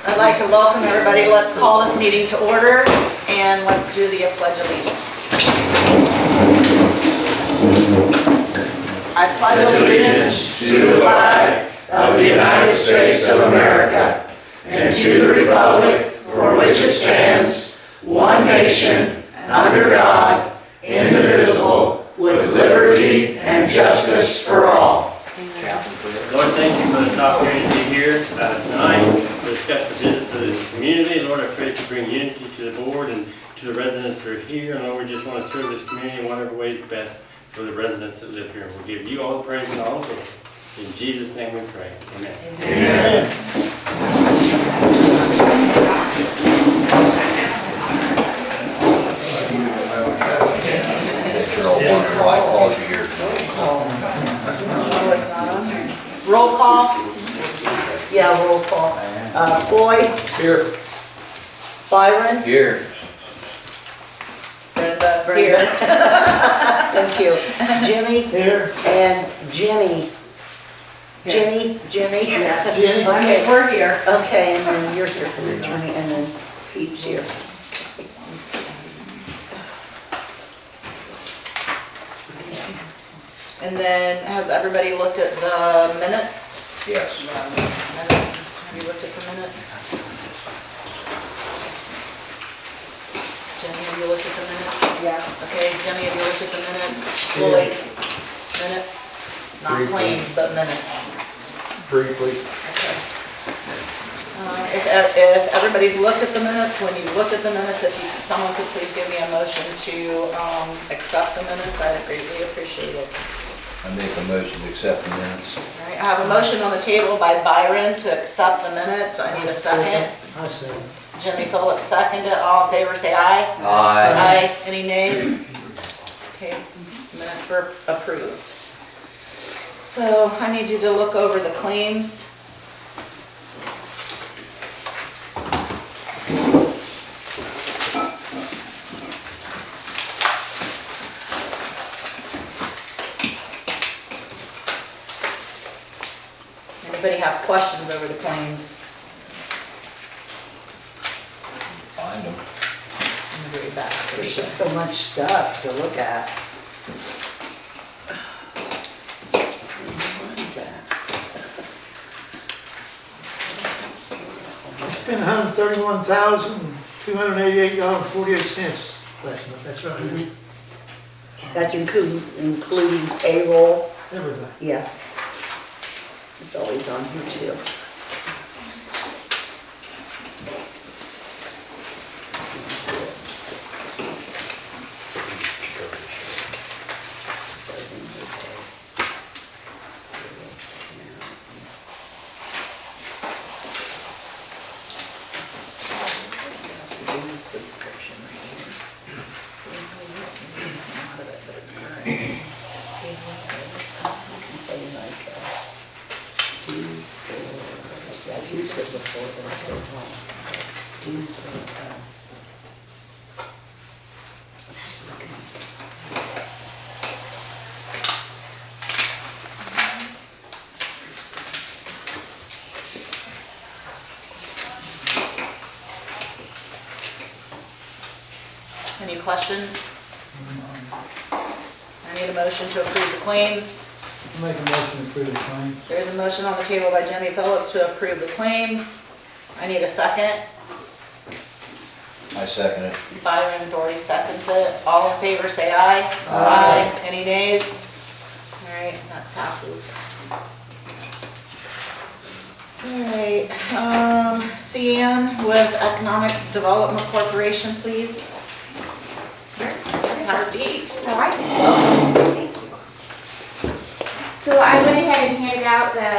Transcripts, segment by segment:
I'd like to welcome everybody. Let's call this meeting to order and let's do the Pledge of Allegiance. I pledge allegiance to the flag of the United States of America and to the republic for which it stands, one nation, under God, indivisible, with liberty and justice for all. Lord, thank you for this opportunity to be here tonight to discuss the business of this community. Lord, I pray to bring unity to the board and to the residents that are here. And Lord, we just want to serve this community in whatever way is best for the residents that live here. We'll give you all the praise and all the glory. In Jesus' name we pray. Amen. Amen. Roll call. Yeah, roll call. Floyd. Here. Byron. Here. Brenda. Here. Thank you. Jimmy. Here. And Jenny. Jimmy. Yeah. Jenny. Okay. We're here. Okay, and then you're here for the attorney, and then Pete's here. And then has everybody looked at the minutes? Yes. Have you looked at the minutes? Jenny, have you looked at the minutes? Yeah. Okay, Jenny, have you looked at the minutes? Floyd, minutes? Not Briefly. claims, but minutes. Briefly. Okay. If everybody's looked at the minutes, when you looked at the minutes, someone could please give me a motion to accept the minutes, I'd greatly appreciate it. I make a motion to accept the minutes. All right, I have a motion on the table by Byron to accept the minutes. I need a second. I second. Jimmy Phillips seconded. All in favor, say aye. Aye. Aye. Any nays? Okay, minutes were approved. So I need you to look over the claims. Anybody have questions over the claims? Find them. I'm gonna read back. There's just so much stuff to look at. What is that? Spent $131,288.48 last month, that's right, That's including payroll. everything. Yeah. It's always on here too. Subscription right here. Out of it, but it's current. Dues or, I've used it before, but I don't know. Dues or, Any questions? I need a motion to approve the claims. Make a motion to approve the claims. There's a motion on the table by Jenny Phillips to approve the claims. I need a second. I second it. Byron Doherty seconds it. All in favor, say aye. Aye. Any nays? All right, that passes. All right, CN with Economic Development Corporation, please. Have a seat. All right. Thank you. So I went ahead and handed out the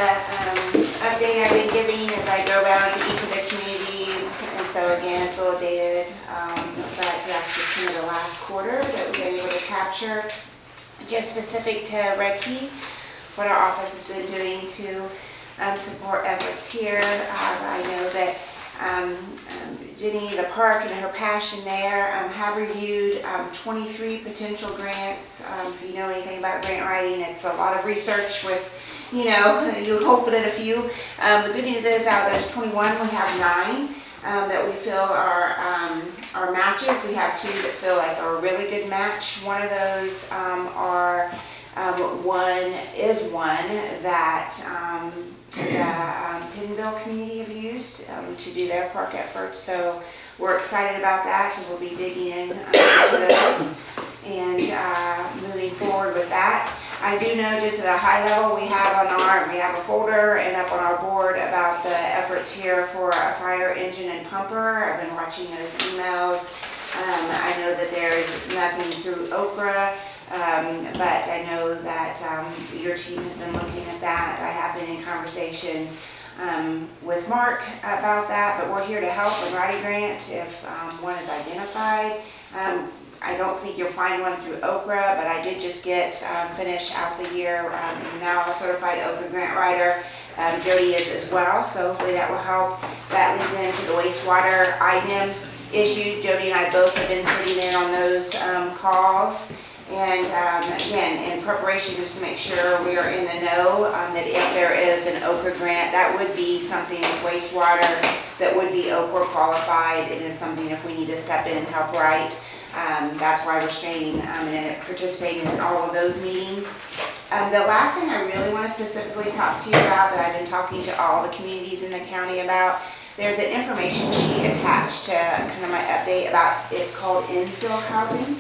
update I've been giving as I go around to each of the communities. And so again, it's a little dated, but that's just kind of the last quarter that we've been able to capture. Just specific to Redkey, what our office has been doing to support efforts here. I know that Jenny, the park, and her passion there have reviewed 23 potential grants. If you know anything about grant writing, it's a lot of research with you know, you would hope that a few. The good news is out of those 21, we have 9 that we feel are matches. We have 2 that feel like are a really good match. One of those one that the Pinville community have used to do their park efforts. So we're excited about that, and we'll be digging in to those and moving forward with that. I do know just at a high level, we have a folder and up on our board about the efforts here for a fire engine and pumper. I've been watching those emails. I know that there is nothing through Okra, but I know that your team has been looking at that. I have been in conversations with Mark about that, but we're here to help and write a grant if one is identified. I don't think you'll find one through Okra, but I did just get finished out the year, now a certified Okra grant writer. Jody is as well, so hopefully that will help. That leads into the wastewater items issues. Jody and I both have been sitting in on those calls. And again, in preparation just to make sure we are in the know, that if there is an Okra grant, that would be something with wastewater that would be Okra qualified, and it's something if we need to step in and help write. That's why we're staying and participating in all of those meetings. The last thing I really want to specifically talk to you about that I've been talking to all the communities in the county about, there's an information sheet attached to kind of my update about, it's called infill housing.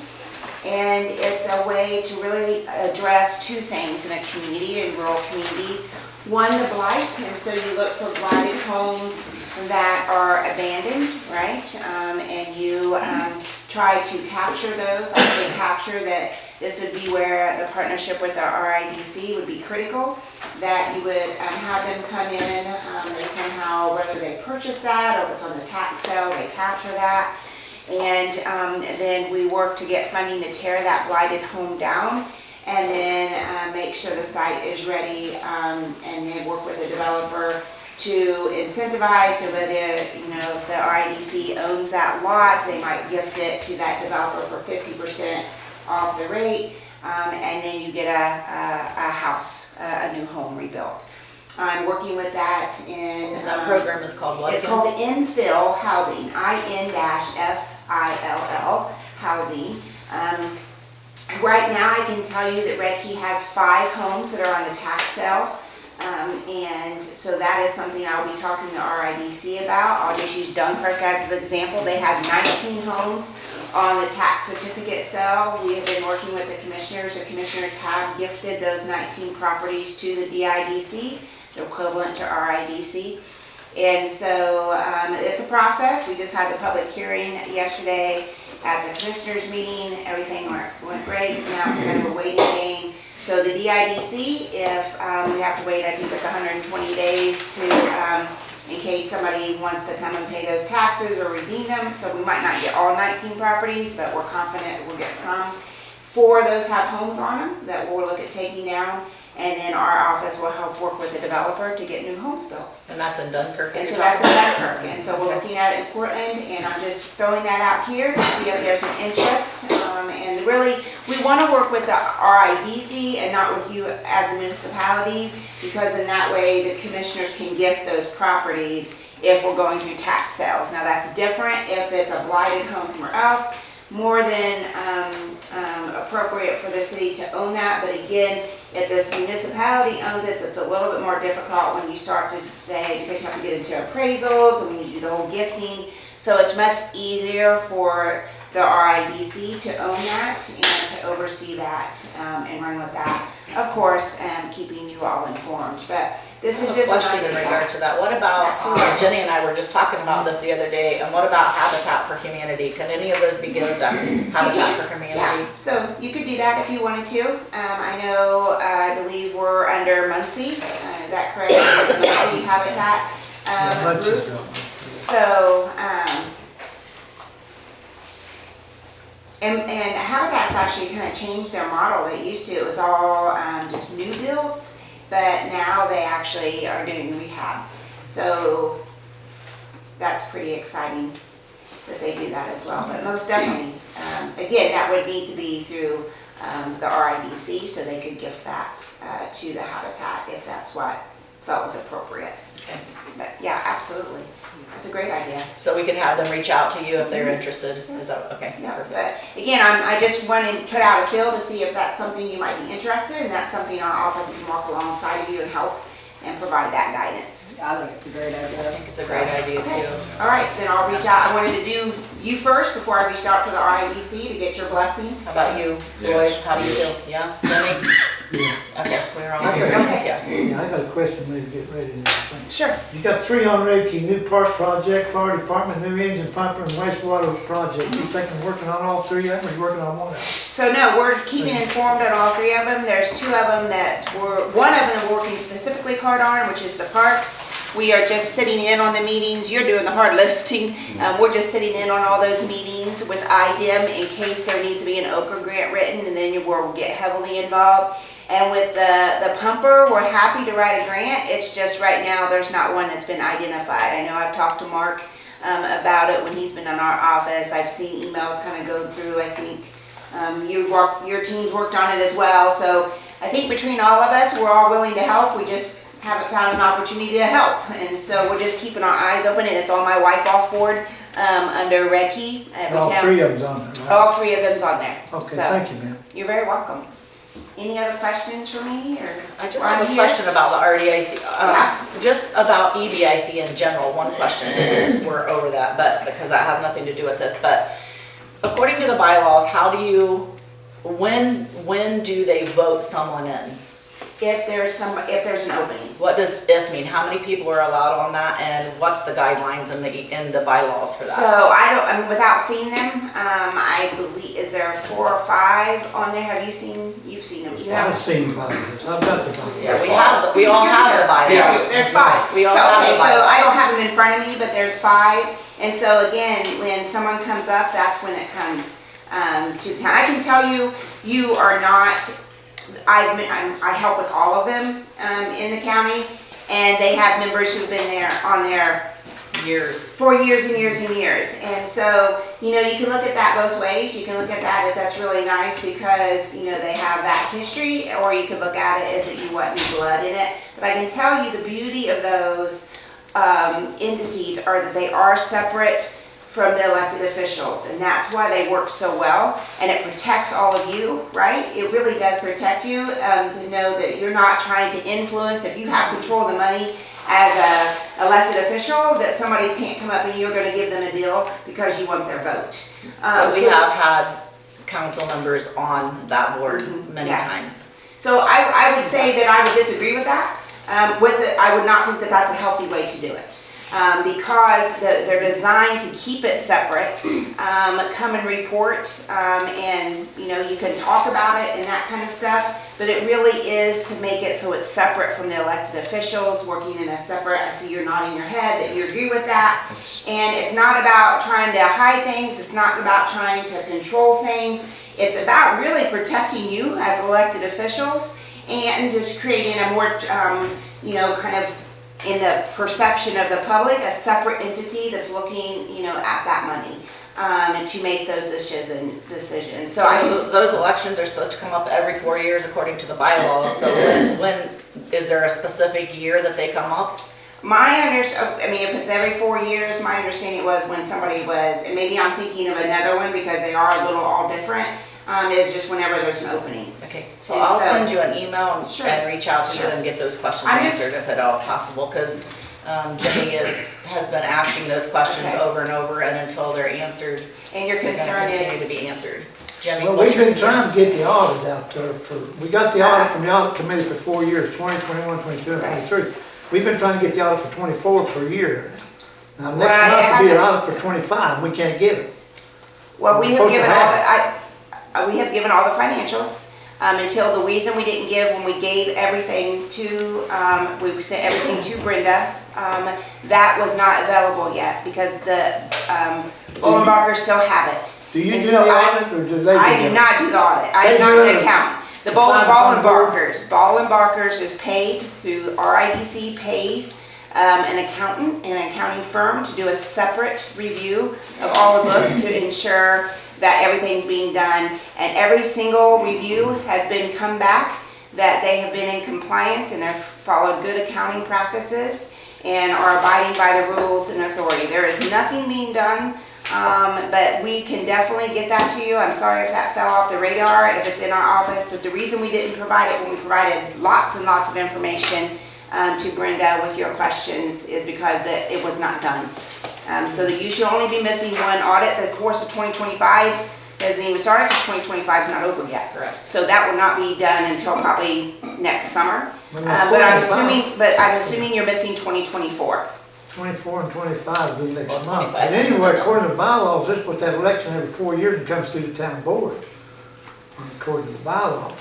And it's a way to really address 2 things in a community, in rural communities. One, the blight, and so you look for blighted homes that are abandoned, right? And you try to capture those. I say capture that this would be where the partnership with our RIDC would be critical, that you would have them come in and somehow, whether they purchase that or if it's on the tax sale, they capture that. And then we work to get funding to tear that blighted home down, and then make sure the site is ready, and then work with the developer to incentivize, so whether, if the RIDC owns that lot, they might gift it to that developer for 50% off the rate, and then you get a house, a new home rebuilt. I'm working with that in... And that program is called what? It's called Infill Housing, IN-FILL Housing. Right now I can tell you that Redkey has 5 homes that are on the tax sale. And so that is something I'll be talking to RIDC about. I'll just use Dunkirk as an example. They have 19 homes on the tax certificate sale. We have been working with the commissioners. The commissioners have gifted those 19 properties to the DIDC, the equivalent to RIDC. And so it's a process. We just had the public hearing yesterday at the commissioners meeting. Everything went great, so now it's kind of a waiting game. So the DIDC, if we have to wait, I think it's 120 days to, in case somebody wants to come and pay those taxes or redeem them. So we might not get all 19 properties, but we're confident we'll get some. 4 of those have homes on them that we'll look at taking down. And then our office will help work with the developer to get new homes built. And that's in Dunkirk. And so that's in Dunkirk. And so we're looking at it in Portland, and I'm just throwing that out here to see if there's an interest. And really, we want to work with the RIDC and not with you as a municipality, because in that way the commissioners can gift those properties if we're going through tax sales. Now that's different if it's a blighted home somewhere else. More than appropriate for the city to own that, but again, if this municipality owns it, it's a little bit more difficult when you start to say, because you have to get into appraisals and we need to do the whole gifting. So it's much easier for the RIDC to own that and to oversee that and run with that. Of course, keeping you all informed, but this is just a question in regard to that. What about, Jenny and I were just talking about this the other day, and what about Habitat for Humanity? Can any of those be given to Habitat for Humanity? Yeah, so you could do that if you wanted to. I know, I believe we're under Muncie, is that correct? The Muncie Habitat group. So, and Habitat's actually kind of changed their model. They used to, it was all just new builds, but now they actually are doing rehab. So that's pretty exciting that they do that as well. But most definitely, again, that would need to be through the RIDC, so they could gift that to the Habitat if that's what felt was appropriate. Okay. But yeah, absolutely. That's a great idea. So we could have them reach out to you if they're interested. Is that, okay? Yeah, Perfect. but again, I just wanted to put out a feel to see if that's something you might be interested in. That's something our office can walk alongside of you and help and provide that guidance. I think it's a great idea. I think it's a great idea Okay. too. All right, then I'll reach out. I wanted to do you first before I reached out to the RIDC to get your blessing. How about you, Roy? How do you feel? Yeah, Jenny? Yeah. Okay, we're on. Okay. Yeah. Yeah, I got a question, maybe get ready to think. Sure. You got 3 on Redkey, new park project, fire department, new engine pumper, and wastewater project. You thinking working on all 3 of them, or you working on one of them? So no, we're keeping informed on all 3 of them. There's 2 of them that one of them we're working specifically hard on, which is the parks. We are just sitting in on the meetings. You're doing the hard lifting. We're just sitting in on all those meetings with IDEM in case there needs to be an Ochre grant written, and then we'll get heavily involved. And with the pumper, we're happy to write a grant. It's just right now there's not one that's been identified. I know I've talked to Mark about it when he's been in our office. I've seen emails kind of go through. I think your team's worked on it as well. So I think between all of us, we're all willing to help. We just haven't found an opportunity to help. And so we're just keeping our eyes open, and it's on my wipe-off board under Redkey. All 3 of them's on there, right? All 3 of them's on there. Okay, So, thank you, ma'am. you're very welcome. Any other questions for me, or? I just while have I'm a here? question about the RDIC. Yeah. Just about EBIC in general, one question. We're over that, but because that has nothing to do with this. But according to the bylaws, how do you, when do they vote someone in? If there's an opening. What does if mean? How many people are allowed on that, and what's the guidelines in the bylaws for that? So I mean, without seeing them, I believe, is there 4 or 5 on there? Have you seen, you've seen them? You I haven't have? seen the bylaws. I've got the bylaws. Yeah, we all have the bylaws. There's 5. We all So, have okay, the so bylaws. I don't have them in front of me, but there's 5. And so again, when someone comes up, that's when it comes to town. I can tell you, you are not, I help with all of them in the county, and they have members who've been on there Years. for years and years and years. And so, you know, you can look at that both ways. You can look at that as that's really nice because, you know, they have that history, or you could look at it as that you want new blood in it. But I can tell you the beauty of those entities are that they are separate from the elected officials, and that's why they work so well, and it protects all of you, right? It really does protect you to know that you're not trying to influence. If you have control of the money as a elected official, that somebody can't come up and you're gonna give them a deal because you want their vote. But we So- have had council members on that board many Yeah. times. So I would say that I would disagree with that. I would not think that that's a healthy way to do it. Because they're designed to keep it separate, come and report, and you know, you can talk about it and that kind of stuff, but it really is to make it so it's separate from the elected officials, working in a separate, I see you're nodding your head that you agree with that. And it's not about trying to hide things, it's not about trying to control things, it's about really protecting you as elected officials and just creating a more, you know, kind of in the perception of the public, a separate entity that's looking, you know, at that money, and to make those decisions. So those elections are supposed to come up every 4 years according to the bylaws. So when is there a specific year that they come up? I mean, if it's every 4 years, my understanding was when somebody was, and maybe I'm thinking of another one because they are a little all different, is just whenever there's an opening. Okay, so And I'll so- send you an email Sure. and reach out to you Sure. and get those questions I'm just- answered if at all possible, because Jenny has been asking those questions Okay. over and over, and until they're answered, And your they're gonna concern continue to is, be answered. Jenny, Well, what's we've your been concern? trying to get the audit out there we got the audit from the audit committee for 4 years, 20, 21, 22, and 23. We've been trying to get the audit for 24 for a year. Now, next Well, it month will be an hasn't- audit for 25, we can't get it. well, we have Supposed to given all have. we have given all the financials, until the reason we didn't give, when we gave everything to, we sent everything to Brenda, that was not available yet, because the, Bolenbarkers still have it. Do you And do so the I- audit, or do they do I do it? not do the audit, I They am not do an it. accountant. The Fine, fine, Bolenbarkers is paid through RIDC pays an accountant and an accounting firm to do a separate review of all the books to ensure that everything's being done. And every single review has been come back that they have been in compliance and have followed good accounting practices and are abiding by the rules and authority. There is nothing being done, but we can definitely get that to you. I'm sorry if that fell off the radar, if it's in our office, but the reason we didn't provide it when we provided lots and lots of information to Brenda with your questions is because it was not done. So that you should only be missing one audit. The course of 2025 doesn't even start because 2025 is not over yet. Correct. So that will not be done until probably next summer. Well, But I'm 25. assuming you're missing 2024. 24 and 25 will be next Well, month. 25. And anyway, according to the bylaws, they're supposed to have election every 4 years and comes through the town board. And according to the bylaws.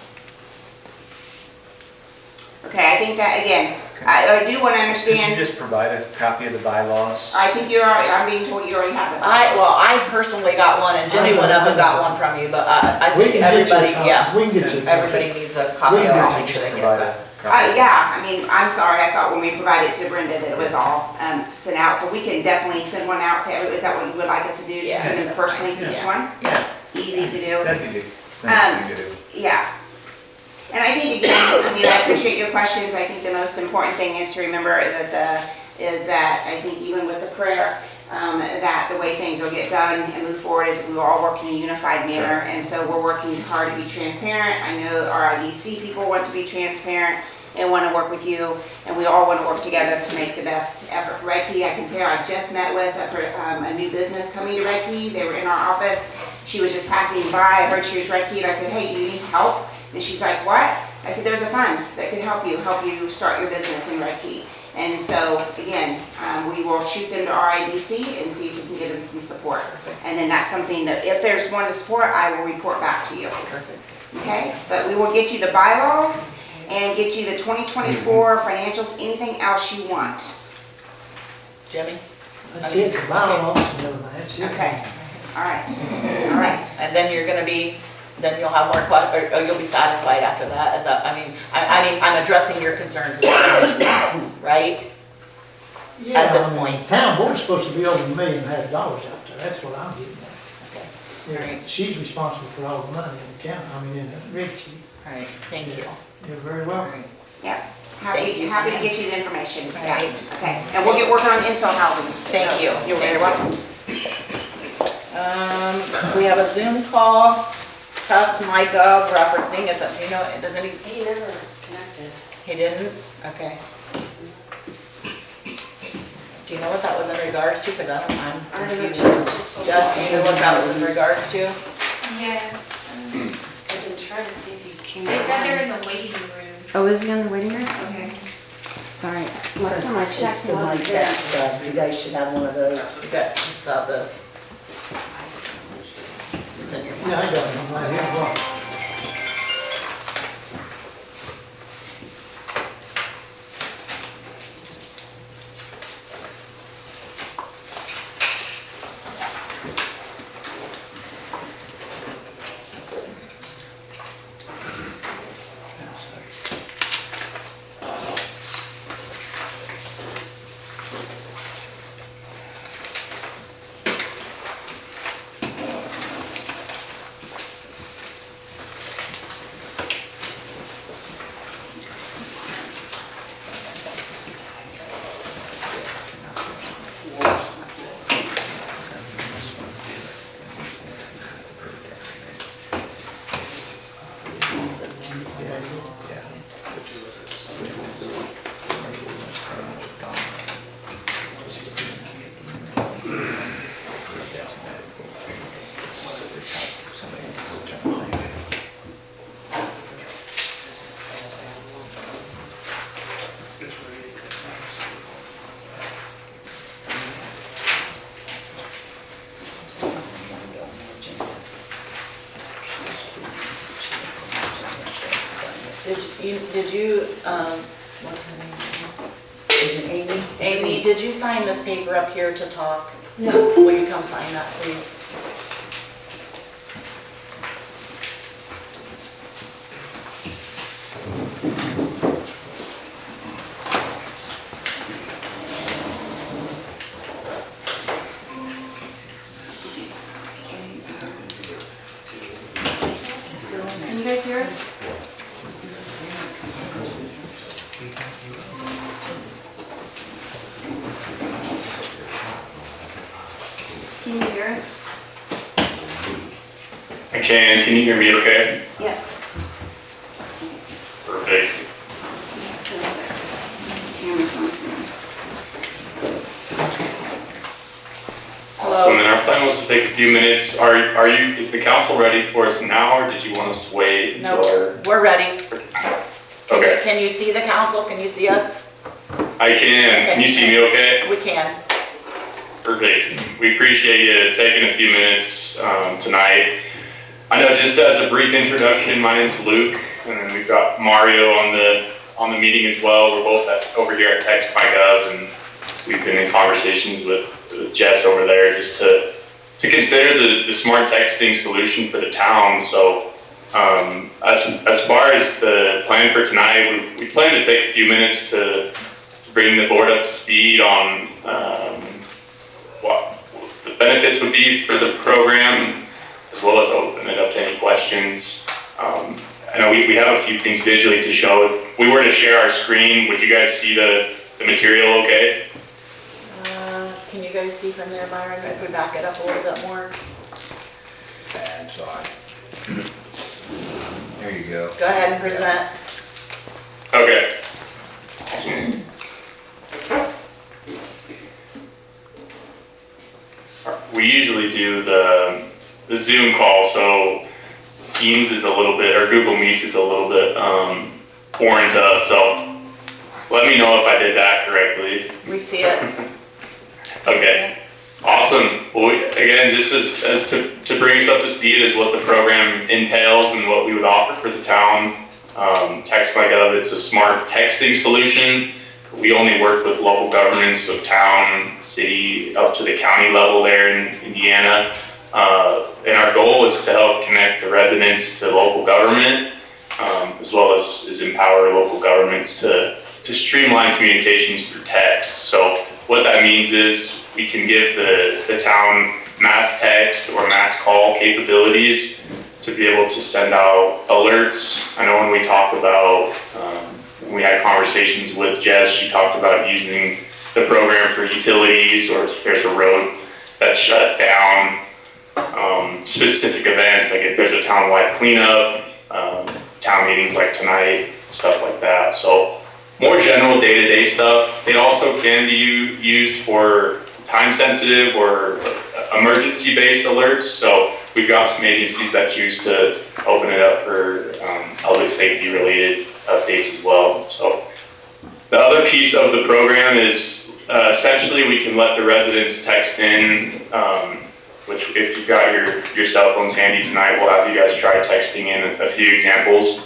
Okay, I think that, again, I do want to Could you understand, just provide a copy of the bylaws? I think I'm being told you already have the bylaws. I personally got one and Jenny went up and got one from you, but I We think can get you a everybody, copy. yeah, We can get you a copy. everybody needs a copy We of it. can I'll get make you sure they get Provide that. a copy. Yeah, I mean, I'm sorry, I thought when we provided to Brenda that it was all sent out, so we can definitely send one out to everyone. Is that what you would like us to do? Yeah, Just send them that's personally to fine. each one? Yeah. Easy to do? That'd be good. Nice thing to do. Yeah. And I think again, I mean, I appreciate your questions. I think the most important thing is to remember that I think even with the prayer, that the way things will get done and move forward is we will all work in a unified manner. And so we're working hard to be transparent. I know our IDC people want to be transparent and want to work with you. And we all want to work together to make the best effort for Redkey. I can tell I just met with a new business coming to Redkey. They were in our office. She was just passing by. I heard she was Redkey and I said, hey, do you need help? And she's like, what? I said, there's a fund that could help you start your business in Redkey. And so, again, we will shoot them to our IDC and see if we can get them some support. And then that's something that, if there's one to support, I will report back to you. Perfect. Okay? But we will get you the bylaws and get you the 2024 financials, anything else you want. Jimmy? That's it, the bylaws and everything, that's it. Okay? All right. All right. And then you're gonna be, then you'll have more questions, or you'll be satisfied after that, is that, I mean, I'm addressing your concerns, right? Yeah, At this I mean, point. Town board's supposed to be over $1.5 million out there, that's what I'm getting at. Okay, Yeah, Right. she's responsible for all the money in the county, in Redkey. all right, thank you. You're very All welcome. right. Yeah. Thank you, Happy to Sam. get you the information. All Yeah. right. Okay. And we'll get working on infill housing. Thank So, you. You're very welcome. We have a Zoom call, test MyGov referencing, is that, do you know, does any, He never connected. he didn't? Okay. Do you know what that was in regards to? Cause I'm I don't know, confused. just. Jess, do you know what that was in regards to? Yes, I've been trying to see if he came. they said they're in the waiting room. Oh, is he on the waiting list? Okay. Sorry. Last time I It's checked, the he mic wasn't there. stuff, you guys should have one of those. You got, it's about this. It's in your. Yeah, I got it, right here, well, Did you, what's her name? Is it Amy? Amy, did you sign this paper up here to talk? No. Will you come sign that, please? guys hear us? Can you hear us? I can. Can you hear me okay? Yes. Perfect. Camera's on Zoom. Awesome. And our plan was to take a few minutes. Is the council ready for us now, or did you want us to wait No, until we're ready. Okay. Can you see the council? Can you see us? I can. Can you see me okay? We can. Perfect. We appreciate you taking a few minutes tonight. I know, just as a brief introduction, my name's Luke, and then we've got Mario on the meeting as well. We're both over here at Text.gov, and we've been in conversations with Jess over there just to consider the smart texting solution for the town. So as far as the plan for tonight, we plan to take a few minutes to bring the board up to speed on what the benefits would be for the program, as well as open it up to any questions. I know we have a few things visually to show. If we were to share our screen, would you guys see the material okay? Can you guys see from there, Myron, if we back it up a little bit more? Bad side. There you go. Go ahead and present. Okay. Awesome. We usually do the Zoom call, so Teams is a little bit, or Google Meets is a little bit foreign to us, so let me know if I did that correctly. We see it. Okay, awesome. Well, again, just as to bring us up to speed is what the program entails and what we would offer for the town. Text.gov, it's a smart texting solution. We only work with local governments, so town, city, up to the county level there in Indiana. And our goal is to help connect the residents to local government, as well as empower local governments to streamline communications through text. So what that means is we can give the town mass text or mass call capabilities to be able to send out alerts. I know when we talked about, when we had conversations with Jess, she talked about using the program for utilities, or if there's a road that's shut down, specific events, like if there's a town-wide cleanup, town meetings like tonight, stuff like that. So more general day-to-day stuff. It also can be used for time-sensitive or emergency-based alerts. So we've got some agencies that choose to open it up for public safety-related updates as well. So the other piece of the program is essentially we can let the residents text in, which if you've got your cell phones handy tonight, we'll have you guys try texting in a few examples.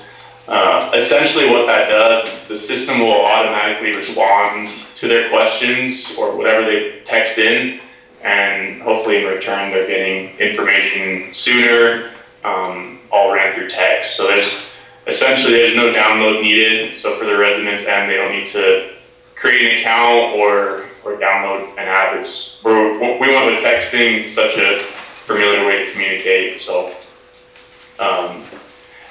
Essentially what that does, the system will automatically respond to their questions or whatever they text in, and hopefully in return they're getting information sooner, all ran through text. So there's no download needed. So for the residents, and they don't need to create an account or download an app. We went with texting. It's such a familiar way to communicate. So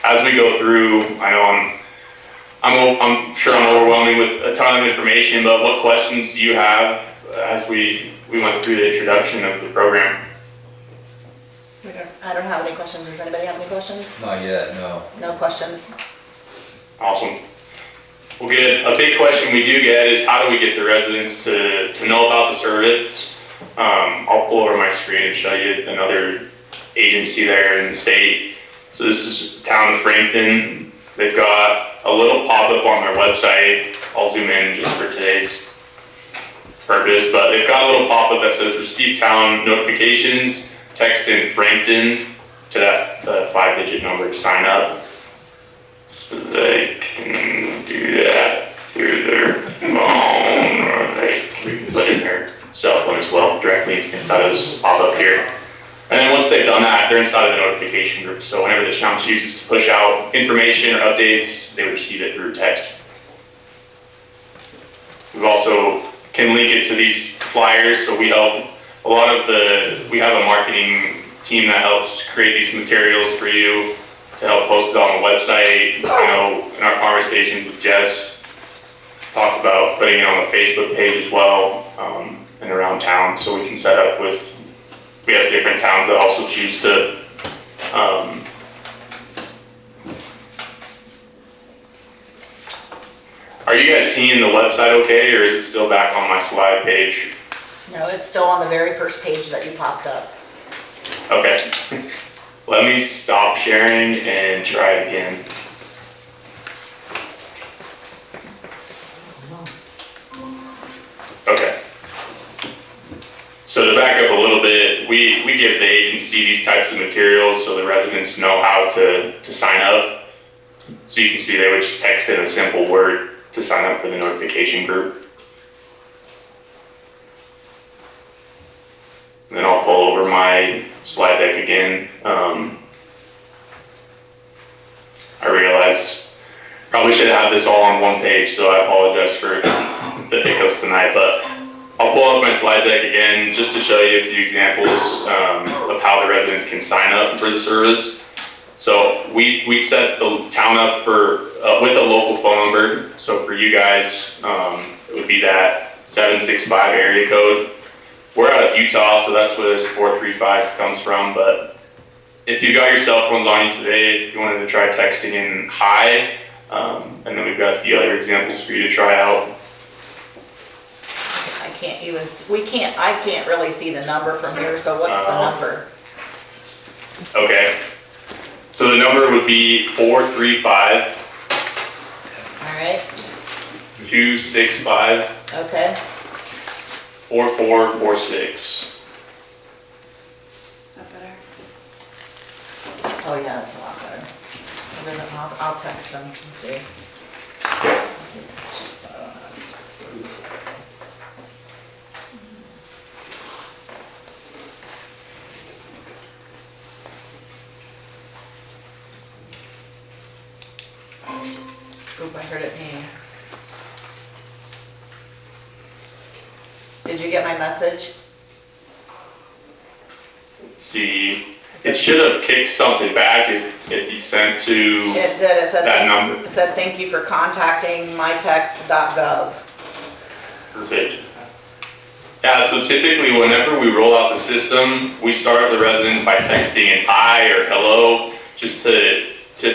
as we go through, I know I'm sure I'm overwhelming with a ton of information, but what questions do you have as we went through the introduction of the program? I don't have any questions. Does anybody have any questions? Not yet, no. No questions. Awesome. Well, good. A big question we do get is how do we get the residents to know about the service? I'll pull over my screen and show you another agency there in the state. So this is just the town of Frankton. They've got a little pop-up on their website. I'll zoom in just for today's purpose, but they've got a little pop-up that says receive town notifications, text in Frankton to that 5-digit number to sign up. So they can do that through their phone, or they can put in their cell phone as well, directly inside of this pop-up here. And then once they've done that, they're inside of the notification group. So whenever the town chooses to push out information or updates, they receive it through text. We also can link it to these flyers. So we help we have a marketing team that helps create these materials for you to help post it on the website. I know in our conversations with Jess, talked about putting it on the Facebook page as well, and around town, so we can set up with, we have different towns that also choose to, are you guys seeing the website okay, or is it still back on my slide page? No, it's still on the very first page that you popped up. Okay. Let me stop sharing and try it again. Okay. So to back up a little bit, we give the agency these types of materials so the residents know how to sign up. So you can see they would just text in a simple word to sign up for the notification group. And then I'll pull over my slide deck again. I realize probably should have this all on one page, so I apologize for the hiccups tonight, but I'll pull up my slide deck again just to show you a few examples of how the residents can sign up for the service. So we set the town up for with a local phone number. So for you guys, it would be that 765 area code. We're out of Utah, so that's where this 435 comes from. But if you got your cell phones on you today, if you wanted to try texting in hi, and then we've got a few other examples for you to try out. I can't even, I can't really see the number from here, so what's the number? Okay. So the number would be 435 All right, 265 okay. 4446. Is that better? Oh yeah, that's a lot better. So then I'll text them and see. So I don't know. Oop, I heard it ping. Did you get my message? See, it should have kicked something back if you sent to It did, it said, that number. it said, thank you for contacting mytext.gov. Perfect. Yeah, so typically whenever we roll out the system, we start the residents by texting in hi or hello, just to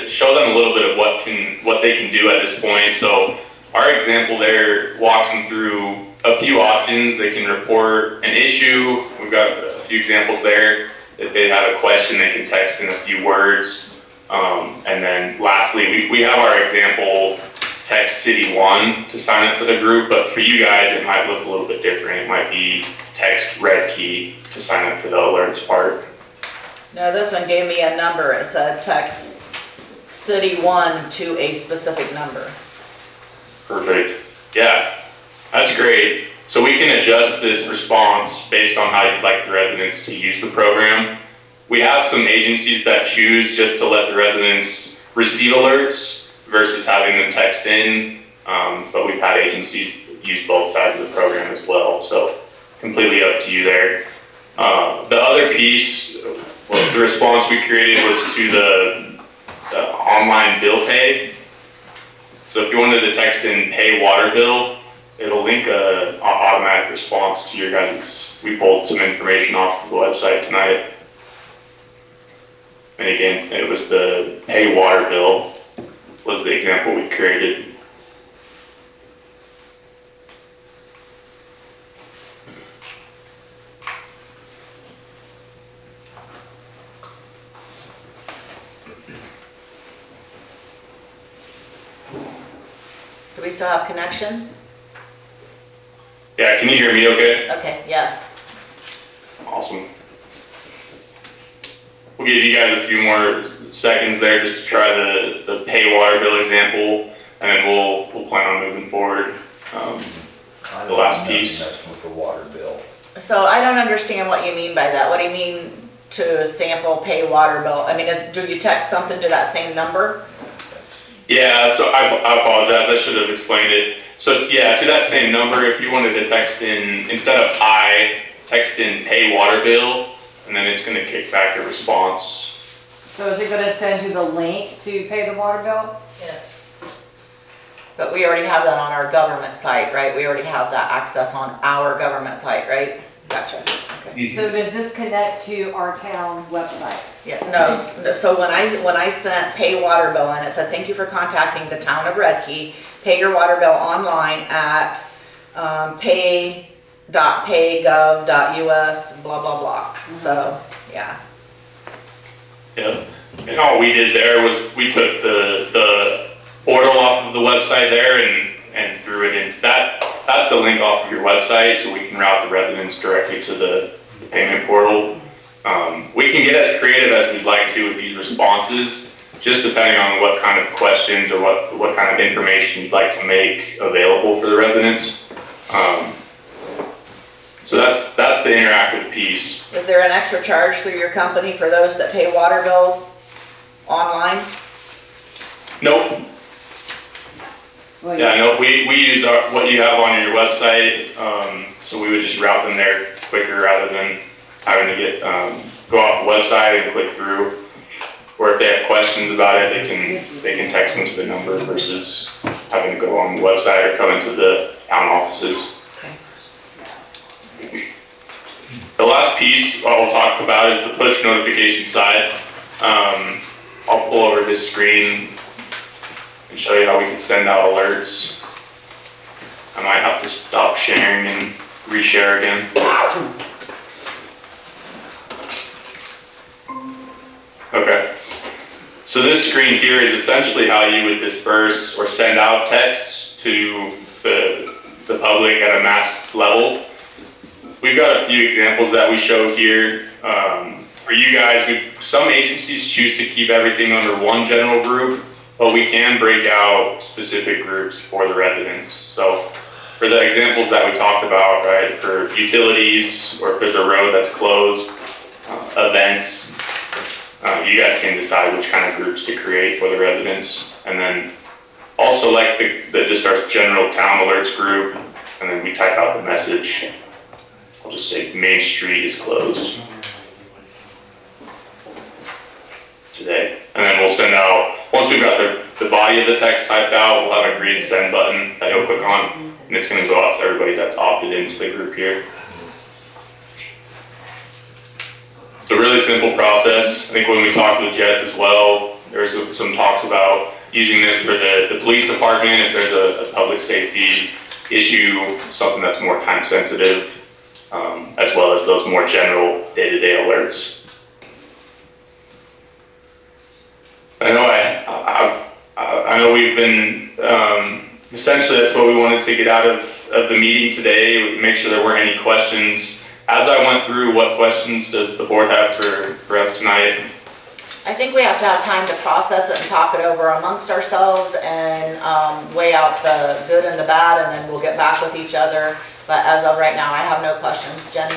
show them a little bit of what they can do at this point. So our example there walks them through a few options. They can report an issue. We've got a few examples there. If they have a question, they can text in a few words. And then lastly, we have our example text City 1 to sign up for the group, but for you guys, it might look a little bit different. It might be text Redkey to sign up for the alerts part. No, this one gave me a number. It said text City 1 to a specific number. Perfect. Yeah, that's great. So we can adjust this response based on how you'd like the residents to use the program. We have some agencies that choose just to let the residents receive alerts versus having them text in, but we've had agencies use both sides of the program as well, so completely up to you there. The other piece, well, the response we created was to the online bill pay. So if you wanted to text in pay water bill, it'll link a automatic response to your guys', we pulled some information off of the website tonight. And again, it was the pay water bill was the example we created. Do we still have connection? Yeah, can you hear me okay? Okay, yes. Awesome. We'll give you guys a few more seconds there just to try the pay water bill example, and then we'll plan on moving forward. The last piece. That's with the water bill. So I don't understand what you mean by that. What do you mean to sample pay water bill? I mean, do you text something to that same number? Yeah, so I apologize, I should have explained it. So yeah, to that same number, if you wanted to text in, instead of hi, text in pay water bill, and then it's gonna kick back a response. So is it gonna send you the link to pay the water bill? Yes. But we already have that on our government site, right? We already have that access on our government site, right? Gotcha, okay. So does this connect to our town website? Yeah, no, so when I sent pay water bill and it said, thank you for contacting the town of Redkey, pay your water bill online at, pay.paygov.us, blah, blah, blah. So, yeah. Yep. And all we did there was we took the portal off of the website there and threw it into that. That's the link off of your website, so we can route the residents directly to the payment portal. We can get as creative as we'd like to with these responses, just depending on what kind of questions or what kind of information you'd like to make available for the residents. So that's the interactive piece. Is there an extra charge through your company for those that pay water bills online? Nope. Well, Yeah, no, we use what you have on your website, so we would just route them there quicker rather than having to get, go off the website and click through. Or if they have questions about it, they can text them to the number versus having to go on the website or come into the town offices. The last piece I'll talk about is the push notification side. I'll pull over this screen and show you how we can send out alerts. I might have to stop sharing and reshare again. Okay. So this screen here is essentially how you would disperse or send out texts to the public at a mass level. We've got a few examples that we show here. For you guys, some agencies choose to keep everything under one general group, but we can break out specific groups for the residents. So for the examples that we talked about, right, for utilities, or if there's a road that's closed, events, you guys can decide which kind of groups to create for the residents. And then also like just our general town alerts group, and then we type out the message. I'll just say Main Street is closed today. And then we'll send out, once we've got the body of the text typed out, we'll have a green send button that you'll click on, and it's gonna go out to everybody that's opted into the group here. It's a really simple process. I think when we talked with Jess as well, there was some talks about using this for the police department if there's a public safety issue, something that's more time sensitive, as well as those more general day-to-day alerts. I know we've been, essentially that's what we wanted to get out of the meeting today, make sure there weren't any questions. As I went through, what questions does the board have for us tonight? I think we have to have time to process it and talk it over amongst ourselves and weigh out the good and the bad, and then we'll get back with each other. But as of right now, I have no questions. Jenny,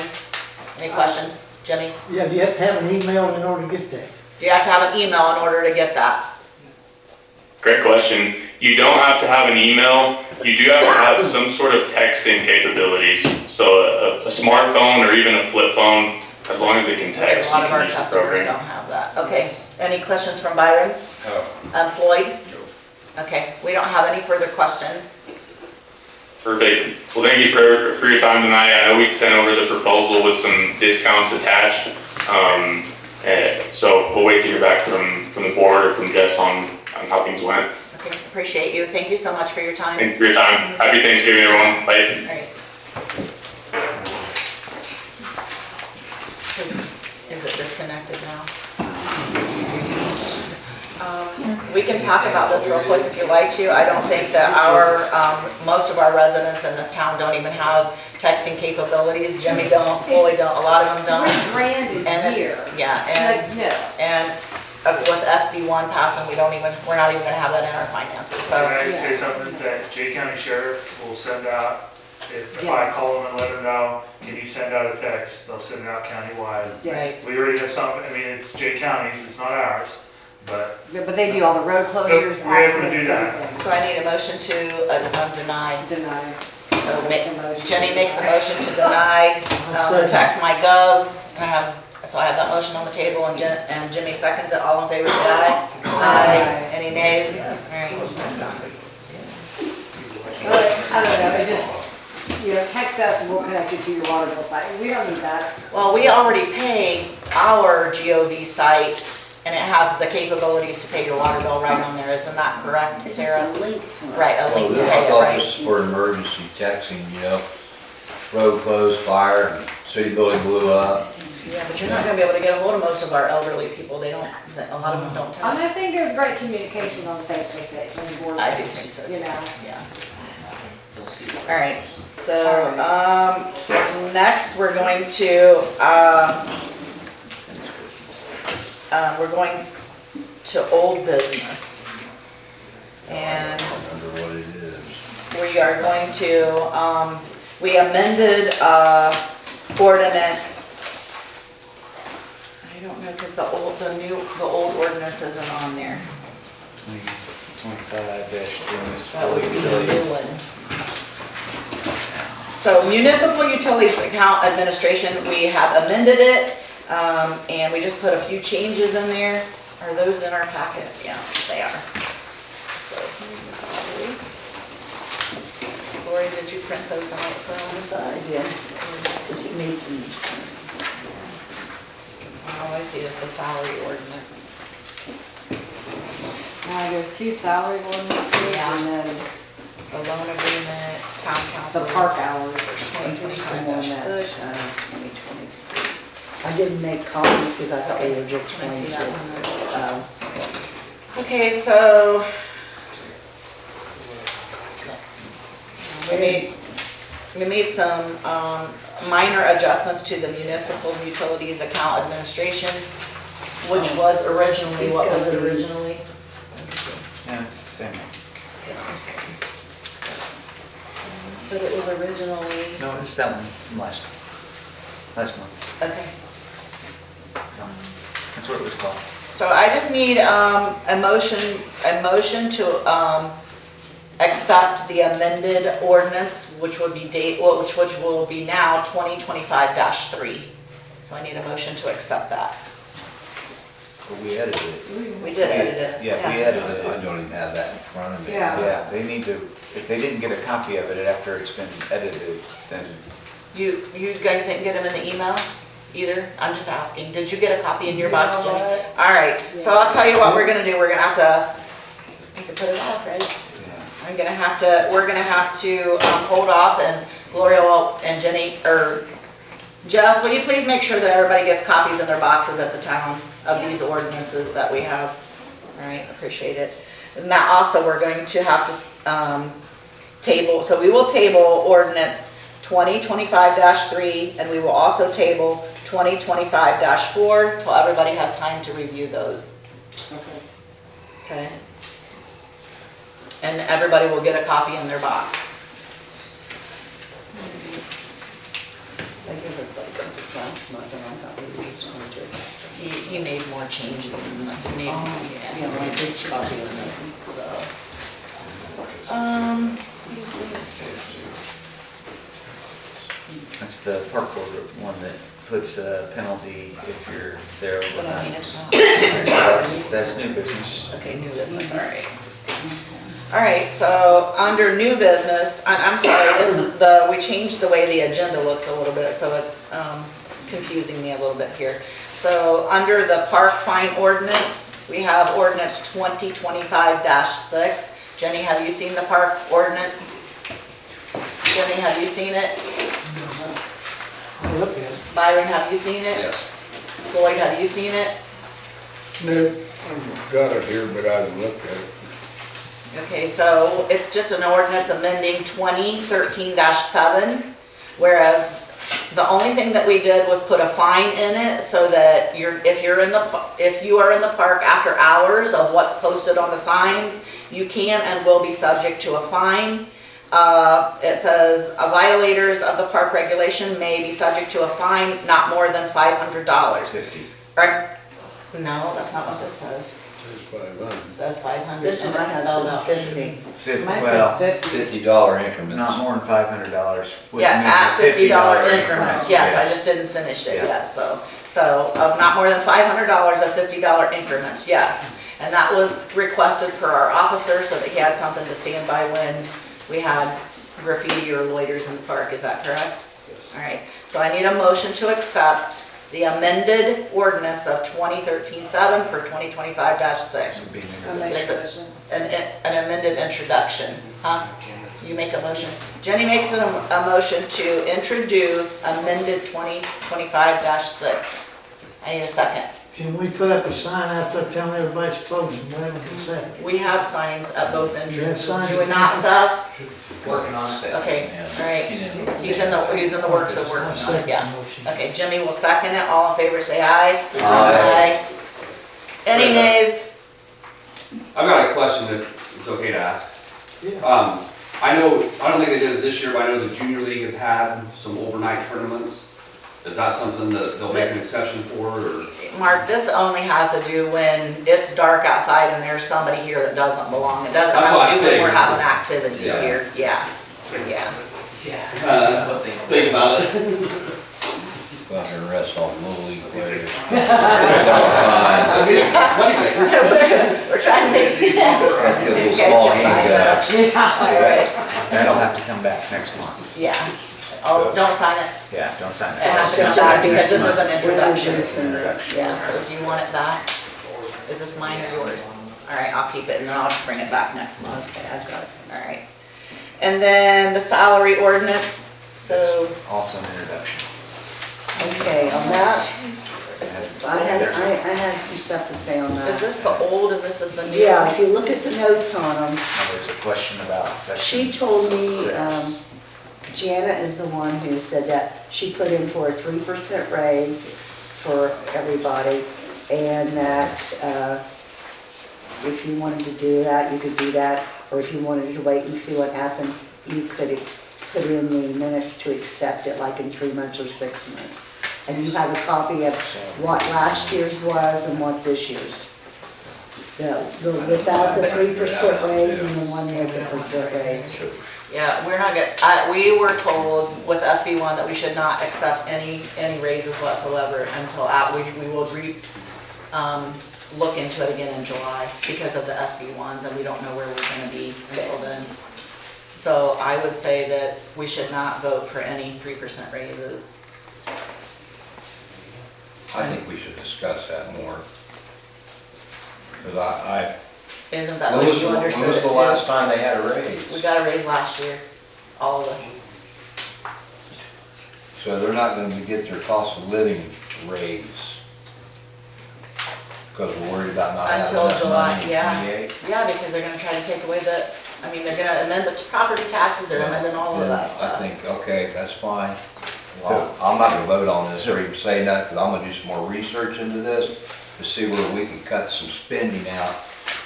any questions? Jimmy? Yeah, you have to have an email in order to get that. You have to have an email in order to get that. Great question. You don't have to have an email. You do have to have some sort of texting capabilities. So a smartphone or even a flip phone, as long as it can text. A lot of our you can use the customers program. don't have that. Okay, any questions from Byron? No. Floyd? Okay, we don't have any further questions. Perfect. Well, thank you for your time tonight. I know we sent over the proposal with some discounts attached. So we'll wait to hear back from the board or from Jess on how things went. Okay, appreciate you. Thank you so much for your time. Thanks for your time. Happy Thanksgiving, everyone. Bye. All right. Is it disconnected now? We can talk about this real quick if you'd like to. I don't think that most of our residents in this town don't even have texting capabilities. Jimmy don't, Floyd don't, a lot of them don't. Branded And here. it's, yeah, Like, no. and with SB1 passing, we're not even gonna have that in our finances, Can so. I say something that Jay County Sheriff will send out, if I Yes. call them and let them know, can you send out a text, they'll send it out countywide. Yes. We already have some, I mean, it's Jay County's, it's not ours, but Yeah, but they do all the road closures. we have to accident, do that. everything. So I need a motion to deny. Deny. So Make a motion. Jenny makes a motion to deny I'll second. text my gov, and I have that motion. motion on the table and Jimmy seconds it. All in favor, say aye. Aye. Any nays? Alright. I don't know, it just, you know, text us and we'll connect you to your water bill site. We don't need that. Well, we already pay our GOV site and it has the capabilities to pay your water bill right on there. Isn't that correct, It's just Sarah? a link to it. Right, a Well, link to I pay it, thought right? this was for emergency texting, you know, road closed, fire, and city building blew up. Yeah, but you're not gonna be able to get a hold of most of our elderly people. They don't, a lot of them don't tell I'm us. just saying there's great communication on the Facebook page and the board. I do page, think so too, You know. yeah. Alright, so, next we're going to, we're going to old business. And I wonder what it is. we are going to, we amended, ordinance. I don't know, cause the old ordinance isn't on there. 25-3 That would be the new utilities. one. So municipal utilities account administration, we have amended it, and we just put a few changes in there. Are those in our packet? Yeah, they are. So here's the salary. Lori, did you print those out for us? I did, because he made some, All I see is the salary ordinance. There's two salary ordinances Yeah. and then The loan agreement, town council. the park hours. and there's some on that, 2025-6. 2023. I didn't make copies because I thought we were just Can I going see that one? to, Okay, so we made some minor adjustments to the municipal utilities account administration, which was originally, what was it originally? Yeah, it's the same. But it was originally, No, it's that one from last month. okay. So, that's what it was called. So I just need a motion to accept the amended ordinance, which would be which will be now 2025-3. So I need a motion to accept that. But we edited it. We did edit it. Yeah, we edited I it. don't even have that in front of me. Yeah. Yeah, they need to, if they didn't get a copy of it after it's been edited, then You guys didn't get them in the email either? I'm just asking. Did you get a copy in your box, No, Jenny? All right, so I'll tell you what we're gonna do. We're gonna have to, I can put it off, right? yeah. We're gonna have to hold off, and Gloria and Jenny, or Jess, will you please make sure that everybody gets copies in their boxes at the town of these ordinances that we have? All right, appreciate it. And that also, we're going to have to table, so we will table ordinance 2025-3, and we will also table 2025-4 till everybody has time to review those. Okay? And everybody will get a copy in their box. I gave everybody copies last month and I thought we were just going to. He made more changes. He made, Yeah, well, I did copy of that. who's this? That's the park board one that puts a penalty if you're there But I mean, overnight. it's not. That's new business. Okay, new business, all right. All right, so under new business, I'm sorry, this is we changed the way the agenda looks a little bit, so it's confusing me a little bit here. So under the park fine ordinance, we have ordinance 2025-6. Jenny, have you seen the park ordinance? Jenny, have you seen it? I'll look at it. Byron, have you seen it? Yes. Floyd, have you seen it? No, I've got it here, but I haven't looked at it. Okay, so it's just an ordinance amending 2013-7, whereas the only thing that we did was put a fine in it so that if you are in the park after hours of what's posted on the signs, you can and will be subject to a fine. It says violators of the park regulation may be subject to a fine not more than $500. 50. Or, no, that's not what this says. Says 500. Says 500 This and one I it's have spelled says out. 50. Mine Well, says 50. $50 increments. not more than $500. which Yeah, means at $50 increments, yes, I yes. just didn't finish it, Yeah. yes, so, of not more than $500 of $50 increments, yes. And that was requested per our officer, so that he had something to stand by when we had graffiti or loiters in the park, is that correct? Yes. All right, so I need a motion to accept the amended ordinance of 2013-7 for 2025-6. Would be I'll make Listen. a motion. An amended introduction, huh? You make a motion. Jenny makes a motion to introduce amended 2025-6. I need a second. Can we put up a sign out there telling everybody it's closed and let them consent? We have signs at both entrances, signs do we at not, both? Seth? Working on it. Okay, Yeah. all right. He's in the works of working I'll on it, second yeah. the motion. Okay, Jimmy will second it, all in favor say aye. Aye. Any nays? I've got a question if it's okay to ask. Yeah. I don't think they did it this year, but I know the junior league has had some overnight tournaments. Is that something that they'll make an exception for, or? Mark, this only has to do when it's dark outside and there's somebody here that doesn't belong. It doesn't That's have what to I do when we're figured. having activities Yeah. here, yeah, yeah. Think about it. Go out there and rest all the little league players. I mean, money maker. We're trying to make sense. Get You little guys small can sign handbags. it. All right, That'll have to come back next month. yeah. Oh, don't sign it. Yeah, don't sign It has it. to come back because this is an introduction. It's an introduction. Yeah, so do you want it back? Is this mine or yours? All right, I'll keep it and then I'll just bring it back next month. Okay, I've got it. All right. And then the salary ordinance, so. Also an introduction. Okay, on that, This is I had, the- I had some stuff to say on that. Is this the old and this is the new? Yeah, if you look at the notes on them, Now, there's a question about section. she told me, 6. Jana is the one who said that she put in for a 3% raise for everybody, and that if you wanted to do that, you could do that, or if you wanted to wait and see what happened, you could put in the minutes to accept it, like in 3 months or 6 months. And you have a copy of what last year's was and what this year's. The without the 3% raise and the one with the percent raise. Yeah, we're not gonna, we were told with SB1 that we should not accept any raises whatsoever until we will look into it again in July because of the SB1s and we don't know where we're gonna be until then. So I would say that we should not vote for any 3% raises. I think we should discuss that more. Because Isn't that when what was you understood it the last too? time they had a raise? We got a raise last year, all of us. So they're not gonna get their cost of living raise. Because we're worried about not having Until enough July, money in yeah. 28. Yeah, because they're gonna try to take away they're gonna amend the property taxes, they're amending all of Then that I stuff. think, okay, that's fine. So- Well, I'm not gonna vote on this or even say that, because I'm gonna do some more research into this to see where we can cut some spending out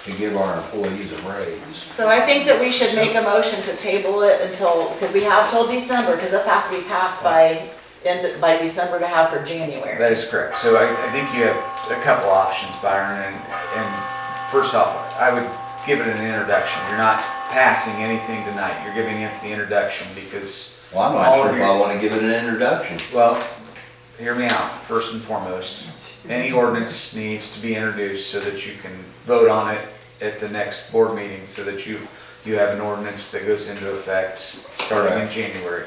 to give our employees a raise. So I think that we should make a motion to table it until, because we have till December, because this has to be passed by December to have for January. That is correct. So I think you have a couple options, Byron, and first off, I would give it an introduction. You're not passing anything tonight. You're giving it the introduction because, Well, I'm All not of sure if your- I wanna give it an introduction. well, hear me out, first and foremost. Any ordinance needs to be introduced so that you can vote on it at the next board meeting, so that you have an ordinance that goes into effect starting in Correct. January.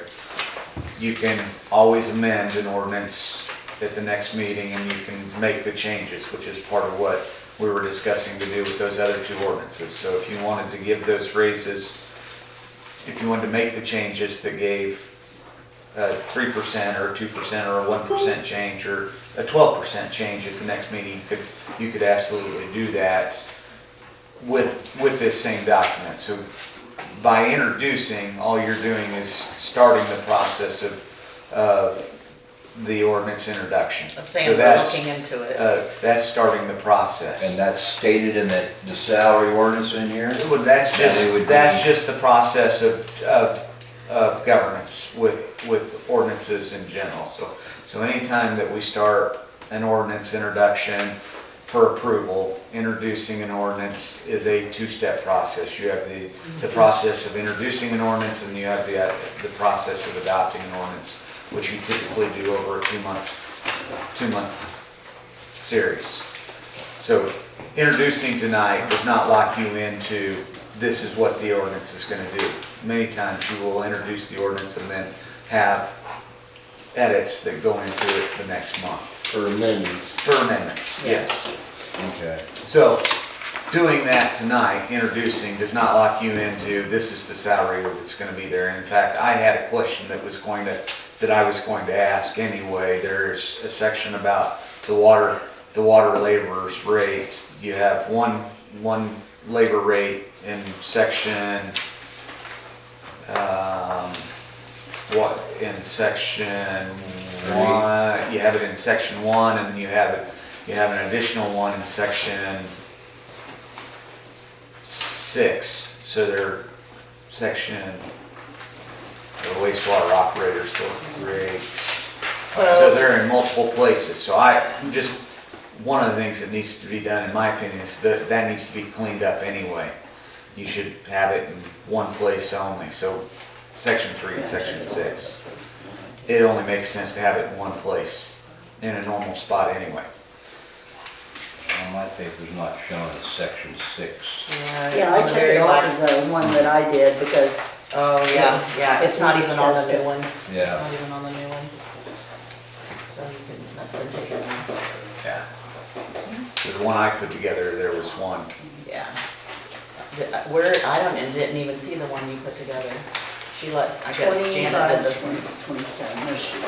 You can always amend an ordinance at the next meeting and you can make the changes, which is part of what we were discussing to do with those other 2 ordinances. So if you wanted to give those raises, if you wanted to make the changes that gave 3% or 2% or a 1% change or a 12% change at the next meeting, you could absolutely do that with this same document. So by introducing, all you're doing is starting the process of the ordinance introduction. I'm So saying we're that's, looking into it. that's starting the process. And that's stated in the salary ordinance in here? Well, that's That we would that's do. just the process of governance with ordinances in general. So anytime that we start an ordinance introduction, for approval. Introducing an ordinance is a two-step process. You have the process of introducing an ordinance, and you have the process of adopting an ordinance, which you typically do over a two-month series. So introducing tonight does not lock you into this is what the ordinance is going to do. Many times you will introduce the ordinance and then have edits that go into it the next month. For amendments. For amendments, yes. Okay. So doing that tonight, introducing, does not lock you into this is the salary that's going to be there. And in fact, I had a question that I was going to ask anyway. There's a section about the water laborer's rate. You have one labor rate in section section 1, you have it in section 1, and you have an additional one in section 6. So they're the wastewater operators, so rates. So they're in multiple places. So one of the things that needs to be done, in my opinion, is that needs to be cleaned up anyway. You should have it in one place only. So section 3 and section 6. It only makes sense to have it in one place, in a normal spot anyway. Well, my paper's not showing it's section 6. Yeah, I took it off of the one that I did because. Oh, yeah, it's not even on the new one. Yeah. Not even on the new one. So that's been taken out. Yeah. So the one I put together, there was one. Yeah. Didn't even see the one you put together. I guess Janet did this one. 27, no, she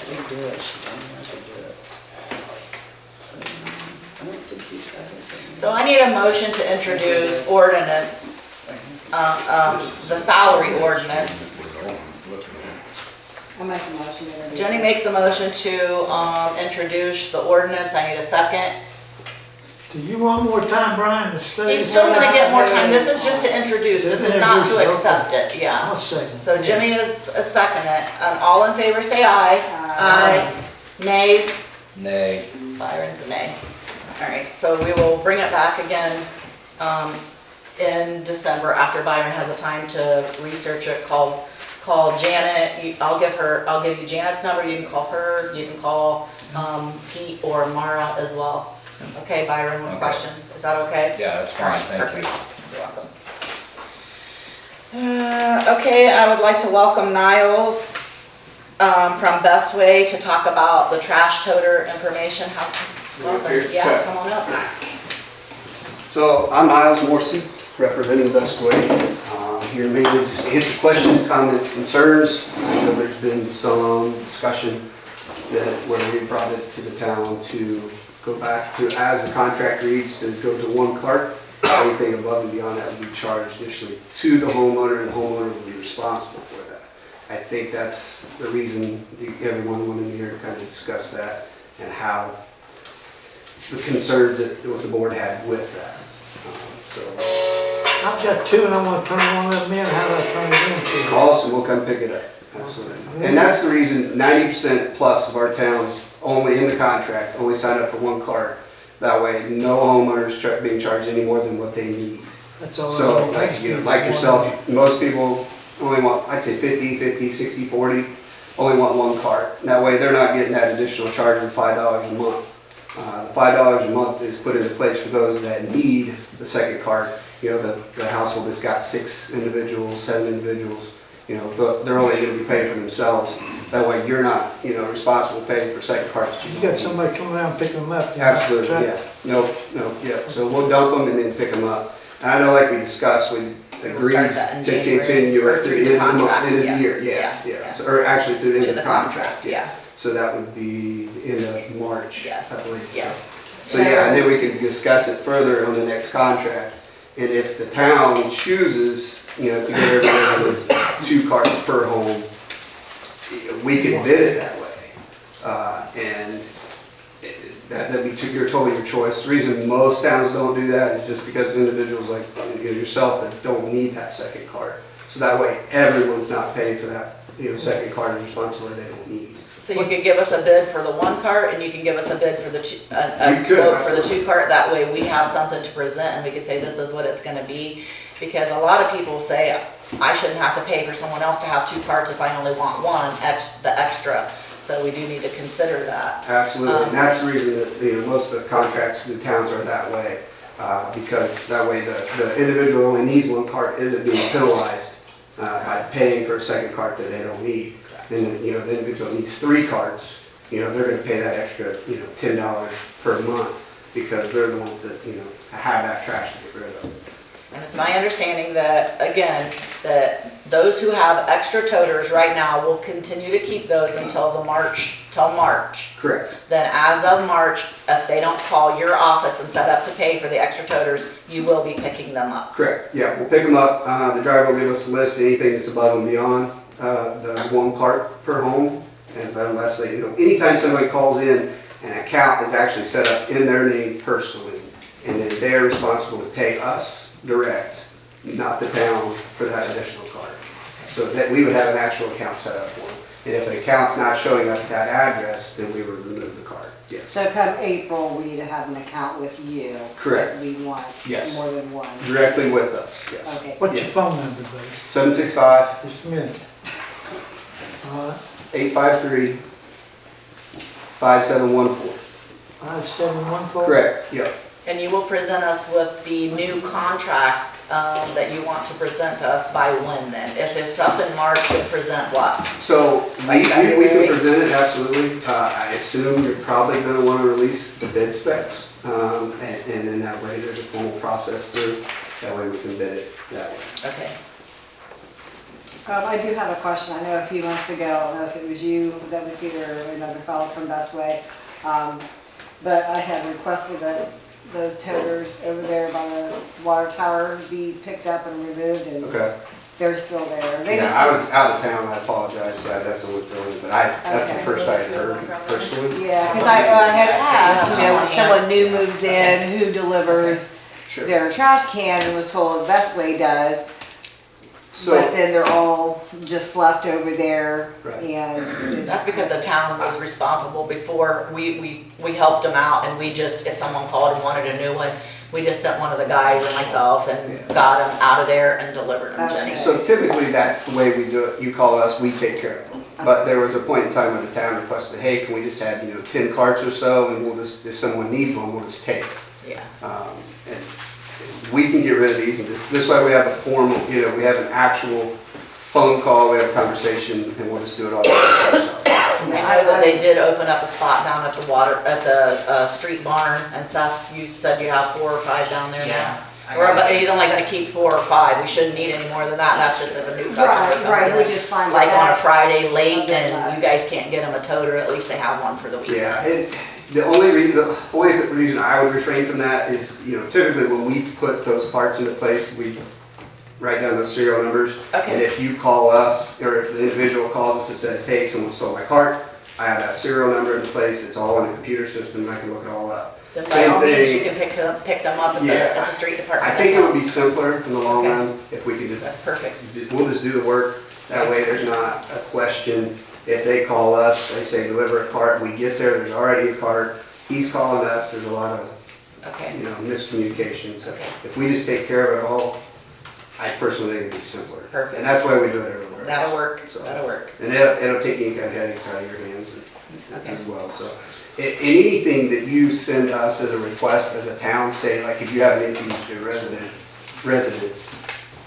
didn't do it, she didn't have to do it. I don't think he's got his. So I need a motion to introduce ordinance, the salary ordinance. I'll make a motion to introduce. Jenny makes a motion to introduce the ordinance. I need a second. Do you want more time, Brian, to study? He's still gonna get more time. This is just to introduce. This is not to accept it, yeah. I'll second. So Jimmy is a second it. All in favor say aye. Aye. Nays? Nay. Byron's a nay. All right, so we will bring it back again in December after Byron has a time to research it. Call Janet. I'll give you Janet's number. You can call her. You can call Pete or Mara as well. Okay, Byron, with questions. Is that okay? Yeah, that's fine, thank you. You're welcome. Okay, I would like to welcome Niles from Best Way to talk about the trash toter information. Welcome. Yeah, come on up. So I'm Niles Morrissey, representing Best Way. Here mainly just to answer questions, comments, concerns. I know there's been some discussion where we brought it to the town to go back to, as the contract reads, to go to one cart. Anything above and beyond that would be charged additionally to the homeowner, and the homeowner will be responsible for that. I think that's the reason everyone wanted me here to kind of discuss that and how the concerns that what the board had with that. I've got two and I want to turn one of them in. How do I turn it in? Call us and we'll come pick it up. Absolutely. And that's the reason 90% plus of our towns only in the contract only sign up for one cart. That way, no homeowners being charged any more than what they need. That's all. So, like yourself, most people only want, I'd say 50, 60, 40, only want one cart. That way, they're not getting that additional charge of $5 a month. $5 a month is put into place for those that need the second cart. You know, the household that's got 6 individuals, 7 individuals, you know, they're only going to be paying for themselves. That way you're not, you know, responsible paying for second carts. You got somebody coming around and picking them up? Absolutely, yeah. No, yeah. So we'll dump them and then pick them up. And I know, like we discussed, we agreed to continue it through the end of the year. Yeah. So, or actually to the end of the contract. Yeah. So that would be the end of March, Yes. I believe. Yes. So yeah, and then we can discuss it further on the next contract. And if the town chooses, you know, to get everybody with 2 carts per home, we can bid it that way. And that'd be totally your choice. The reason most towns don't do that is just because individuals like yourself that don't need that second cart. So that way everyone's not paying for that, you know, second cart is responsibility they don't need. So you could give us a bid for the one cart and you can give us a bid for the You could, quote for the absolutely. 2 cart. That way we have something to present and we could say this is what it's gonna be. Because a lot of people say, I shouldn't have to pay for someone else to have 2 carts if I only want one, the extra. So we do need to consider that. Absolutely, and that's the reason that, you know, most of the contracts in the towns are that way. Because that way the individual only needs 1 cart isn't being penalized by paying for a second cart that they don't need. And then, you know, the individual needs 3 carts, you know, they're gonna pay that extra, you know, $10 per month because they're the ones that, you know, have that trash to get rid of. And it's my understanding that, again, that those who have extra toters right now will continue to keep those until March. Correct. Then as of March, if they don't call your office and set up to pay for the extra toters, you will be picking them up. Correct, yeah, we'll pick them up, the driver will give us a list, anything that's above and beyond, the 1 cart per home. And unless they, you know, anytime somebody calls in, an account is actually set up in their name personally. And then they're responsible to pay us direct, not the town, for that additional cart. So that we would have an actual account set up for them. And if an account's not showing up at that address, then we would remove the cart, yes. So come April, we need to have an account with you. Correct. If we want Yes. more than one. Directly with us, yes. Okay. What's your Yes. phone number, buddy? 765 Just a minute. 853 5714. 5714? Correct, yep. And you will present us with the new contract that you want to present to us by when then? If it's up in March, you'll present what? So Like we February? can present it, absolutely. I assume you're probably going to want to release the bid specs. And then that way there's a formal process through. That way we can bid it that way. Okay. I do have a question. I know a few months ago, I don't know if it was you, that was either another fellow from Bestway, but I had requested that those toters over there by the water tower be picked up and removed, and Okay. they're still there. They Yeah, just- I was out of town, I apologize, so that's the only feeling, but that's the Okay. first I had heard personally. Yeah, because I had asked, you know, when someone new moves in, who delivers Sure. their trash can, and was told Bestway does. So, But then they're all just left over there, Right. and. That's because the town was responsible before. We helped them out and we just, if someone called and wanted a new one, we just sent one of the guys or myself and Yeah. got them out of there and delivered them, Jenny. so typically that's the way we do it. You call us, we take care of them. But there was a point in time when the town requested, hey, can we just have, 10 carts or so, and we'll just, if someone needs one, we'll just take it. Yeah. And we can get rid of these, and this way we have a formal, we have an actual phone call, we have a conversation, and we'll just do it all ourselves. And I know that they did open up a spot down at the street barn and stuff. You said you have 4 or 5 down there now? But he's only gonna keep 4 or 5. We shouldn't need any more than that. That's just if a new customer comes in. Right, we just find. Like on a that's- Friday late and you guys can't get them a toter, at least they have one for the weekend. Yeah, the only reason I would refrain from that is, typically when we put those parts into place, we write down those serial numbers. Okay. And if you call us, or if the individual calls us and says, hey, someone stole my cart, I have that serial number in place, it's all in a computer system, and I can look it all up. Then by Same all means, thing. you can pick them up at Yeah. at the street department. I think it would be simpler in the long Okay. run if we could just, That's perfect. we'll just do the work. That way there's not a question. If they call us, they say deliver a cart, we get there, there's already a cart. He's calling us, there's a lot of, Okay. miscommunications. Okay. If we just take care of it all, I personally think it'd be simpler. Perfect. And that's why we do it everywhere. That'll work. So- That'll work. And it'll take any kind of headaches out of your hands Okay. as well, so. And anything that you send us as a request as a town, say, like if you have an empty residence,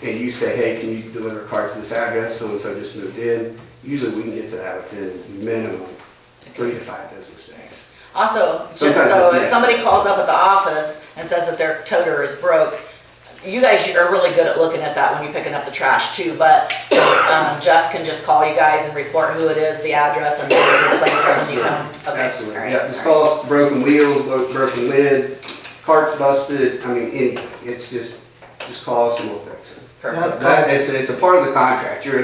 and you say, hey, can you deliver a cart to this address, so-and-so just moved in, usually we can get to that within minimum 3 to 5 business days. Also, just Sometimes so it's if yes. somebody calls up at the office and says that their toter is broke, you guys are really good at looking at that when you're picking up the trash too, but Jess can just call you guys and report who it is, the address, and then replace it when you come. Okay. Absolutely, All right. yeah, just All right. call us, broken wheels, broken lid, cart's busted, anything. It's just call us and we'll fix it. Perfect. It's a part of the contract. You're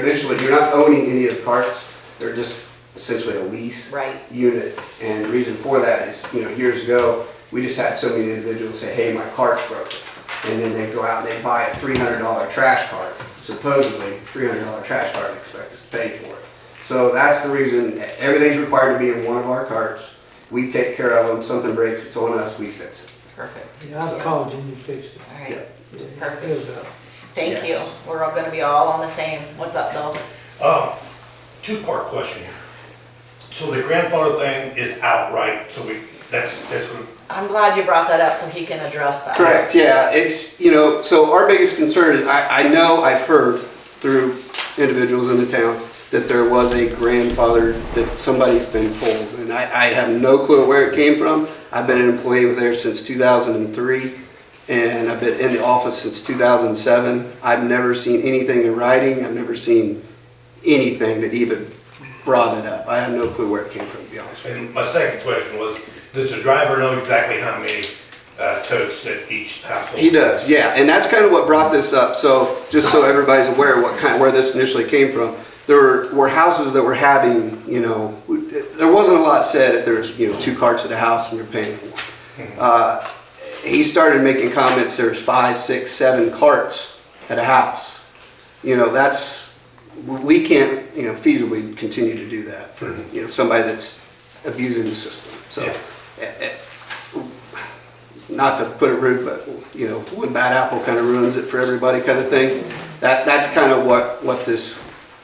not owning any of the carts. They're just essentially a lease Right. unit. And the reason for that is, years ago, we just had so many individuals say, hey, my cart's broken. And then they go out and they buy a $300 trash cart, supposedly $300 trash cart, and expect us to pay for it. So that's the reason, everything's required to be in one of our carts. We take care of them, something breaks, it's on us, we fix it. Perfect. Yeah, I called you and you fixed it. All right, Yeah, perfect. good about it. Thank you. We're all gonna be all on the same. What's up, Bill? Two-part question here. So the grandfather thing is outright, so that's what. I'm glad you brought that up so he can address that. Correct, yeah, it's, so our biggest concern is, I know, I've heard through individuals in the town that there was a grandfather that somebody's been told, and I have no clue where it came from. I've been an employee with there since 2003, and I've been in the office since 2007. I've never seen anything in writing, I've never seen anything that even brought it up. I have no clue where it came from, to be honest with you. And my second question was, does the driver know exactly how many totes that each household? He does, yeah, and that's kind of what brought this up. So just so everybody's aware where this initially came from, there were houses that were having, there wasn't a lot said if there's 2 carts at a house and you're paying for one. He started making comments. There's 5, 6, 7 carts at a house. We can't feasibly continue to do that for somebody that's abusing the system. So. Yeah. Not to put it rude, but one bad apple kind of ruins it for everybody, kind of thing. That's kind of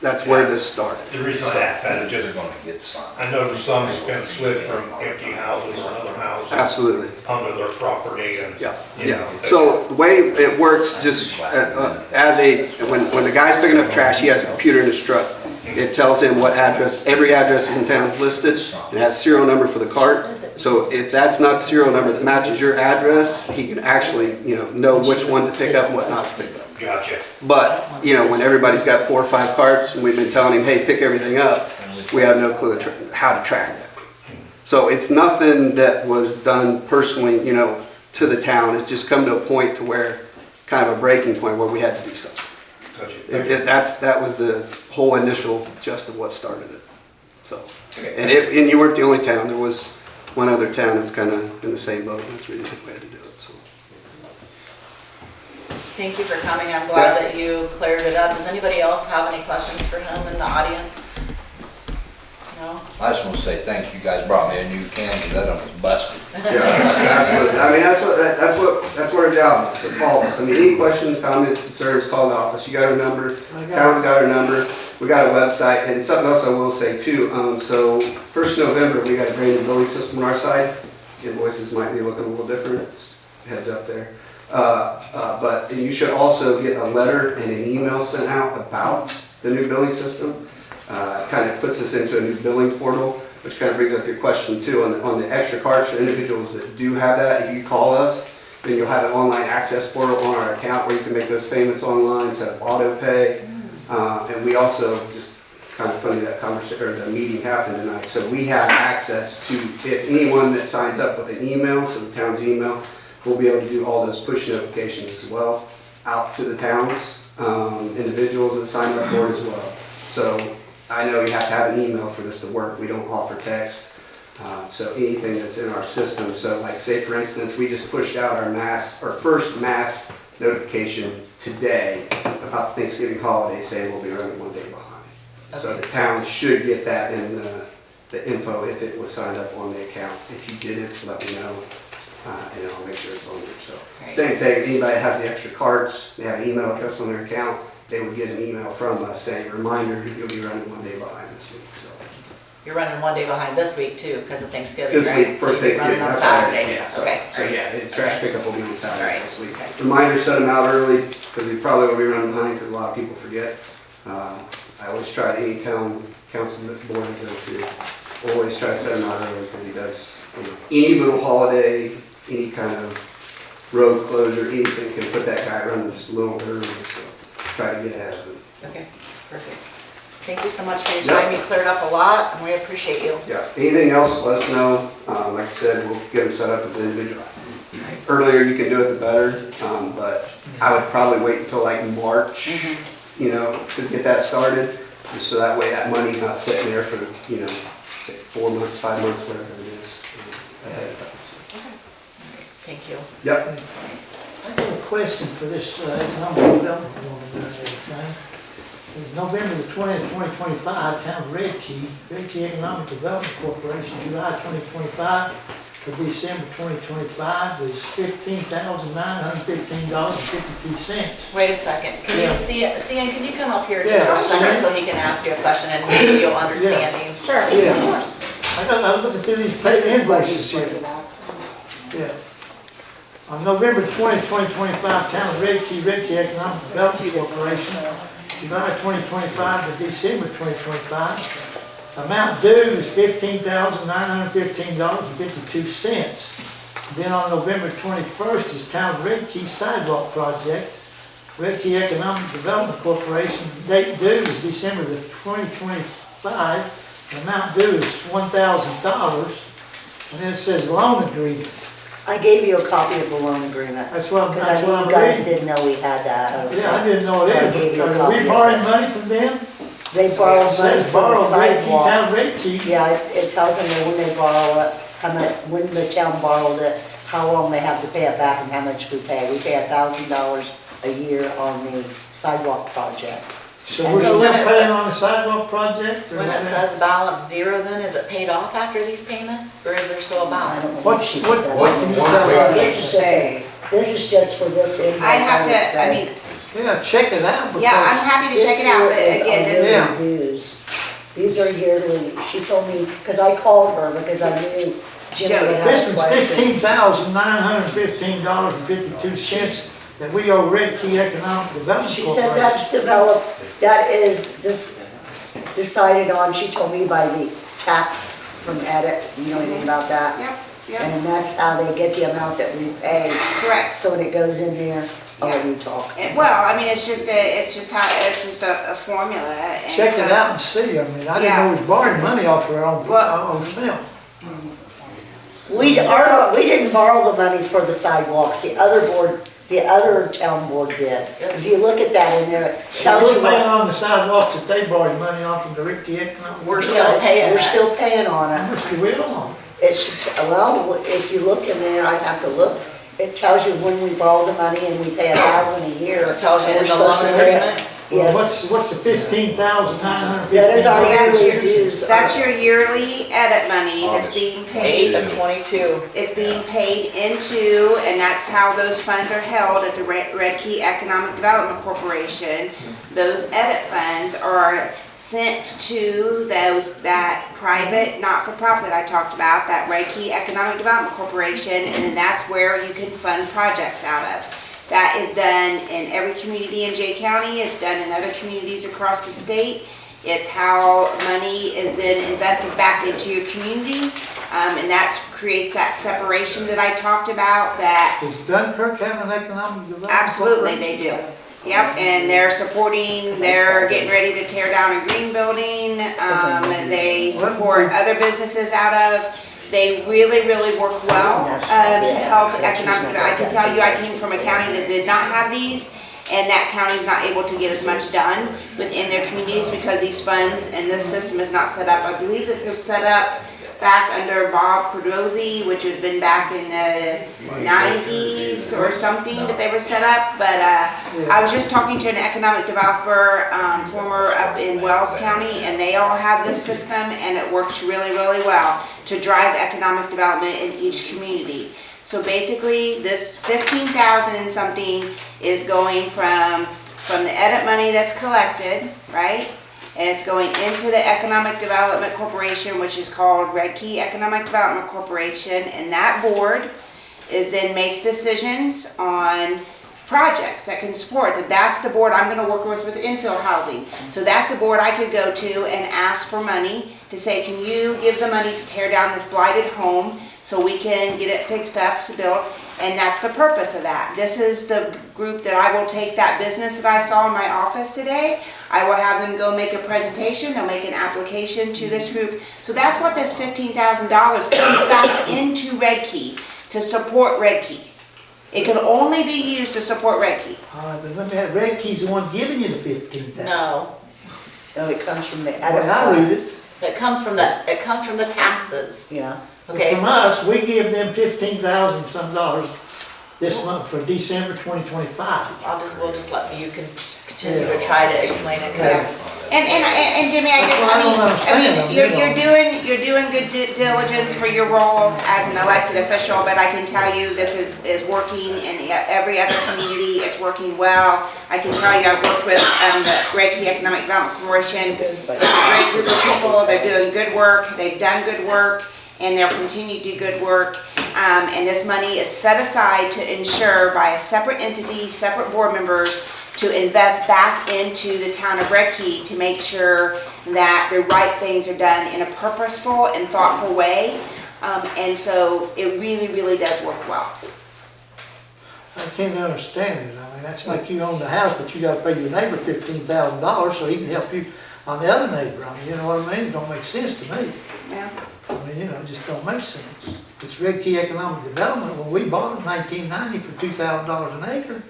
that's where this started. The reason I asked that is just, Gonna get some. I noticed some has been slid from empty houses or other houses. Absolutely. Onto their property and. Yeah. you know, So the way it works, just when the guy's picking up trash, he has a computer in his truck. It tells him what address, every address in town is listed. It has serial number for the cart. So if that's not the serial number that matches your address, he can actually, know which one to pick up and what not to pick up. Gotcha. But, when everybody's got 4 or 5 carts and we've been telling him, hey, pick everything up, we have no clue how to track that. So it's nothing that was done personally, to the town. It's just come to a point to where, kind of a breaking point where we had to do something. Gotcha. That was the whole initial gist of what started it. So, and you weren't the only town. There was one other town that's kind of in the same boat, and that's really the way to do it. So. Thank you for coming. I'm glad that you cleared it up. Does anybody else have any questions for him in the audience? No? I just want to say thanks, you guys brought me a new can, because that one was busted. Yeah, absolutely. I mean, that's what our job is, to call us. I mean, any questions, comments, concerns, call the office. You got our number, town's got our number. We got a website, and something else I will say too. So 1st November, we got a brand new billing system on our side. Invoices might be looking a little different, just heads up there. But you should also get a letter and an email sent out about the new billing system. Kind of puts us into a new billing portal, which kind of brings up your question too on the extra cards for individuals that do have that. If you call us, then you'll have an online access portal on our account where you can make those payments online, set up auto pay. And we also, just kind of funny that conversation or the meeting happened tonight. So we have access to, if anyone that signs up with an email, so the town's email, we'll be able to do all those push notifications as well out to the towns, individuals that sign up for it as well. So I know you have to have an email for this to work. We don't offer text. So anything that's in our system. So like say for instance, we just pushed out our first mass notification today about the Thanksgiving holiday saying we'll be running 1 day behind. Okay. So the town should get that in the info if it was signed up on the account. If you didn't, let me know. And I'll make sure it's on there. So same thing, anybody that has the extra carts, they have an email address on their account, they would get an email from us saying, reminder, you'll be running 1 day behind this week. So You're running 1 day behind this week too, because of Thanksgiving, this right? week So for you'll be Thanksgiving, running on that's Saturday. right. Yeah, so, Okay. so yeah, it's trash pickup will be on Saturday Right. this week. Okay. Reminder, set them out early because you probably will be running behind because a lot of people forget. I always try to, any town council board I go to, always try to set them out early because he does, any little holiday, any kind of road closure, anything can put that guy running just a little early, so try to get ahead of him. Okay, perfect. Thank you so much for your time. You cleared up a lot and we appreciate you. Yeah, anything else, let us know. Like I said, we'll get them set up as an individual. Earlier you can do it, the better, but I would probably wait until like March, to get that started, just so that way that money's not sitting there for, say 4 months, 5 months, whatever it is, ahead of time. Thank you. Yep. I have a question for this economic development woman down there, November the 20th, 2025, town of Redkey Economic Development Corporation, July 2025 to December 2025 is $15,915.52. Wait a second, can Yeah. you see, Cian, can you come up here Yeah, just for a second sure. so he can ask you a question and maybe you'll understand him? Sure. Yeah. I was looking through these This is what invoices he's here. working out. Yeah. On November 20th, 2025, town of Redkey Economic Development Corporation, July 2025 to December 2025. Amount due is $15,915.52. Then on November 21st is town of Redkey Sidewalk Project, Redkey Economic Development Corporation, date due is December the 2025. The amount due is $1,000. And then it says loan agreement. I gave you a copy of the loan agreement. That's what Because I I'm knew you guys reading. didn't know we had that. Yeah, I didn't know So I it gave you a is. Are copy we of borrowing it. money from them? They borrowed It money says from the borrow Redkey, sidewalk. town Redkey. Yeah, it tells them that when they borrow it, how much, when the town borrowed it, how long they have to pay it back and how much we pay. We pay $1,000 a year on the sidewalk project. So And we're so still when it paying sa- on the sidewalk project? or When it what? says balance zero then, is it paid off after these payments or is there still a I balance? don't What, think she what, did that. what can you What- tell what- us? This is just for this invoice. I have would to, I say. mean, Yeah, check it out because. yeah, I'm happy to check it out, but again, This this Yeah. is, is dues. These are yearly. She told me, because I called her because I knew Jimmy would have This a one's question. $15,915.52 that we owe Redkey Economic Development She Corporation. says that's developed, that is decided on, she told me by the tax from edit, you know anything about that? yep, yep, And that's how they get the amount that we pay. correct. So when it goes in there, I'll let you talk. Well, I mean, it's just a formula and Check it so- out and see. I mean, I didn't Yeah. know we was borrowing money off our own, Well- ourselves. We didn't borrow the money for the sidewalks, the other town board did. If you look at that in there, it So tells we're you paying what. on the sidewalks that they borrowed money off from the Redkey Economic. We're still paying We're it. still paying on How it. much do we owe them? It should, well, if you look in there, I have to look, it tells you when we borrow the money and we pay $1,000 a year. It tells you in We're the supposed loan to pay it. agreement? Well, Yes, what's the $15,915? that is our That's yearly your- dues. That's your yearly edit money that's being paid. 8/22. It's being paid into, and that's how those funds are held at the Redkey Economic Development Corporation. Those edit funds are sent to that private, not-for-profit I talked about, that Redkey Economic Development Corporation, and then that's where you can fund projects out of. That is done in every community in Jay County, it's done in other communities across the state. It's how money is then invested back into your community, and that creates that separation that I talked about, that Does Dunkirk have an economic development? absolutely they do. Yep, and they're getting ready to tear down a green building, they support other businesses out of. They really, really work well, to help economic, I can tell you, I came from a county that did not have these, and that county's not able to get as much done within their communities because these funds and this system is not set up. I believe this was set up back under Bob Cardozi, which had been back in the 90s or something that they were set up, but I was just talking to an economic developer, former up in Wells County, and they all have this system, and it works really, really well to drive economic development in each community. So basically, this 15,000 and something is going from the edit money that's collected, right? And it's going into the Economic Development Corporation, which is called Redkey Economic Development Corporation, and that board makes decisions on projects that can support. That's the board I'm gonna work with infill housing. So that's a board I could go to and ask for money to say, can you give the money to tear down this blighted home so we can get it fixed up to build? And that's the purpose of that. This is the group that I will take that business that I saw in my office today. I will have them go make a presentation, they'll make an application to this group. So that's what this $15,000 comes back into Redkey, to support Redkey. It can only be used to support Redkey. But let me have, Redkey's the one giving you the 15,000. No, No, it comes from the Well, edit I fund. read it. it comes from the taxes. Yeah. Okay, From us, we give them 15,000 some dollars this month for December 2025. we'll just let you can continue to try to explain it, because And Jimmy, I just, Well, I don't understand. you're doing good diligence for your role as an elected official, but I can tell you this is working in every other community, it's working well. I can tell you, I've worked with, the Redkey Economic Development Corporation, it's a great group of people, they're doing good work, they've done good work, and they'll continue to do good work. And this money is set aside to ensure by a separate entity, separate board members, to invest back into the town of Redkey to make sure that the right things are done in a purposeful and thoughtful way. And so it really, really does work well. I can't understand it. I mean, that's like you own the house, but you gotta pay your neighbor $15,000 so he can help you on the other neighbor. I mean, you know what I mean? It don't make sense to me. Yeah. I mean, you know, it just don't make sense. It's Redkey Economic Development. When we bought it in 1990 for $2,000 an acre,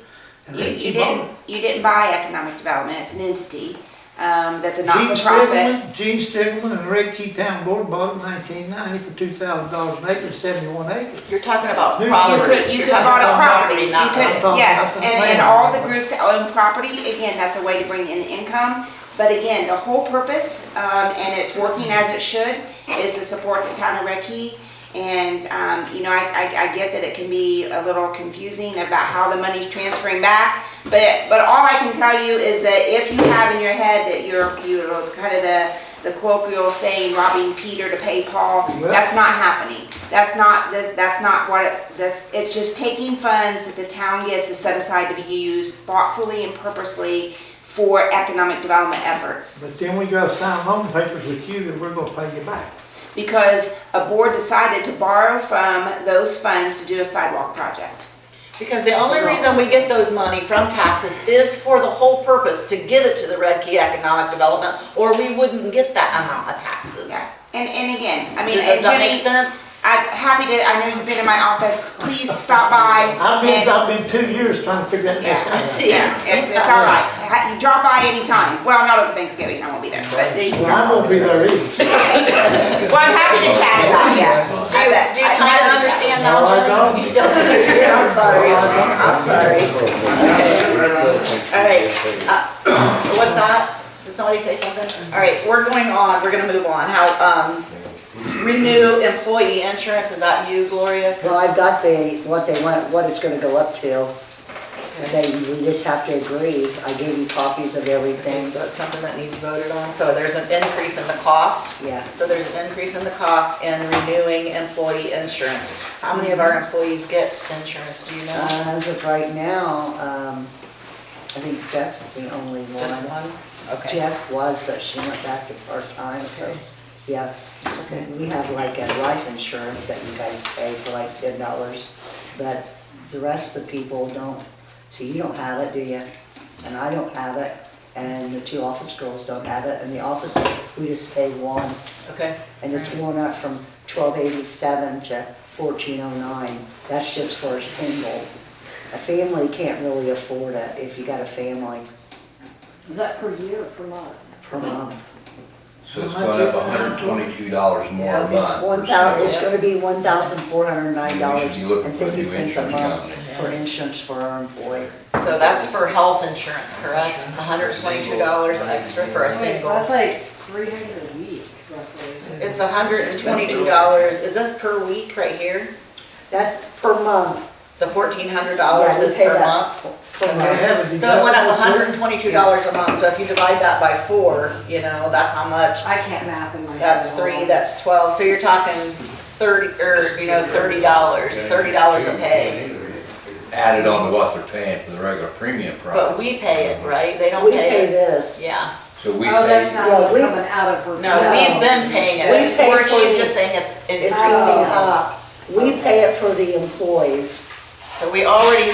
and Redkey bought it. You didn't buy economic development, it's an entity, that's a not-for-profit. Gene Stiggleman and Redkey Town Board bought it in 1990 for $2,000 an acre, 71 acres. you're talking about You property. You You're could talking bought a about property, you not could, land. yes, Not and land. all the groups that own property, again, that's a way to bring in income. But again, the whole purpose, and it's working as it should, is to support the town of Redkey. And, you know, I get that it can be a little confusing about how the money's transferring back. But all I can tell you is that if you have in your head that you're kind of the colloquial saying, robbing Peter to pay Paul, that's not happening. That's not what it's just taking funds that the town gets to set aside to be used thoughtfully and purposely for economic development efforts. But then we gotta sign loan papers with you that we're gonna pay you back. Because a board decided to borrow from those funds to do a sidewalk project. Because the only reason we get those money from taxes is for the whole purpose, to give it to the Redkey Economic Development, or we wouldn't get that amount of taxes. Yeah. And again, I mean, Does that make Jimmy, sense? I'm happy to, I know you've been in my office, please stop by. I've been 2 years trying to figure that mess out. Yeah, it's all right. You drop by anytime. Well, not over Thanksgiving, I won't be there, but you can Well, I drop won't be there either. by. Well, I'm happy to chat about it. Do you kind of understand now, No, I Jimmy? don't. You still? I'm sorry, I'm sorry. All right, what's that? Did somebody say something? All right, we're gonna move on. How, renew employee insurance, is that you, Gloria? 'Cause- Well, I've got what it's gonna go up to. We just have to agree. I gave you copies of Okay, everything. so it's something that needs voted on. So there's an increase in the cost. Yeah. So there's an increase in the cost in renewing employee insurance. How many of our employees get insurance, do you know? As of right now, I think Seth's the only one. Just one? Okay. Jess was, but she went back to part-time, so, Okay. yeah. Okay. We have like a life insurance that you guys pay for like $10, but the rest of the people don't. So you don't have it, do you? And I don't have it, and the 2 office girls don't have it, and the office, we just pay one. Okay. And it's going up from $12.87 to $14.09. That's just for a single. A family can't really afford it if you got a family Is that per year or per month? per month. So it's going up $122 more a month. It's gonna be $1,409.50 You look for a new a insurance month company. for insurance for our employee. So that's for health insurance, correct? $122 extra for a So single. that's like 300 a week roughly. It's $122. Is this per week right here? That's per month. The $1,400 Yeah, we is pay per that month? They have a So it went up deductible too. $122 a month, so if you divide that by 4, you know, that's how much. I can't math in my head. That's at all. 3, that's 12, so you're talking $30 a pay. Added on to what they're paying for the regular premium price. But we pay it, right? They don't We pay pay it? this. Yeah. So we Oh, that's pay, not Yeah, what's we- coming out of her. No, we've been paying it. We It's- pay Or for she's the- just saying it's It's increasing. we pay it for the employees. So we already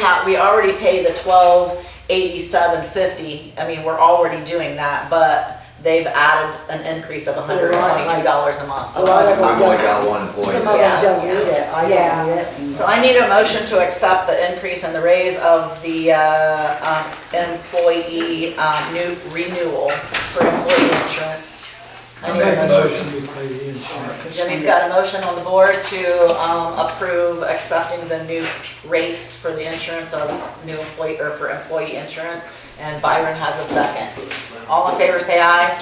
pay the $1287.50. I mean, we're already doing that, but they've added an increase of $122 a month. A So lot of it's we've them only got one employee. Some of Yeah. them don't need it. I Yeah. don't need it. So I need a motion to accept the increase in the raise of the employee new renewal for employee insurance. I need a Make a motion. motion to pay the insurance. Jimmy's got a motion on the board to approve accepting the new rates for the insurance of new employee, or for employee insurance. and Byron has a second. All in favor, say aye.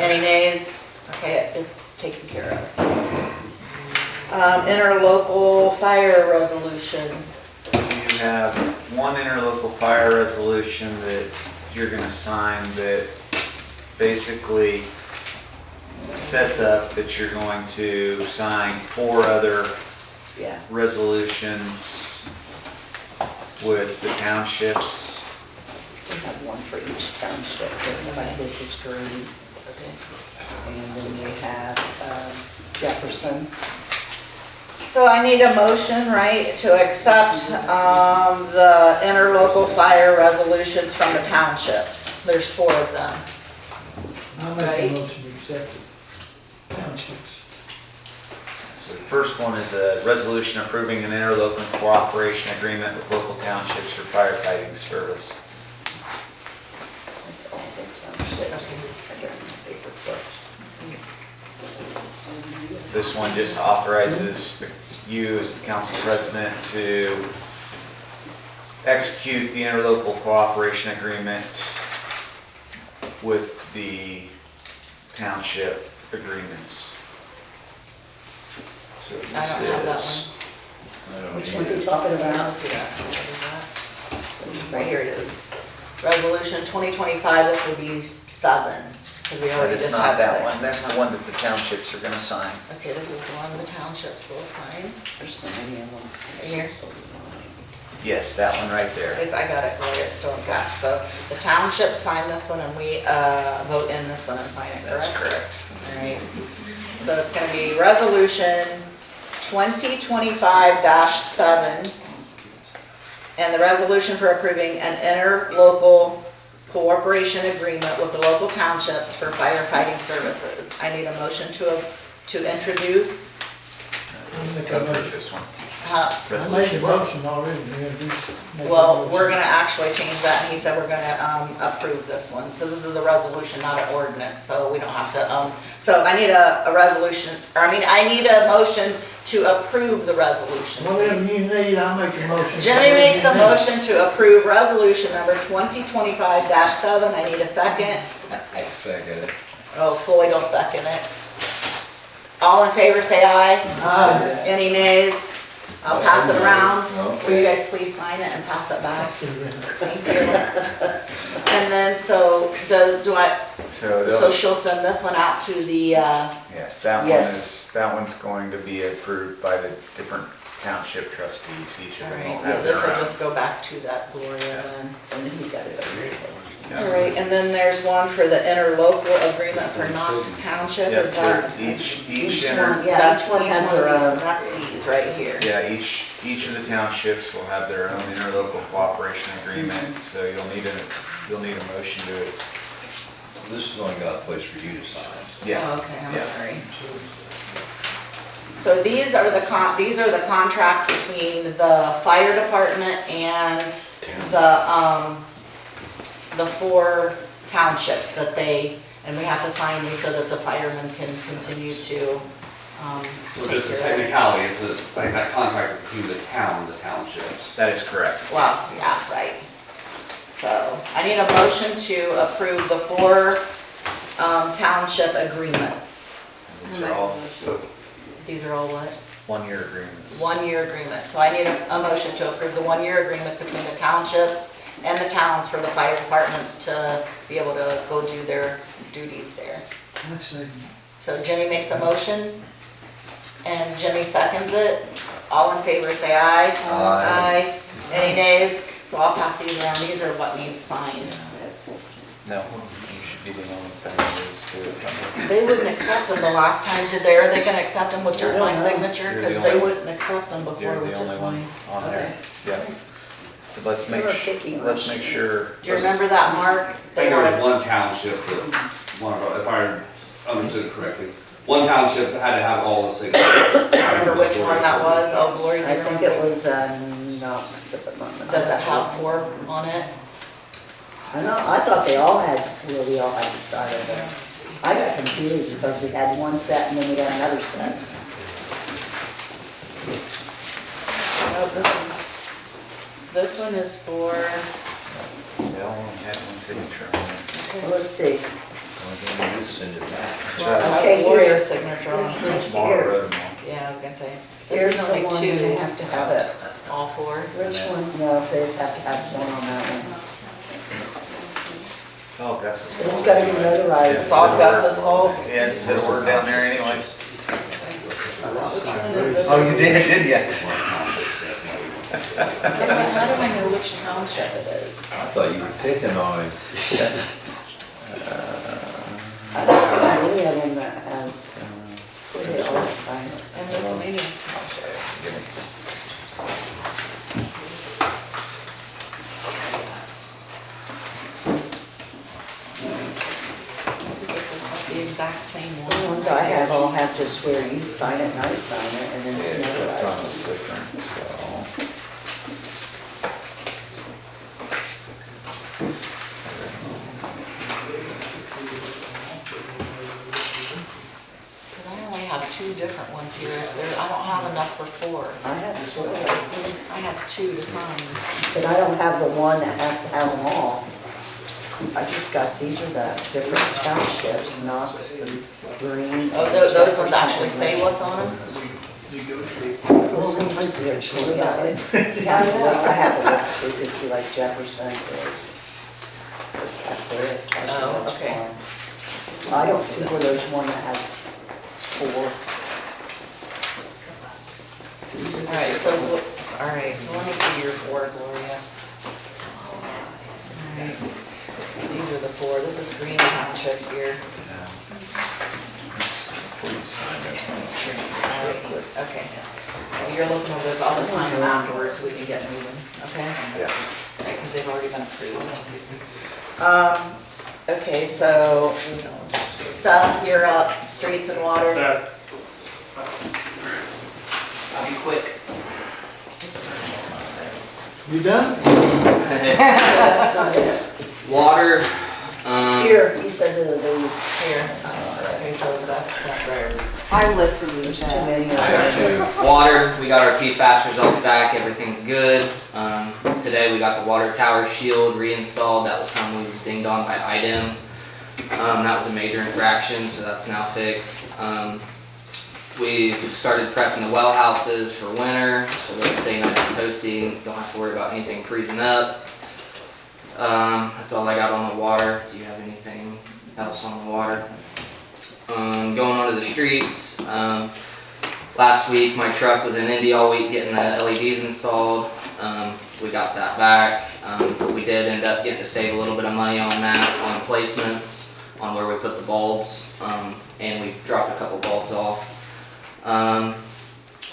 Any nays? Okay, it's taken care of. Interlocal fire resolution. You have one interlocal fire resolution that you're gonna sign that basically sets up that you're going to sign 4 other Yeah. resolutions with the townships. We have one for each township, but this is green. And then we have Jefferson. So I need a motion, right, to accept the interlocal fire resolutions from the townships. There's 4 of them. I'll make Right. a motion to accept it. Townships. So the first one is a resolution approving an interlocal cooperation agreement with local townships for firefighting service. That's all the townships. I got my paper clip. This one just authorizes you as the council president to execute the interlocal cooperation agreement with the township agreements. So I don't have that this is, Which one's he talking I don't about? see that. What is that? Right here it is. Resolution 2025, this would be 7, because we but already it's just not had that 6. one, that's the one that the townships are gonna sign. Okay, this is the one the townships will sign. There's so many of them. Right here. Yes, that one right there. I got it, right, it's still attached. So the townships sign this one and we vote in this one and sign it, correct? That's correct. All right. So it's gonna be resolution 2025-7. And the resolution for approving an interlocal cooperation agreement with the local townships for firefighting services. I need a motion to introduce. I'll make a Approve motion. this one. I made a Resolution. motion already, we introduced it. Make a Well, motion. we're gonna actually change that, and he said we're gonna, approve this one. So this is a resolution, not an ordinance, so we don't have to, so I need a resolution, or I need a motion to approve the resolution, Whatever please. you need, I'll make a motion. Jimmy makes a motion to approve resolution number 2025-7. I need a second. I second it. Oh, Floyd will second it. All in favor, say aye. Aye. Any nays? I'll pass it around. Okay. Will you guys please sign it and pass it back? Thank you. And then, so, do I, So so they'll, she'll send this one out to the, yes, that one Yes. is, that one's going to be approved by the different township trustees, each of them will alright, so have this their will own. just go back to that Gloria then. And then he's got it over here. Alright, and then there's one for the interlocal agreement for Knox Township, Yep, is that? each Each inter, one, yeah, That's each one has of their these, own. and that's these right here. yeah, each of the townships will have their own interlocal cooperation agreement, so you'll need a motion to, This has only got a place for you to sign. yeah. Oh, okay, I'm Yeah. sorry. So these are the contracts between the fire department and the 4 townships that and we have to sign these so that the firemen can continue to, So take just a care of it. technicality, it's like that contract between the town and the townships. That is correct. Well, yeah, right. So I need a motion to approve the 4 township agreements. These are all These are all what? one-year agreements. 1-year agreements. So I need a motion to approve the 1-year agreements between the townships and the towns for the fire departments to be able to go do their duties there. Let's see. So Jimmy makes a motion and Jimmy seconds it. All in favor, say aye. Aye. Any nays? So I'll pass these around. These are what needs signed. No, you should be the one signing this too. They wouldn't accept them the last time, did they? Are they gonna accept them with just my signature? You're the Because they only- wouldn't accept them You're before with the only just one mine. on there, yeah. But let's They were make, picky let's ones. make sure. Do you remember that, Mark? I They think there wanted- was one township that, if I understood correctly, one township had to have all the signatures. Remember which one that was? Oh, Glory, do you I think remember? it was, Knox at the moment. Does it have 4 on it? I know, I thought they all had, well, we all had to sign it. I got confused because we had one set and then we got another set. Oh, this one is for, they all only had one signature on it. Well, let's see. Well, then you just send it back. That's Well, it right. has Okay, Gloria's signature on it. Mara wrote them all. Yeah, I was gonna say. Here's This is the only one two, you have to have it. all four. Which one? No, they just have to have one on that one. It's all Gus's fault. It's gotta be notarized. It's all Gus's fault? Yeah, you said a word down there anyway. I lost my Which one is voice. this? Oh, you did ya? How do I know which township it is? I thought you were picking on him. I don't see any of them that has, they all sign it. And this meeting's township. This is like the exact same one. The ones I have all have just where you sign it and I sign it and then Yeah, it's the sun notarized. is different, so. Cause I only have two different ones here. I don't have enough for four. I have four, I have two to sign. but I don't have the one that has to have them all. I just got, these are the different townships, Knox and Green. Oh, those ones actually say what's on them? This one's good, yeah, I have to look through to see like Jefferson is. It's up there. it tells you Oh, which okay. one. I don't see where there's one that has four. These are the Alright, different so let me see your four, Gloria. Alright, these are the four. This is Green Township here. Before you sign this one. Alright, okay. If you're looking over those, I'll just sign them afterwards so we can get moving, okay? Yeah. Because they've already been approved. Okay, so Seth, you're up, streets and water. That, I'll be quick. You done? That's not it. Water, Here, he says it are these. Here. Okay, so that's theirs. I listened. There's too many of I them. got two. water, we got our PFAS results back, everything's good. Today we got the water tower shield reinstalled, that was something we was dinged on by IDEM. That was a major infraction, so that's now fixed. We started prepping the well houses for winter, so they'll stay nice and toasty, don't have to worry about anything freezing up. That's all I got on the water. Do you have anything else on the water? Going on to the streets, last week my truck was in Indy all week getting the LEDs installed. We got that back. We did end up getting to save a little bit of money on that, on placements, on where we put the bulbs, and we dropped a couple bulbs off.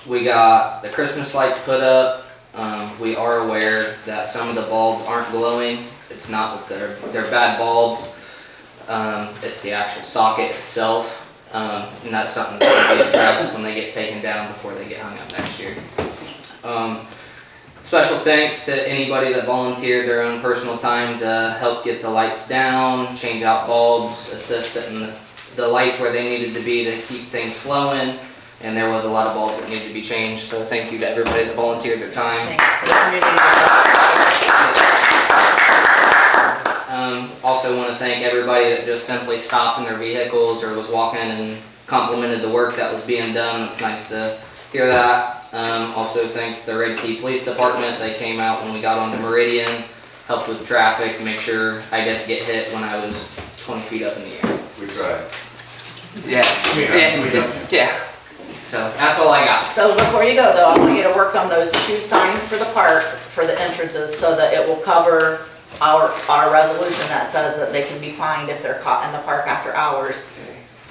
We got the Christmas lights put up. We are aware that some of the bulbs aren't glowing. It's not that they're bad bulbs. It's the actual socket itself, and that's something that's going to be addressed when they get taken down before they get hung up next year. Special thanks to anybody that volunteered their own personal time to help get the lights down, change out bulbs, assist setting the lights where they needed to be to keep things flowing, and there was a lot of bulbs that needed to be changed, so thank you to everybody that volunteered their time. Thanks to the community. Also want to thank everybody that just simply stopped in their vehicles or was walking and complimented the work that was being done. It's nice to hear that. Also thanks to the Redkey Police Department. They came out when we got onto Meridian, helped with traffic, make sure I didn't get hit when I was 20 feet up in the air. We tried. Yeah. So that's all I got. So before you go though, I want you to work on those two signs for the park, for the entrances, so that it will cover our resolution that says that they can be fined if they're caught in the park after hours.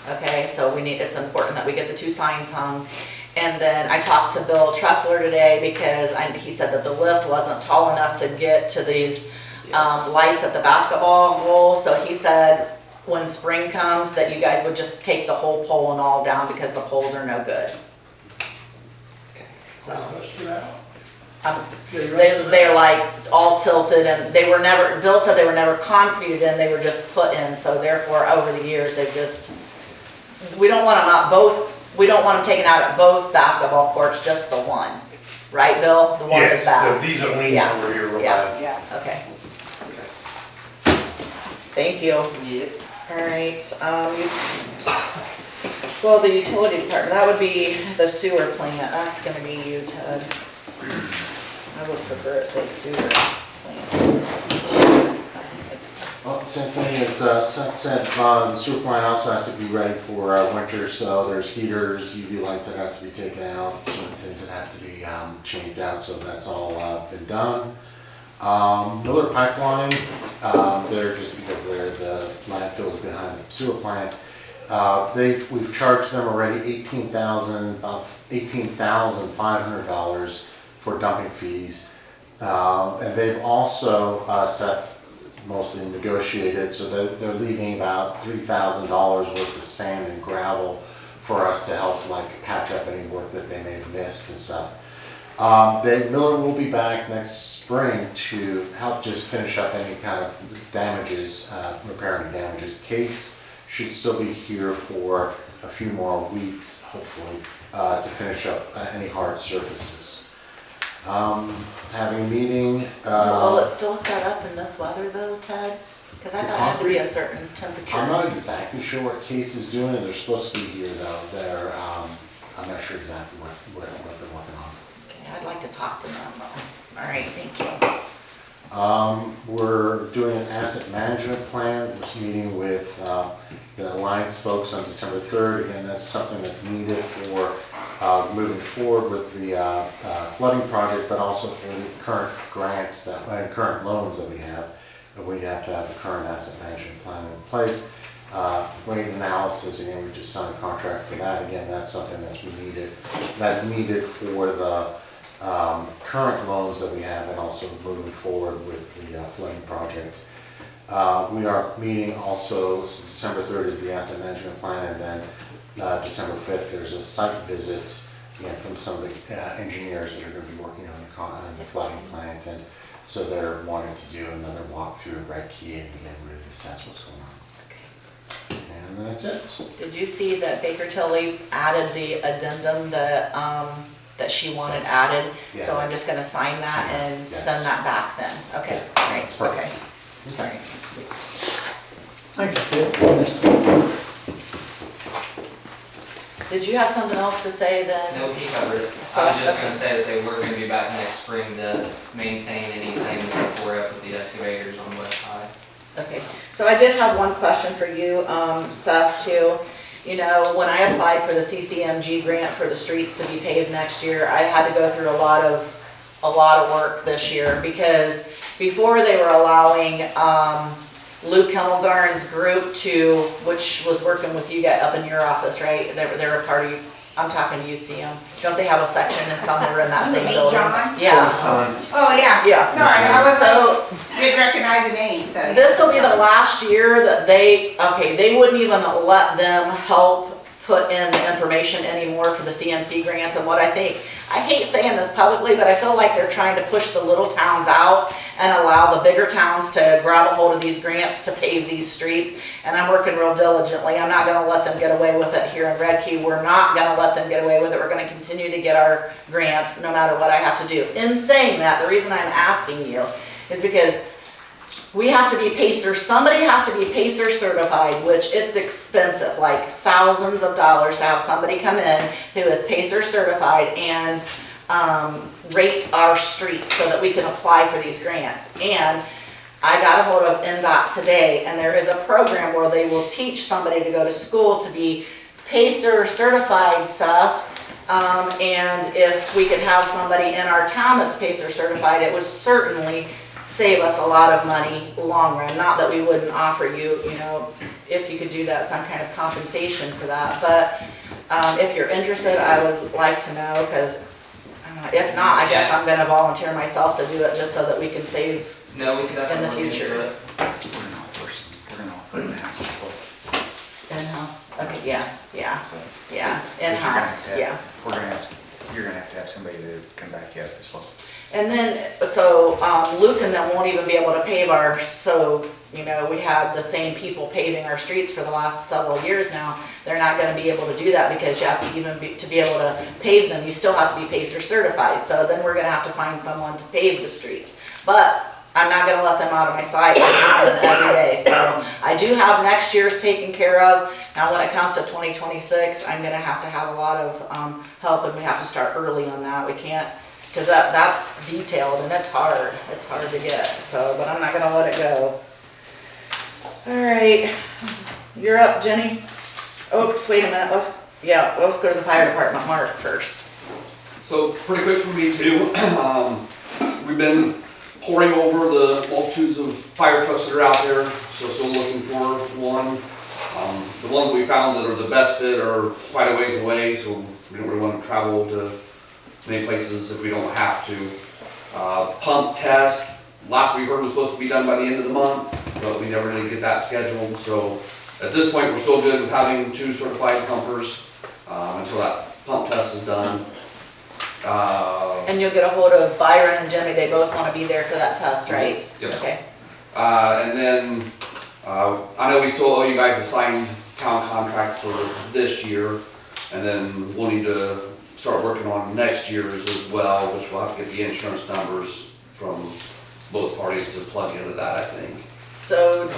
Okay, so it's important that we get the two signs hung. And then I talked to Bill Tressler today because he said that the lift wasn't tall enough to get to these lights at the basketball goal. So he said when spring comes that you guys would just take the whole pole and all down because the poles are no good. So, they're like all tilted and Bill said they were never concreted in, they were just put in. So therefore over the years we don't want them out both. We don't want them taken out at both basketball courts, just the one. Right, Bill? The one is bad. These are leaning Yeah. over here real Yeah. bad. Yeah. Okay. Thank you. Yep. All right, well, the utility department, that would be the sewer plant, that's gonna be you, Ted. I would prefer it say sewer plant. Well, same thing as Seth said, the sewer plant also has to be ready for winter, so there's heaters, UV lights that have to be taken out, certain things that have to be changed out, so that's all been done. Miller Pipeline, they're just because the landfill is behind the sewer plant. We've charged them already about $18,500 for dumping fees. And they've also, Seth mostly negotiated, so they're leaving about $3,000 worth of sand and gravel for us to help like patch up any work that they may have missed and stuff. Miller will be back next spring to help just finish up any kind of damages, repairing damages. Case should still be here for a few more weeks, hopefully, to finish up any hard surfaces. Having a meeting. Will it still set up in this weather though, Ted? Because I thought it had to be a certain temperature. I'm not exactly sure what Case is doing. They're supposed to be here though. I'm not sure exactly what they're working on. Okay, I'd like to talk to them though. All right, thank you. We're doing an asset management plan. We're meeting with the Alliance folks on December 3rd. Again, that's something that's needed for moving forward with the flooding project, but also for the current grants, current loans that we have. We have to have the current asset management plan in place. Rate analysis, again, we just signed a contract for that. Again, that's something that's needed. That's needed for the current loans that we have and also moving forward with the flooding project. We are meeting also, December 3rd is the asset management plan, and then December 5th there's a site visit again from some of the engineers that are going to be working on the flooding plant, and so they're wanting to do another walkthrough at Redkey and again really assess what's going on. And that's it. Did you see that Baker Tilly added the addendum that she wanted added? Yeah. So I'm just gonna sign that and Yes. send that back then. Okay, Yeah, great, that's perfect. okay. All right. Thank you, Ted. Did you have something else to say then? No, he covered it. So, I was just okay. gonna say that they were gonna be back next spring to maintain anything that tore up with the excavators on the west side. Okay, so I did have one question for you, Seth, too. You know, when I applied for the CCMG grant for the streets to be paved next year, I had to go through a lot of work this year because before they were allowing Luke Hemmelgarn's group to, which was working with you guys up in your office, right? They were a part of you. I'm talking to you, CM. Don't they have a section in somewhere in that same Me, building? John? Yeah. Oh, yeah. Yeah. Sorry, I was So didn't recognize the name, so. this will be the last year that they wouldn't even let them help put in the information anymore for the CNC grants. And what I hate saying this publicly, but I feel like they're trying to push the little towns out and allow the bigger towns to grab a hold of these grants to pave these streets. And I'm working real diligently. I'm not gonna let them get away with it here in Redkey. We're not gonna let them get away with it. We're gonna continue to get our grants no matter what I have to do. In saying that, the reason I'm asking you is because we have to be PACER, somebody has to be PACER certified, which it's expensive, like thousands of dollars to have somebody come in who is PACER certified and rate our streets so that we can apply for these grants. And I got a hold of NDOT today, and there is a program where they will teach somebody to go to school to be PACER certified, Seth. And if we could have somebody in our town that's PACER certified, it would certainly save us a lot of money long run. Not that we wouldn't offer you, if you could do that, some kind of compensation for that. But if you're interested, I would like to know, because if not, I guess I'm going to volunteer myself to do it just so that we can save No, we could in the definitely look into future. it. We're gonna offer in-house support. In-house. Okay, yeah, So, in-house, yeah. You're gonna have to have somebody to come back up as well. And then, so Luke and them won't even be able to pave our, we had the same people paving our streets for the last several years now. They're not gonna be able to do that because you have to to be able to pave them, you still have to be PACER certified. So then we're gonna have to find someone to pave the streets. But I'm not gonna let them out of my sight. I do them every day. So I do have next year's taken care of. Now, when it comes to 2026, I'm gonna have to have a lot of help, and we have to start early on that. We can't, because that's detailed and it's hard. It's hard to get. So, but I'm not gonna let it go. All right, you're up, Jenny. Oops, wait a minute. Let's go to the fire department. Mark first. So pretty quick for me too. We've been pouring over the multitudes of fire trucks that are out there, so still looking for one. The ones we found that are the best fit are quite a ways away, so we don't really want to travel to many places if we don't have to. Pump test, last we heard was supposed to be done by the end of the month, but we never did get that scheduled, so at this point we're still good with having 2 certified pumpers until that pump test is done. And you'll get a hold of Byron and Jimmy. They both want to be there for that test, right? Yep. Okay. And then, I know we still owe you guys a signed town contract for this year, and then we'll need to start working on next year's as well, which we'll have to get the insurance numbers from both parties to plug into that, I think. So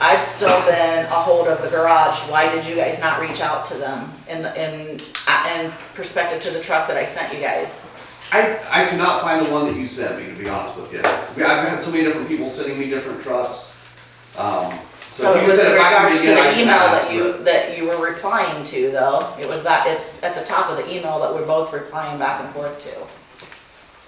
I've still been a hold of the garage. Why did you guys not reach out to them in perspective to the truck that I sent you guys? I could not find the one that you sent me, to be honest with you. I've had so many different people sending me different trucks. So if it you was send in it back to me regards to again, I the can email ask, that you were replying to, though. It's at the top of the email that we're both replying back and forth to.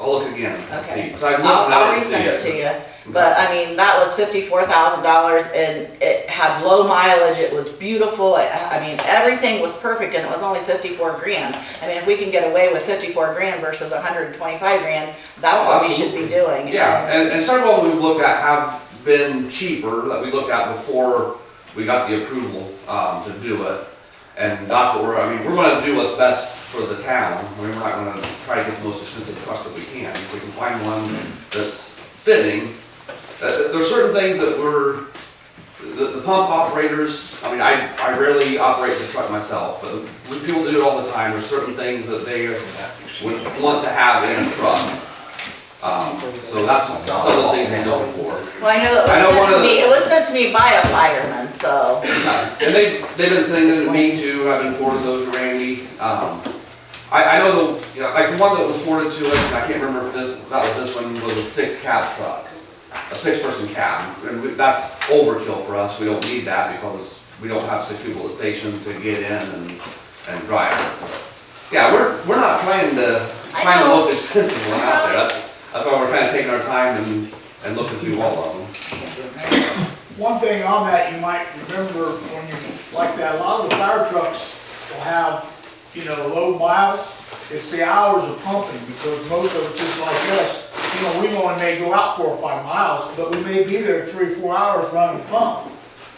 I'll look again and Okay. see. So I looked and I'll I didn't see resend it to it. you. But I mean, that was $54,000 and it had low mileage. It was beautiful. Everything was perfect and it was only 54 grand. I mean, if we can get away with 54 grand versus 125 grand, that's what we should be doing. Yeah, and several of them we've looked at have been cheaper that we looked at before we got the approval to do it. And that's what we're going to do what's best for the town. We're not going to try to get the most expensive truck that we can. If we can find one that's fitting. There's certain things that the pump operators, I rarely operate the truck myself, but with people that do it all the time, there's certain things that they would want to have in a truck. So that's some of the things we're looking for. Well, I know it was sent to me by a fireman, so. And they've been sending them to me too. I've been forwarding those to Randy. I know the one that was forwarded to us, and I can't remember if that was this one, was a 6-cab truck. A 6-person cab, and that's overkill for us. We don't need that because we don't have 6 people at the station to get in and drive. Yeah, we're not trying to find the most expensive one out there. That's why we're kind of taking our time and looking through all of them. One thing on that, you might remember when you, like that, a lot of the fire trucks will have, low miles. It's the hours of pumping, because most of it's just like us. We only may go out 4 or 5 miles, but we may be there 3 or 4 hours running the pump.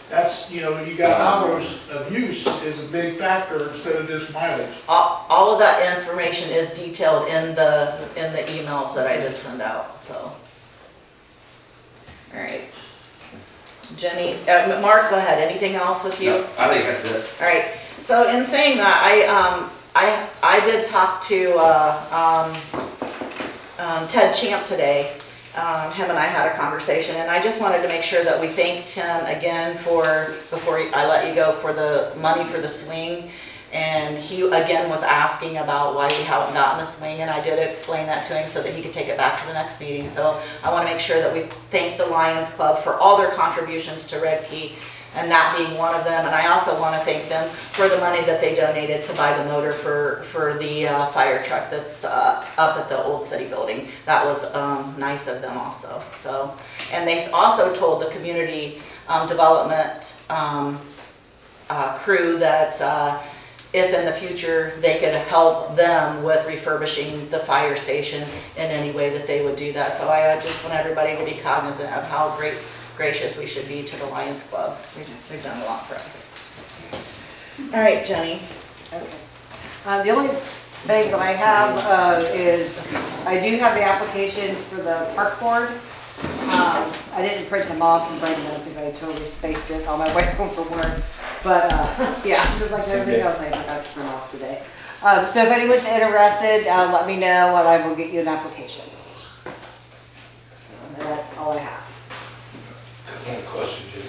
That's, you got hours of use is a big factor instead of just mileage. All of that information is detailed in the emails that I did send out, so. All right. Jenny, Mark, go ahead. Anything else with you? No, I think that's it. All right. So in saying that, I did talk to Ted Champ today. Him and I had a conversation, and I just wanted to make sure that we thanked him again before I let you go, for the money for the swing. And he again was asking about why we haven't gotten the swing, and I did explain that to him so that he could take it back to the next meeting. So I want to make sure that we thank the Lions Club for all their contributions to Redkey, and that being one of them. And I also want to thank them for the money that they donated to buy the motor for the fire truck that's up at the Old City building. That was nice of them also. So, and they also told the community development crew that if in the future they could help them with refurbishing the fire station in any way, that they would do that. So I just want everybody to be cognizant of how gracious we should be to the Lions Club. They've done a lot for us. All right, Jenny. Okay. The only thing that I have is I do have the applications for the park board. I didn't print them off and bring them because I totally spaced it on my way home from work. But yeah, just like everything else, I forgot to print off today. So if anyone's interested, let me know and I will get you an application. all I have. One question, Jim.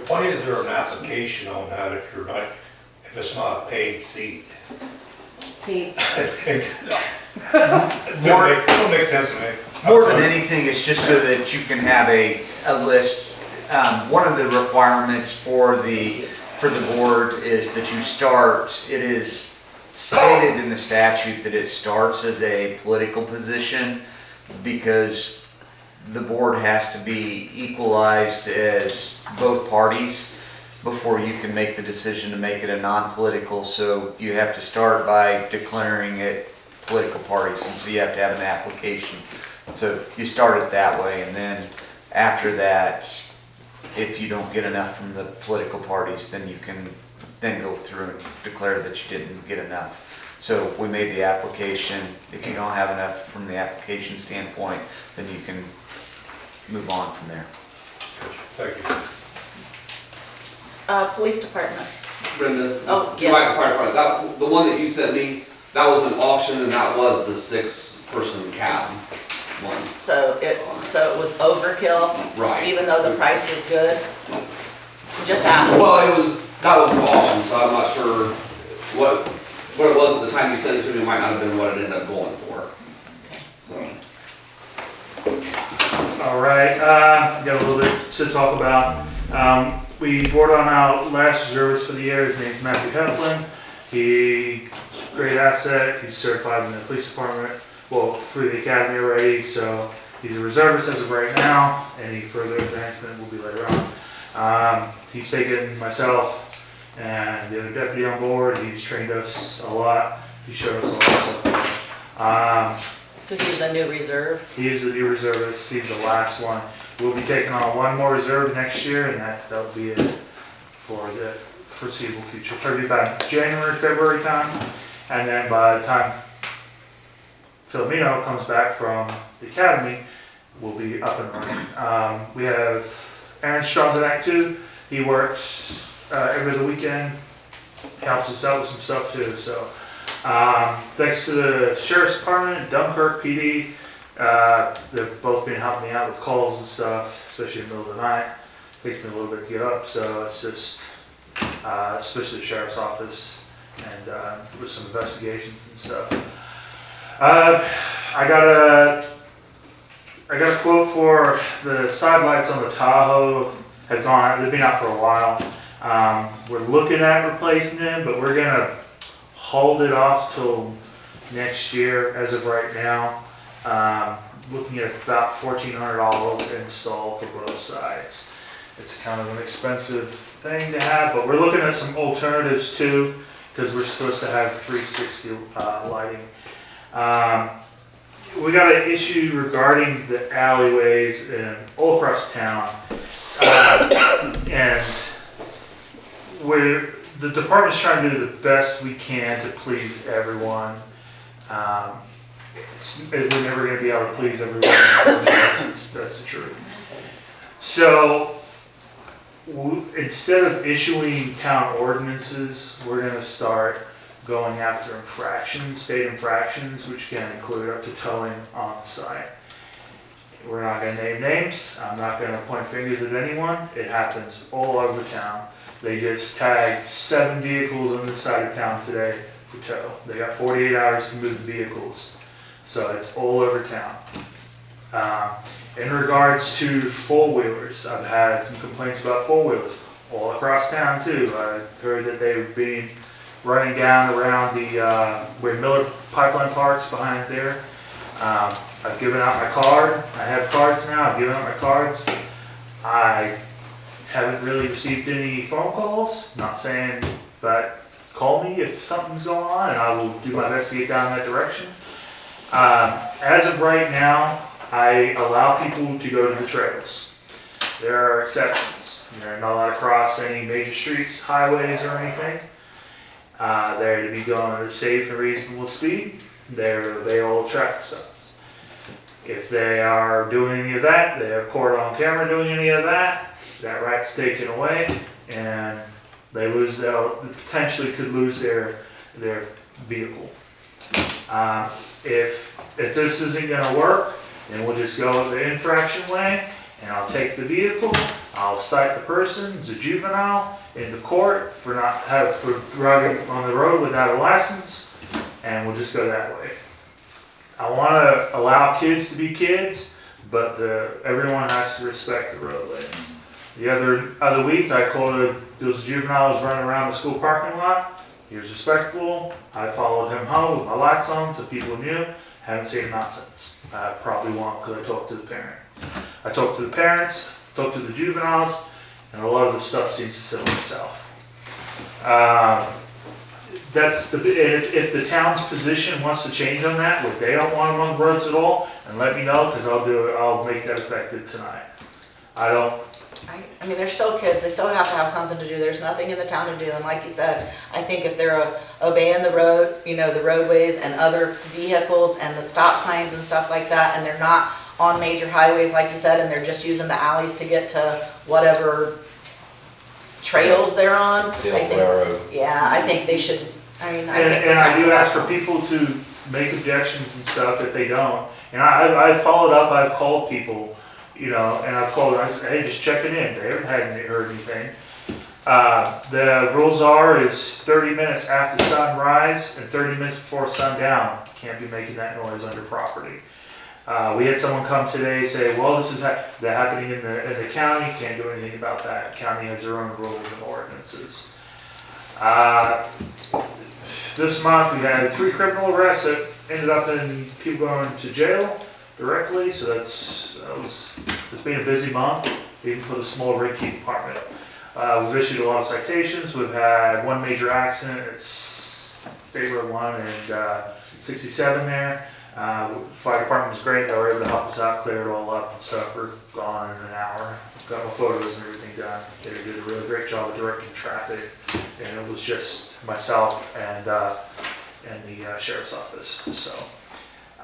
Why is there an application on that if you're not, if it's not a paid seat? Pete, It don't make sense to me. More than anything, it's just so that you can have a list. One of the requirements for the board is that you start, it is stated in the statute that it starts as a political position because the board has to be equalized as both parties before you can make the decision to make it a non-political. So you have to start by declaring it political parties, and so you have to have an application. So you start it that way, and then after that, if you don't get enough from the political parties, then you can then go through and declare that you didn't get enough. So we made the application. If you don't have enough from the application standpoint, then you can move on from there. Thank you. Police department. Brenda, Oh, you might fire department, that, the one that you sent me, that was an auction and that was the 6-person cab one. So it was overkill, Right. even though the price is good. Just ask. Well, that was an auction, so I'm not sure what it was at the time you sent it to me, might not have been what it ended up going for. All right, got a little bit to talk about. We brought on our last reservist for the year. His name's Matthew Heflin. He's a great asset. He's certified in the police department, well, through the academy already, so he's a reservist as of right now. Any further advancement will be later on. He's taken myself and the other deputy on board. He's trained us a lot. He showed us a lot of stuff. So he's a new reserve? He is the new reservist. He's the last one. We'll be taking on one more reserve next year, and that'll be it for the foreseeable future. Probably about January, February time, and then by the time Philomeno comes back from the academy, we'll be up and running. We have Aaron Strong's in Act 2. He works every other weekend, helps us out with some stuff too. So thanks to the Sheriff's Department, Dunkirk PD, they've both been helping me out with calls and stuff, especially in the middle of the night. Takes me a little bit to get up, so it's just, especially the Sheriff's Office and with some investigations and stuff. I got a quote for the side lights on the Tahoe. Have gone. They've been out for a while. We're looking at replacing them, but we're gonna hold it off till next year. As of right now, looking at about $1,400 install for both sides. It's kind of an expensive thing to have, but we're looking at some alternatives too, because we're supposed to have 360 lighting. We got an issue regarding the alleyways in all across town, and the department's trying to do the best we can to please everyone. We're never going to be able to please everyone. That's the truth. So instead of issuing town ordinances, we're going to start going after infractions, state infractions, which can include up to towing on site. We're not going to name names. I'm not going to point fingers at anyone. It happens all over town. They just tagged 7 vehicles on the side of town today for tow. They got 48 hours to move the vehicles. So it's all over town. In regards to four-wheelers, I've had some complaints about four-wheelers all across town too. I heard that they've been running down around the where Miller Pipeline Park's behind there. I've given out my card. I have cards now. I've given out my cards. I haven't really received any phone calls. Not saying, but call me if something's going on, and I will do my best to get down that direction. As of right now, I allow people to go to the trails. There are exceptions. You're not allowed to cross any major streets, highways, or anything. They're to be going at a safe and reasonable speed. They obey all traffic stops. If they are doing any of that, they are caught on camera doing any of that, that right's taken away, and they potentially could lose their vehicle. If this isn't going to work, Then we'll just go the infraction way, and I'll take the vehicle, I'll cite the person, it's a juvenile, into court for for driving on the road without a license, and we'll just go that way. I want to allow kids to be kids, but everyone has to respect the road lanes. The other week, I called there was a juvenile who was running around the school parking lot. He was respectful. I followed him home with my lights on so people knew. Haven't seen him out since. I probably won't because I talked to the parent. I talked to the parents, talked to the juveniles, and a lot of the stuff seems to settle itself. If the town's position wants to change on that, where they don't want them on roads at all, and let me know, because I'll make that effective tonight. I mean, they're still kids, they still have to have something to do, there's nothing in the town to do, and like you said, I think if they're obeying the road, the roadways and other vehicles and the stop signs and stuff like that, and they're not on major highways, like you said, and they're just using the alleys to get to whatever trails they're on. I think they should, And I do ask for people to make objections and stuff if they don't. And I've followed up, I've called people, and I've called, I said, hey, just checking in. They hadn't heard anything. The rules is 30 minutes after sunrise and 30 minutes before sundown. You can't be making that noise under property. We had someone come today say, well, this is happening in the county, can't do anything about that. County has their own rules and ordinances. This month we had 3 criminal arrests that ended up in people going to jail directly, so it's been a busy month, even for the small Redkey department. We've issued a lot of citations. We've had 1 major accident. It's State Road 1 and 67 there. Fire department was great. They were able to help us out, clear it all up and stuff. We're gone in an hour. Got my photos and everything done. They did a really great job of directing traffic, and it was just myself and the sheriff's office. So,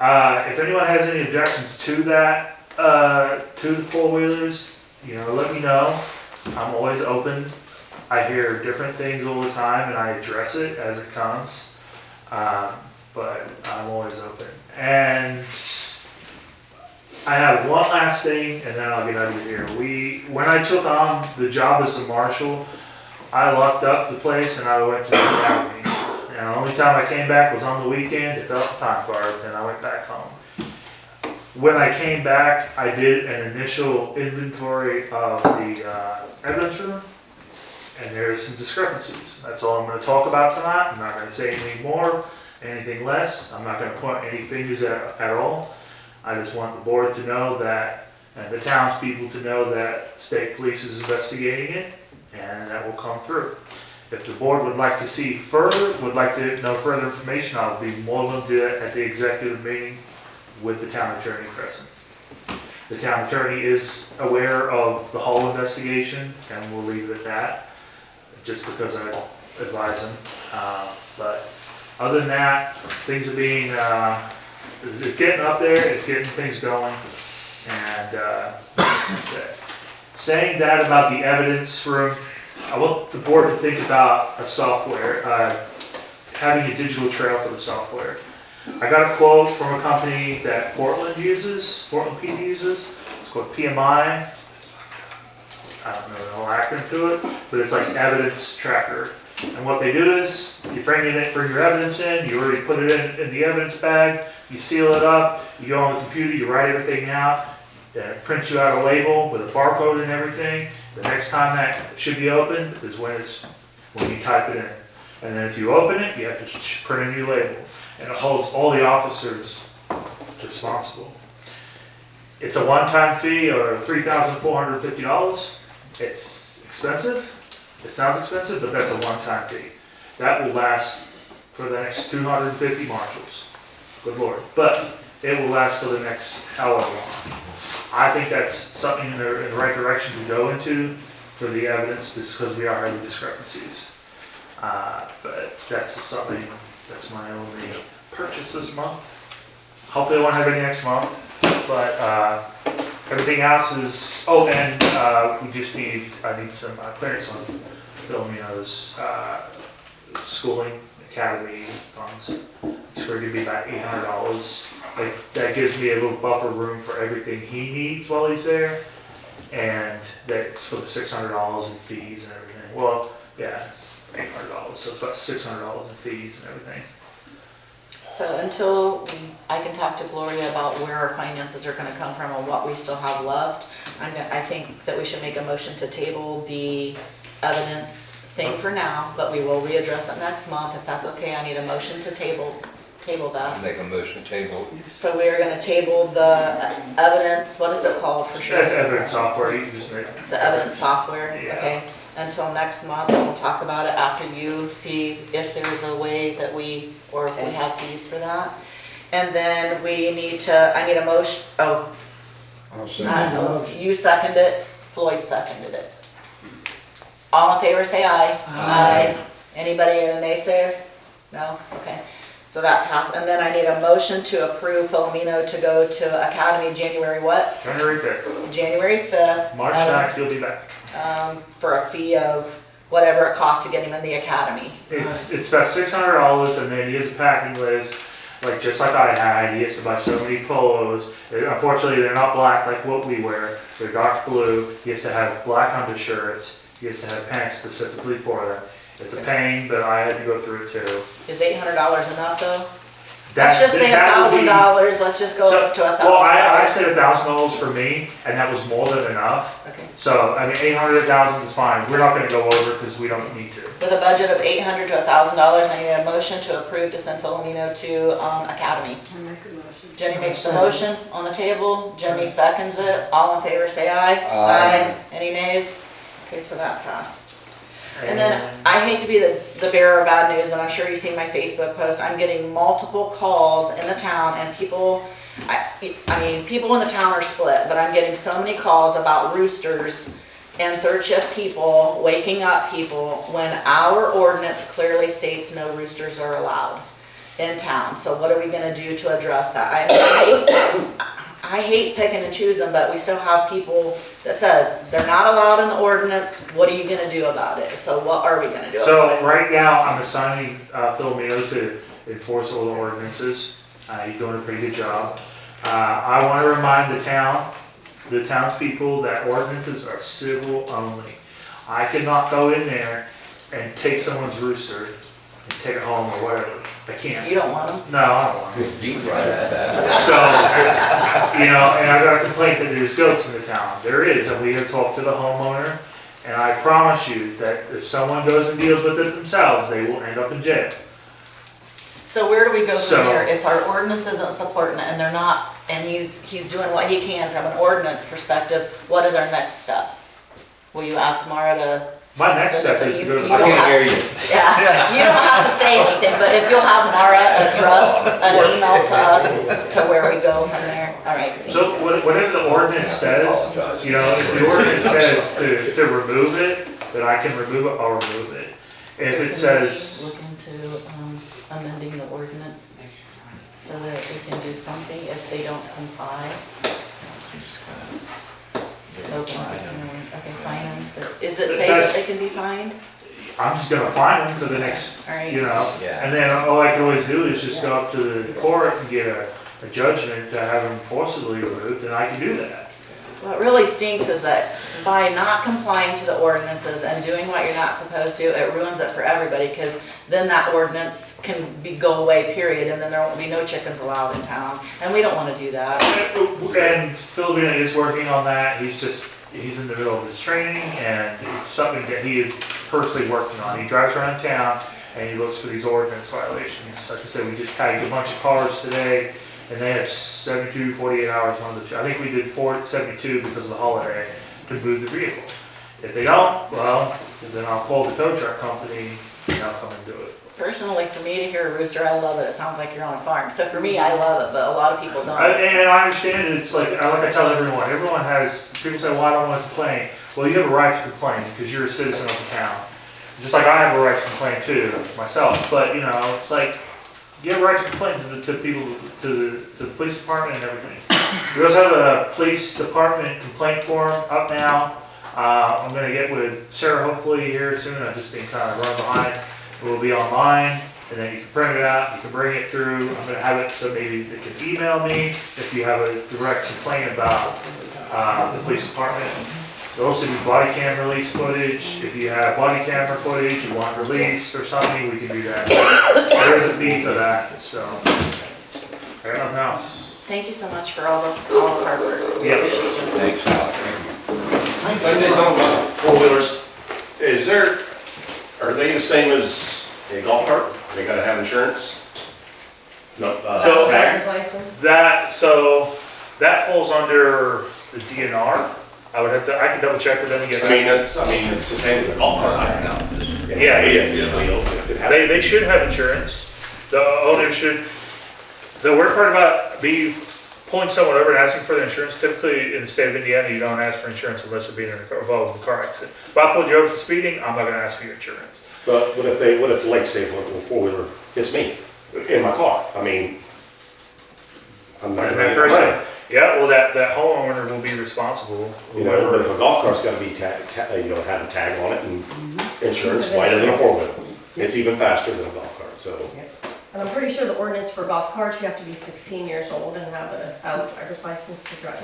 if anyone has any objections to that, to the 4-wheelers, let me know. I'm always open. I hear different things all the time, and I address it as it comes. But I'm always open. And I have one last thing, and then I'll get out of here. When I took on the job as a marshal, I locked up the place and I went to the academy. And the only time I came back was on the weekend to fill out the time card, and I went back home. When I came back, I did an initial inventory of the evidence room, and there's some discrepancies. That's all I'm going to talk about tonight. I'm not going to say anything more, anything less. I'm not going to point any fingers at all. I just want the board to know that, and the townspeople to know that state police is investigating it, and that will come through. If the board would like to know further information, I'll be more than do that at the executive meeting with the town attorney present. The town attorney is aware of the Hall investigation, and we'll leave it at that, just because I advise him. But other than that, things are being, it's getting up there, it's getting things going, and saying that about the evidence room, I want the board to think about a software, having a digital trail for the software. I got a quote from a company that Portland PD uses. It's called PMI. I don't know the whole acronym to it, but it's like evidence tracker. And what they do is, you bring your evidence in, you already put it in the evidence bag, you seal it up, you go on the computer, you write everything out, and it prints you out a label with a barcode and everything. The next time that should be opened is when you type it in. And then if you open it, you have to print a new label. And it holds all the officers responsible. It's a one-time fee of $3,450. It's expensive. It sounds expensive, but that's a one-time fee. That will last for the next 250 marshals. Good Lord. But it will last for the next however long. I think that's something in the right direction to go into for the evidence, just because we are having discrepancies. But that's just something, that's my only purchase this month. Hopefully I won't have any next month, but everything else is, and I need some clearance on Philomeno's schooling academy funds. It's going to be about $800 like, that gives me a little buffer room for everything he needs while he's there. And that's for the $600 in fees and everything. Well, yeah, it's $800, so it's about $600 in fees and everything. So until I can talk to Gloria about where our finances are gonna come from and what we still have left, I think that we should make a motion to table the evidence thing for now, but we will readdress it next month. If that's okay, I need a motion to table that. Make a motion table. So we are gonna table the evidence, what is it called for sure? That's evidence software, you can just make. The evidence software, Yeah. okay, until next month, and we'll talk about it after you see if there's a way that or if we have fees for that. And then we need to, I need a motion, you seconded it, Floyd seconded it. All in favor, say aye. Aye. Anybody in a naysayer? No? Okay. So that passed, and then I need a motion to approve Filomeno to go to Academy January what? January 5th. January 5th. March 9th, you'll be back. For a fee of whatever it costs to get him in the academy. It's about $600, and then he has a packing list, like just like I had. He has to buy so many polos. Unfortunately, they're not black like what we wear. They're dark blue. He has to have black undershirts. He has to have pants specifically for them. It's a pain, but I had to go through it too. Is $800 enough though? Let's just say $1,000, let's just go up to $1,000. Well, I said $1,000 for me, and that was more than enough. Okay. So, I mean, 800, 1,000 is fine. We're not gonna go over because we don't need to. With a budget of $800 to $1,000, I need a motion to approve to send Filomeno to Academy. I make a motion. Jenny makes the motion on the table, Jimmy seconds it, all in favor say aye. Aye. Any nays? Okay, so that passed. And then, I hate to be the bearer of bad news, but I'm sure you've seen my Facebook post, I'm getting multiple calls in the town and people, I mean, people in the town are split, but I'm getting so many calls about roosters and third shift people waking up people when our ordinance clearly states no roosters are allowed in town. So what are we gonna do to address that? I hate picking and choosing, but we still have people that says they're not allowed in the ordinance. What are you gonna do about it? So what are we gonna do about it? So right now, I'm assigning Filomeno to enforce all the ordinances. He's doing a pretty good job. I want to remind the townspeople that ordinances are civil only. I cannot go in there and take someone's rooster and take it home or whatever. I can't. You don't want them? No, I don't want them. Deep right at that. So, and I got a complaint that there's goats in the town. There is, and we have talked to the homeowner, and I promise you that if someone goes and deals with it themselves, they will end up in jail. So where do we go from So- there? If our ordinance isn't supporting it and they're not, and he's doing what he can from an ordinance perspective, what is our next step? Will you ask Mara to? My next so step is to go to you the. don't have- Yeah, you don't have to say anything, but if you'll have Mara address an email to us to where we go from there, all right. thank So you. whatever the ordinance says, if the ordinance says to remove it, then I can remove it, I'll remove it. If So it can says, we Look into amending the ordinance so that we can do something if they don't comply. Okay, fine them. Is it say that they can be fined? I'm just gonna fine them for the next, All right. Yeah. and then all I can always do is just go up to the court and get a judgment to have them forcibly removed, and I can do that. What really stinks is that by not complying to the ordinances and doing what you're not supposed to, it ruins it for everybody, because then that ordinance can go away, period, and then there won't be no chickens allowed in town, and we don't wanna do that. And Filomeno is working on that. He's in the middle of his training, and it's something that he is personally working on. He drives around town and he looks for these ordinance violations. Like I said, we just tagged a bunch of cars today, and they have 72, 48 hours on the, I think we did 72 because of the holiday to move the vehicle. If they don't, well, then I'll call the tow truck company and they'll come and do it. Personally, for me to hear a rooster, I love it. It sounds like you're on a farm. So for me, I love it, but a lot of people don't. And I understand it's like I tell everyone has, people say, well, I don't want to complain. Well, you have a right to complain because you're a citizen of the town. Just like I have a right to complain too, myself. But, it's like, you have a right to complain to the people, to the police department and everything. We also have a police department complaint form up now. I'm gonna get with Sarah hopefully here soon. I've just been kind of run behind. It will be online. and then you can print it out, you can bring it through. I'm gonna have it so maybe they can email me if you have a direct complaint about, the police department. There'll also be body cam release footage. If you have body camera footage you want released or something, we can do that. There's a fee for that, so. Nothing else. Thank you so much for all the hard work. We Yeah. appreciate it. Thanks, Alex. Thank Let's say you. something about four-wheelers. Are they the same as a golf cart? They gotta have insurance? No, So- tag? That falls under the DNR. I can double check with them again. It's the same as a golf cart right now. Yeah. It has- They should have insurance. The owner should, the worst part about pulling someone over and asking for the insurance, typically in the state of Indiana, you don't ask for insurance unless it's being involved with a car accident. If I pulled you over for speeding, I'm not gonna ask for your insurance. But what if, like, say, a four-wheeler hits me in my car? I mean, I'm not And gonna that get person, money. yeah, well, that homeowner will be responsible. You know, but if a golf cart's gotta be have a tag on it and insurance, why doesn't a four-wheeler? It's even faster than a golf cart, so. And I'm pretty sure the ordinance for golf carts, you have to be 16 years old and have a valid driver's license to drive.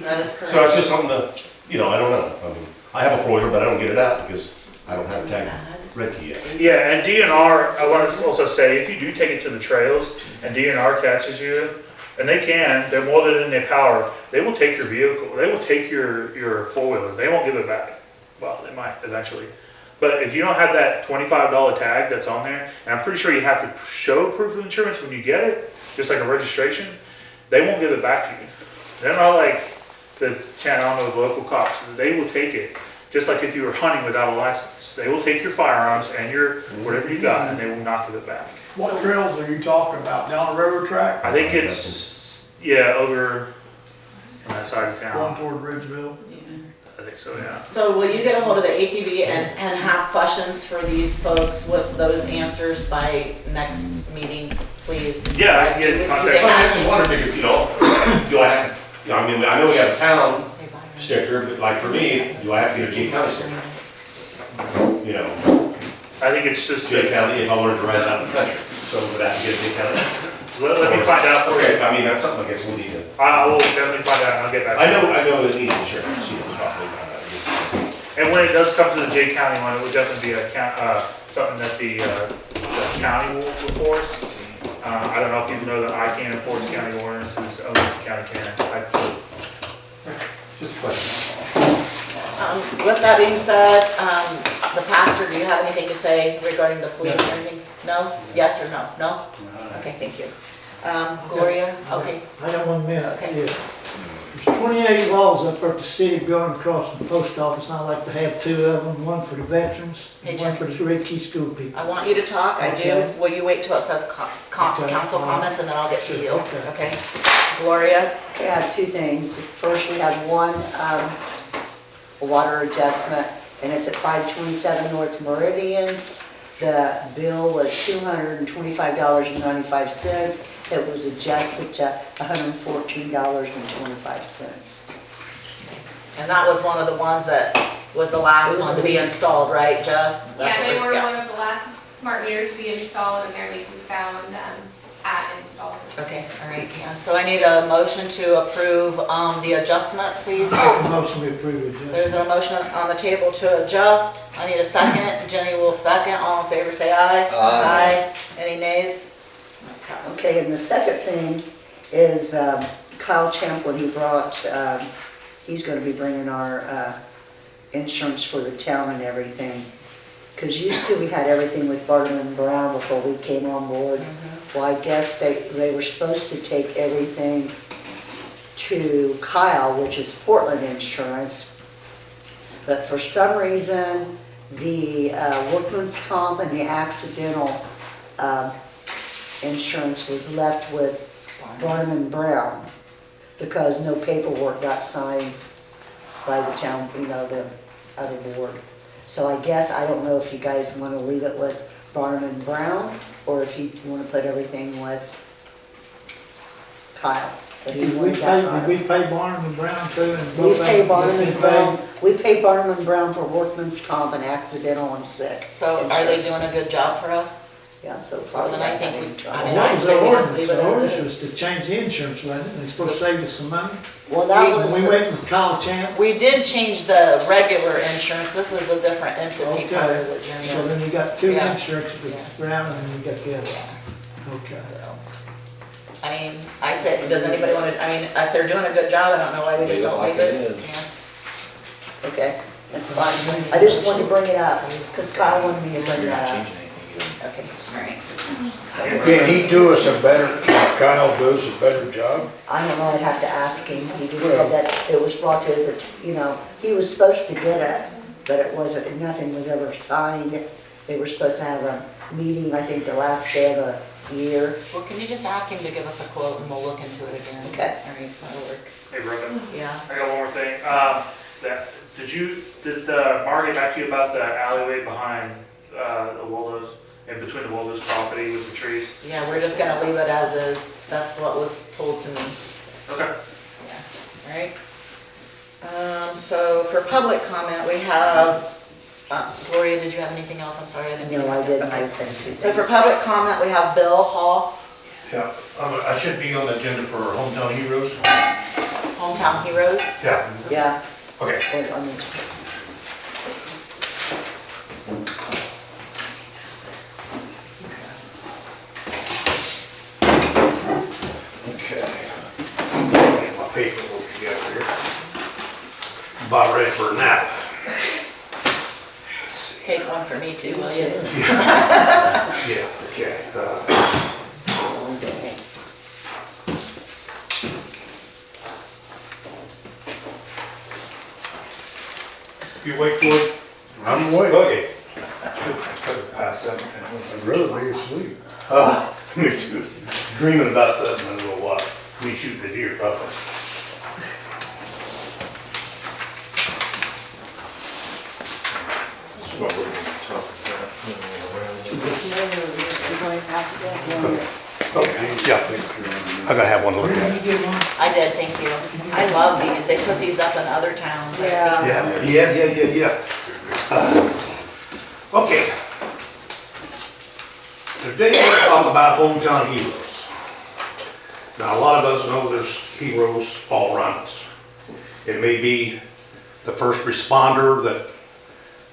That is correct. So it's just something that, I don't know. I mean, I have a four-wheeler, but I don't get it out because I don't have a tag Redkey yet. Yeah, and DNR, I want to also say, if you do take it to the trails and DNR catches you, and they're more than in their power, they will take your vehicle, they will take your four-wheeler, they won't give it back. Well, they might eventually. But if you don't have that $25 tag that's on there, and I'm pretty sure you have to show proof of insurance when you get it, just like a registration, they won't give it back to you. They're not like the local cops, they will take it. Just like if you were hunting without a license. They will take your firearms and your, whatever you got, and they will not give it back. What trails are you talking about? Down the railroad track? I think it's, over on that side of Going town. toward Ridgeville? I think so, yeah. So will you get a hold of the ATV and have questions for these folks with those answers by next meeting, please? Yeah, I can get in Do contact. they I have- just wondered because, do I have, I mean, I know we have a town sticker, but like for me, do I have to get a G County sticker? I think it's just, G County, if I wanted to ride out in the country, so would I have to get a G County? let me find out for you. Okay, I mean, that's something I guess we need to. I will definitely find out and I'll get back to you. I know it needs insurance, probably, And when it does come to the J County one, it would definitely be something that the county will enforce. I don't know if you know that I can't enforce county ordinances, only the county can. Just a question. With that being said, the pastor, do you have anything to say regarding the police or anything? No? Yes or no? No? Okay, thank you. Gloria, okay. I got 1 minute, Okay. yeah. There's 28 walls up at the city building across from the post office. I like to have 2 of them, one for the veterans, Hey, and one Jim. for the Redkey school people. I want you to talk, I do. Okay. Will you wait till it says Okay. council comments and then I'll get to you? Okay. Okay. Gloria? Okay, I have 2 things. First, we have one, water adjustment, and it's at 527 North Meridian. The bill was $225.95. It was adjusted to $114.25. And that was one of the ones that was the last one to be installed, right, Jess? That's Yeah, what they were yeah. one of the last smart meters to be installed and their leak was found at install. Okay, all right, yeah. So I need a motion to approve the adjustment, please. Motion we approve it, There's a motion on the table to adjust. I need a second. Jenny will second. All in favor, say aye. Aye. Any nays? Okay, and the second thing is Kyle Champlin, he brought, he's gonna be bringing our insurance for the town and everything. Because used to, we had everything with Barton and Brown before we came on board. Well, I guess they were supposed to take everything to Kyle, which is Portland Insurance. But for some reason, the workman's comp and the accidental insurance was left with Barnum and Brown because no paperwork got signed by the town, the other board. So I guess, I don't know if you guys want to leave it with Barnum and Brown or if you want to put everything with Kyle. If you Did want that we pay Barnum and Brown too? And We pay Barnum and Brown, we pay Barnum and Brown for workman's comp and accidental and sick. So are they doing a good job for us? Yeah, so. So then I think I mean, What I was say the we just ordinance? leave it The as ordinance is. was to change the insurance, wasn't it? They're supposed to save us some money. Well, that was. We went with Kyle Champ. We did change the regular insurance, this is a different entity Okay. part of the So agenda. then you got two Yeah. insurances with Brown and then you got the other. Okay. I mean, I said, does anybody want to, I mean, if they're doing a good job, I don't know why we just Leave it don't like leave it. it is. Yeah. Okay, that's fine. I just wanted to bring it up, because Kyle wanted me to bring You're it not up. changing anything either. Okay, all right. Can he do us a better, can Kyle do us a better job? I don't know, I'd have to ask him. He just said that it was brought to his, he was supposed to get it, but it wasn't, nothing was ever signed. They were supposed to have a meeting, I think, the last day of the year. Well, can you just ask him to give us a quote and we'll look into it again? Okay. All right, that'll work. Hey, Brooke, Yeah. I got one more thing. Did Mark get back to you about the alleyway behind, the Waldo's, in between the Waldo's property with the trees? Yeah, we're just gonna leave it as is. That's what was told to me. Okay. Yeah, right? So for public comment, we have, Gloria, did you have anything else? I'm sorry, I didn't. No, I didn't, Okay. I said two So for things. public comment, we have Bill Hall, Yeah, I should be on the agenda for Hometown Heroes. Hometown Heroes. Yeah, Yeah. okay. Well, I mean, Okay. Get my paperwork together here. About ready for a nap. Take one for me too, will you? Yeah, okay. one day. You awake, Floyd? I'm awake. Okay. Pass that. I'd rather be asleep. Me too. Dreaming about that in a little while. Me shooting a deer, probably. That's what we're gonna talk about when we're around. He's already passed it yet? Okay, yeah. I gotta have one to look at. I did, thank you. I love these. They put these up in other towns. I've Yeah. seen them. Yeah. Okay. Today we're gonna talk about hometown heroes. Now, a lot of us know there's heroes all around us. It may be the first responder that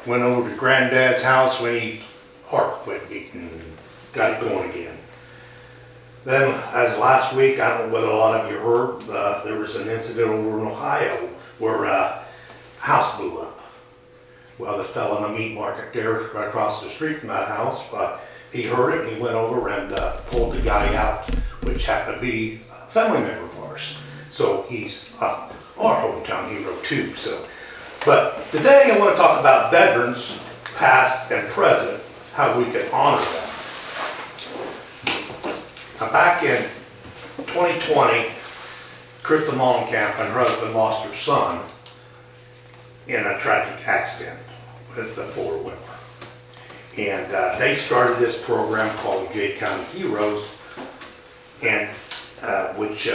went over to granddad's house when his heart quit beating and got it going again. Then, as last week, I don't know whether a lot of you heard, there was an incident over in Ohio where a house blew up. Well, the fellow in the meat market there, right across the street from that house, he heard it and he went over and pulled the guy out, which happened to be a family member of ours. So he's our hometown hero too. But today I want to talk about veterans, past and present, how we can honor them. Now, back in 2020, Krista Mollenkamp and her husband lost her son in a tragic accident with a four-wheeler. And they started this program called J County Heroes, and which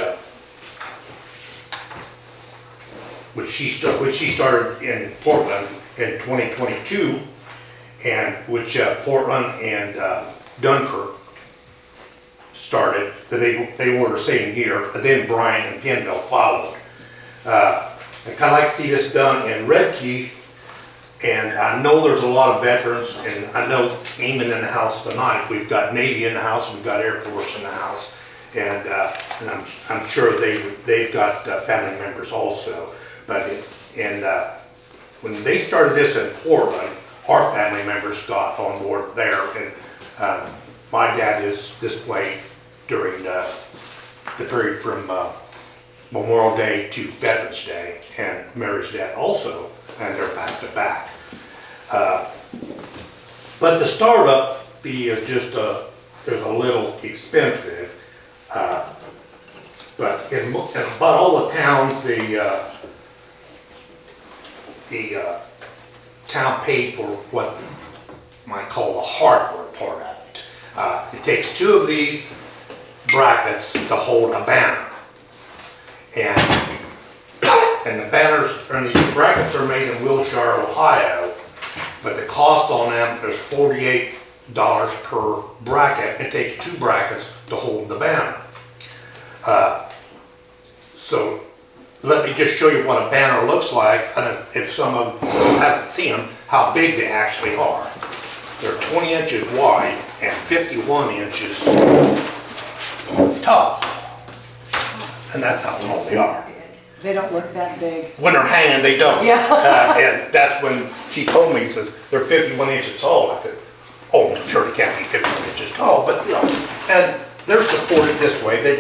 she started in Portland in 2022, and which Portland and Dunkirk started. They were the same year, and then Bryan and Pennville followed. I kind of like to see this done in Redkey. And I know there's a lot of veterans, and I know Eamon in the house tonight. We've got Navy in the house, we've got Air Force in the house, and I'm sure they've got family members also. But when they started this in Portland, our family members got on board there, and my dad is displayed during the period from Memorial Day to Veterans Day, and Mary's dad also, and they're back to back. But the startup fee is just is a little expensive. But in about all the towns, the town paid for what you might call the hardware part of it. It takes two of these brackets to hold a banner. And the banners, and the brackets are made in Wilshire, Ohio, but the cost on them is $48 per bracket. It takes 2 brackets to hold the banner. So let me just show you what a banner looks like, and if some of you haven't seen them, how big they actually are. They're 20 inches wide and 51 inches tall. And that's how tall they are. They don't look that big. When they're hanging, they don't. Yeah. And that's when she told me, says, they're 51 inches tall. I said, oh, I'm sure they can't be 51 inches tall, but you know, and they're supported this way. They're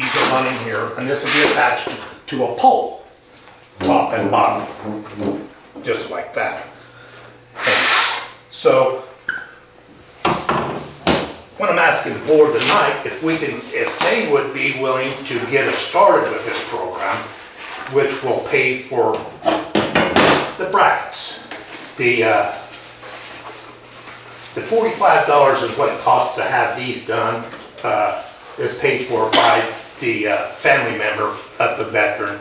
you can run in here, and this will be attached to a pole, top and bottom, just like that. And so, what I'm asking the board tonight, if they would be willing to get us started with this program, which will pay for the brackets. The $45 is what it costs to have these done, is paid for by the family member of the veteran,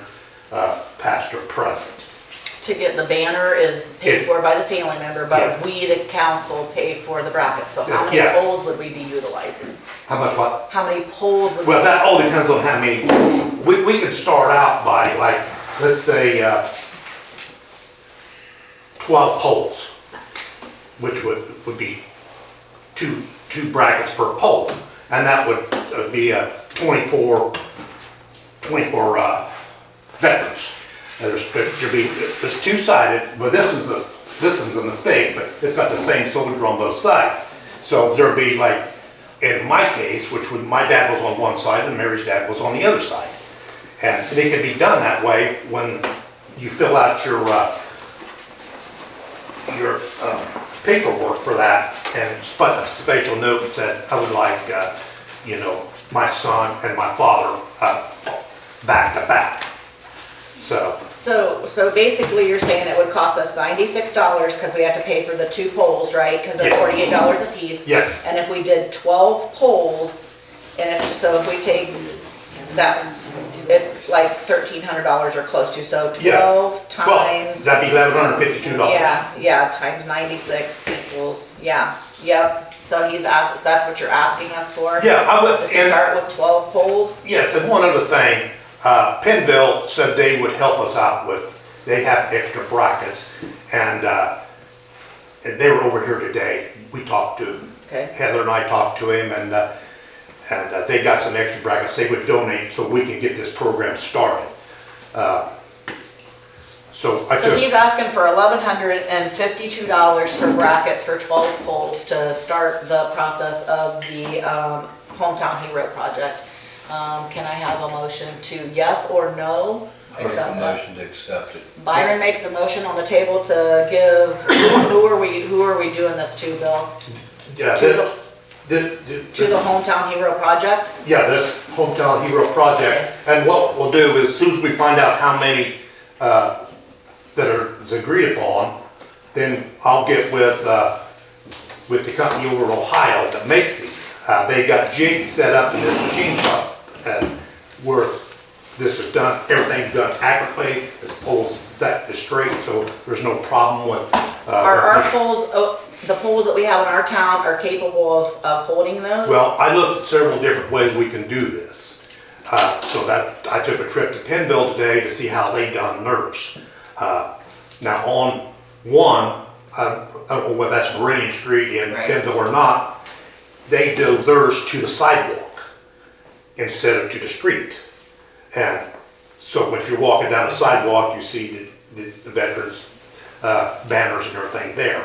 past or present. To get the banner is paid for by the family member, but Yeah. we, the council, pay for the brackets. So how many Yeah. poles would we be utilizing? How much what? How many poles would we? Well, that all depends on how many, we could start out by like, let's say, 12 poles, which would be two brackets per pole. And that would be 24 veterans. There's two-sided, but this one's a mistake, but it's got the same soldier on both sides. So there'd be like, in my case, my dad was on one side and Mary's dad was on the other side. And it can be done that way when you fill out your paperwork for that and put a special note that I would like, my son and my father back to back. So basically you're saying it would cost us $96 because we have to pay for the 2 poles, right? Because they're Yes. $48 a piece. Yes. And if we did 12 poles, and if we take that, it's like $1,300 or close to, so 12 times. That'd be $1,152. Yeah, times 96 equals, yep. So he's asked, that's what you're asking us for? Yeah, I would. Is to start with 12 poles? Yes, and one other thing, Pennville said they would help us out they have extra brackets, and they were over here today. We talked to Heather and I talked to him, and they got some extra brackets they would donate so we can get this program started. So he's asking for $1,152 for brackets for 12 poles to start the process of the Hometown Hero project. Can I have a motion to yes or no? I make a motion to accept it. Byron makes a motion on the table to give, who are we doing this to, Bill? Yeah, To the Hometown Hero project? Yeah, this Hometown Hero project, and what we'll do is, as soon as we find out how many that is agreed upon, then I'll get with the company over in Ohio that makes these. They got jigs set up in this machine shop, where this is done, everything's done accurately, this pole's set is straight, so there's no problem with. Are our poles, the poles that we have in our town are capable of holding those? Well, I looked at several different ways we can do this. So that, I took a trip to Pennville today to see how they done theirs. Now on one, I don't know whether that's Meridian Street in Pennville or not, they do theirs to the sidewalk instead of to the street. And so if you're walking down the sidewalk, you see the veterans' banners and everything there.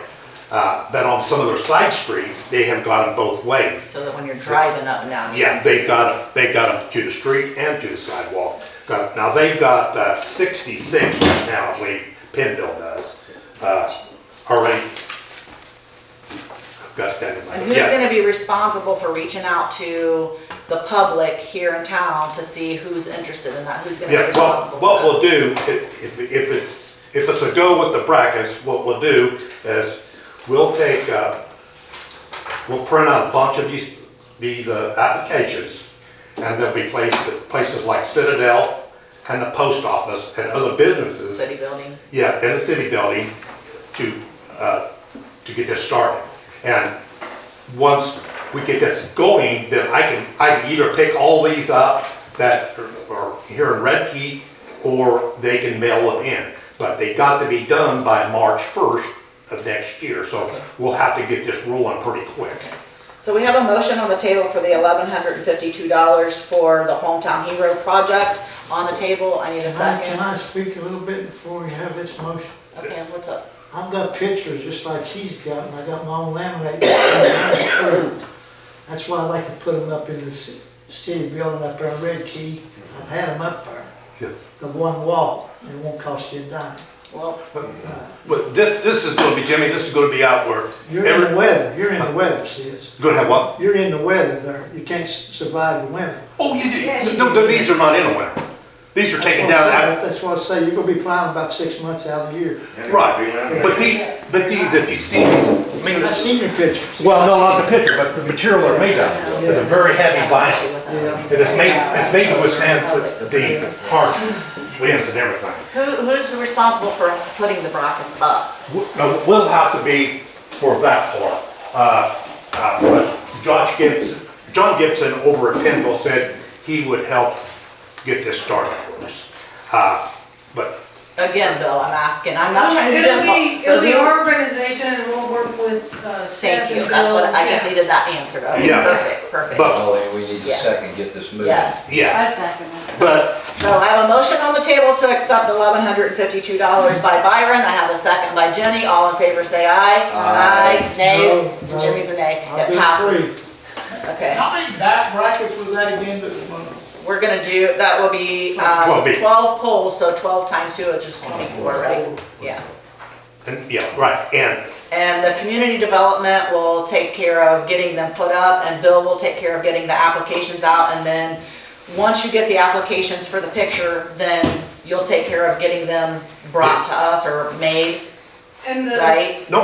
But on some of their side streets, they have got them both ways. So that when you're driving up and down. Yeah, they've got them to the street and to the sidewalk. Now they've got 66 right now, I believe Pennville does, already. I've got that in my. And who's gonna be responsible for reaching out to the public here in town to see who's interested in that? Who's gonna be responsible? What we'll do, if it's a go with the brackets, what we'll do is we'll take, we'll print out a bunch of these applications, and they'll be placed at places like Citadel and the post office and other businesses. City building. Yeah, in the city building to to get this started. And once we get this going, then I can either pick all these up that are here in Redkey, or they can mail them in. But they got to be done by March 1st of next year, so we'll have to get this rolling pretty quick. So we have a motion on the table for the $1,152 for the Hometown Hero project on the table. I need a second. Can I speak a little bit before we have this motion? Okay, what's up? I've got pictures just like he's got, and I got my own laminate. That's why I like to put them up in the city building up there in Redkey. I've had them up there. Yeah. The one wall, and it won't cost you a dime. Well, but this is going to be, Jimmy, this is going to be out where You're in the weather, you're in the weather, sis. Going to have what? You're in the weather there. You can't survive the winter. Oh, you do? No, these are not in the winter. These are taken down. That's what I say, you're gonna be flying about 6 months out of the year. Right, but these, if you see, I mean, I've seen your pictures. well, no, not the picture, but the material they're made out of. It's a very heavy vinyl. Yeah. And it's made to withstand the harsh winds and everything. Who's responsible for putting the brackets up? We'll have to be for that part. But John Gibson over at Penville said he would help get this started for us. But Again, Bill, I'm asking, I'm not trying to be It'll difficult. be, it'll be our organization and we'll work with, Seth Thank you, and that's what, Bill. I just Yeah. needed that answered. Okay, Yeah. perfect. But- Oh, and we need to Yeah. second, get this moving. Yes. I yes, second it. but So I have a motion on the table to accept the $1,152 by Byron. I have a second by Jenny. All in favor say aye. Aye. Nays? No, And no. Jimmy's a nay. I'll It do passes. Okay. How many back brackets was that again that was one? We're gonna do, that will be 12 each. 12 poles, so 12 times 2 is just 24, right? Yeah. and, yeah, right, And the community development will take care of getting them put up, and Bill will take care of getting the applications out, and then once you get the applications for the picture, then you'll take care of getting them brought to us or made, And the, right? no,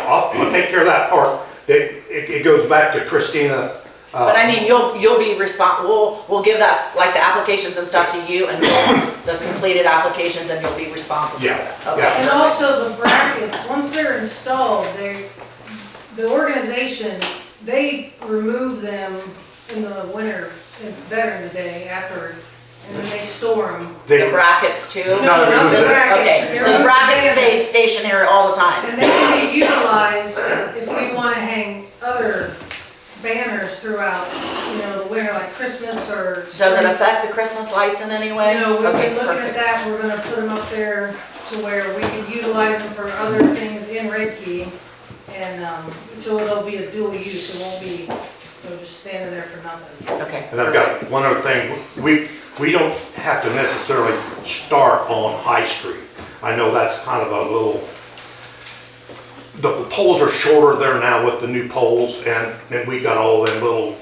I'll take care of that part. It goes back to Christina. But I mean, you'll be we'll give that, like the applications and stuff to you, and the completed applications, and you'll be responsible for Yeah, that. Okay. yeah. and also the brackets, once they're installed, the organization, they remove them in the winter, in Veterans Day after, and then they store them. The brackets too? No, they remove the that. brackets. Okay, so the brackets stay stationary all the time? And they can be utilized if we wanna hang other banners throughout, the winter, like Christmas or spring. Does it affect the Christmas lights in any way? No, we've Okay, been looking perfect. at that, we're gonna put them up there to where we can utilize them for other things in Redkey. And, so it'll be a dual use, it won't be, just standing there for nothing. Okay. And I've got one other thing, we don't have to necessarily start on High Street. I know that's kind of a little, the poles are shorter there now with the new poles, and we got all them little